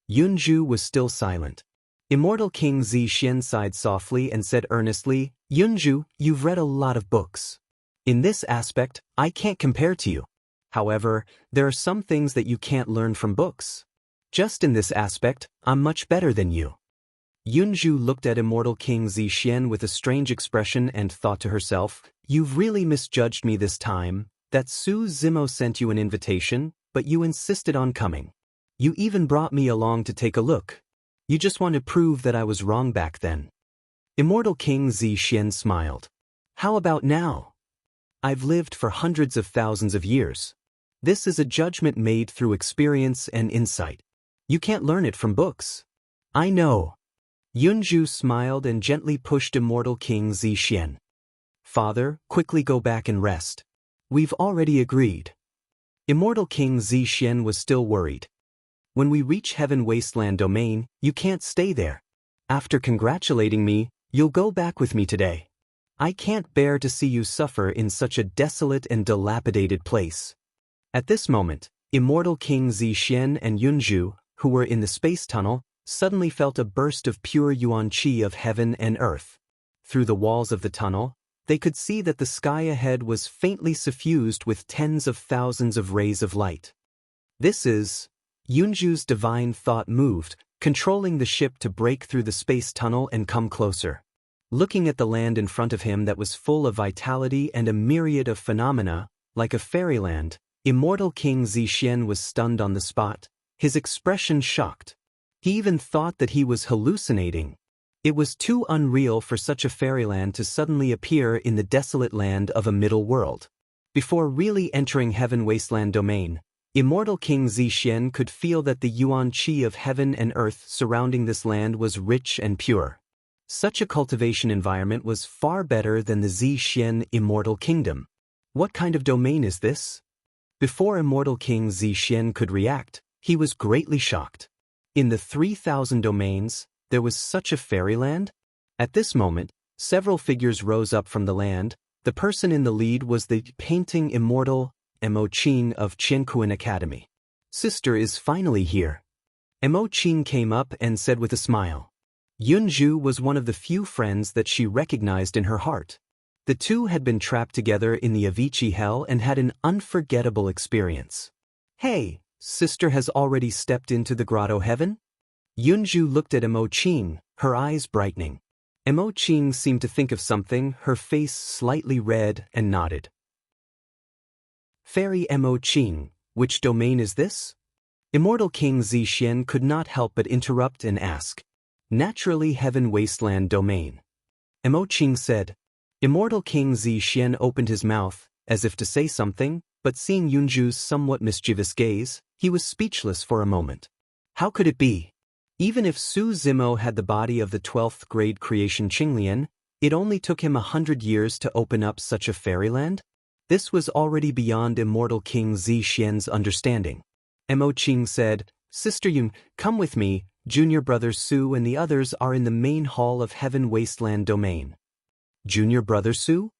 Yunju was still silent. Immortal King Zishuan sighed softly and said earnestly, "Yunju, you've read a lot of books. In this aspect, I can't compare to you. However, there are some things that you can't learn from books. Just in this aspect, I'm much better than you." Yunju looked at Immortal King Zishuan with a strange expression and thought to herself, "You've really misjudged me this time. That Su Zimo sent you an invitation, but you insisted on coming. You even brought me along to take a look. You just want to prove that I was wrong back then." Immortal King Zishuan smiled. "How about now? I've lived for hundreds of thousands of years. This is a judgment made through experience and insight. You can't learn it from books." "I know." Yunju smiled and gently pushed Immortal King Zishuan. "Father, quickly go back and rest. We've already agreed." Immortal King Zishuan was still worried. "When we reach Heaven Wasteland domain, you can't stay there. After congratulating me, you'll go back with me today. I can't bear to see you suffer in such a desolate and dilapidated place." At this moment, Immortal King Zishuan and Yunju, who were in the space tunnel, suddenly felt a burst of pure Yuan Qi of heaven and earth. Through the walls of the tunnel, they could see that the sky ahead was faintly suffused with tens of thousands of rays of light. "This is..." Yunju's divine thought moved, controlling the ship to break through the space tunnel and come closer. Looking at the land in front of him that was full of vitality and a myriad of phenomena, like a fairyland, Immortal King Zishuan was stunned on the spot, his expression shocked. He even thought that he was hallucinating. It was too unreal for such a fairyland to suddenly appear in the desolate land of a middle world. Before really entering Heaven Wasteland domain, Immortal King Zishuan could feel that the Yuan Qi of heaven and earth surrounding this land was rich and pure. Such a cultivation environment was far better than the Zishuan Immortal Kingdom. What kind of domain is this? Before Immortal King Zishuan could react, he was greatly shocked. In the 3,000 domains, there was such a fairyland? At this moment, several figures rose up from the land. The person in the lead was the painting immortal Mo Qing of Qianquan Academy. Sister is finally here. Mo Qing came up and said with a smile. Yunju was one of the few friends that she recognized in her heart. The two had been trapped together in the Avicii hell and had an unforgettable experience. Hey, sister has already stepped into the grotto heaven? Yunju looked at Mo Qing, her eyes brightening. Mo Qing seemed to think of something, her face slightly red, and nodded. Fairy Mo Qing, which domain is this? Immortal King Zixian could not help but interrupt and ask. Naturally Heaven Wasteland domain. Mo Qing said. Immortal King Zixian opened his mouth, as if to say something, but seeing Yunju's somewhat mischievous gaze, he was speechless for a moment. How could it be? Even if Su Zimo had the body of the 12th grade creation Qinglian, it only took him 100 years to open up such a fairyland? This was already beyond Immortal King Zixian's understanding. Mo Qing said, Sister Yun, come with me, junior brother Su and the others are in the main hall of Heaven Wasteland domain. Junior brother Su?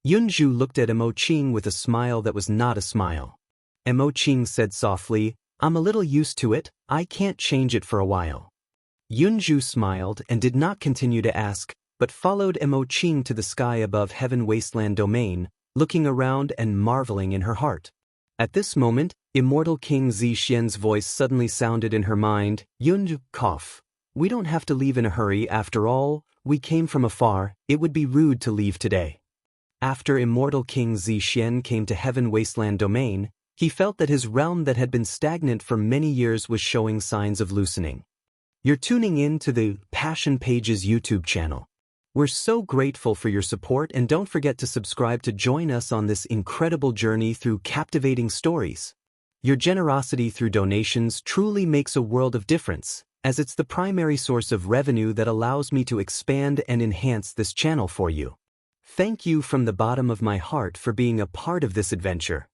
Yunju looked at Mo Qing with a smile that was not a smile. Mo Qing said softly, I'm a little used to it, I can't change it for a while. Yunju smiled and did not continue to ask, but followed Mo Qing to the sky above Heaven Wasteland domain, looking around and marveling in her heart. At this moment, Immortal King Zixian's voice suddenly sounded in her mind, Yunju, cough. We don't have to leave in a hurry after all, we came from afar, it would be rude to leave today. After Immortal King Zixian came to Heaven Wasteland domain, he felt that his realm that had been stagnant for many years was showing signs of loosening. You're tuning in to the Passion Pages YouTube channel. We're so grateful for your support and don't forget to subscribe to join us on this incredible journey through captivating stories. Your generosity through donations truly makes a world of difference, as it's the primary source of revenue that allows me to expand and enhance this channel for you. Thank you from the bottom of my heart for being a part of this adventure.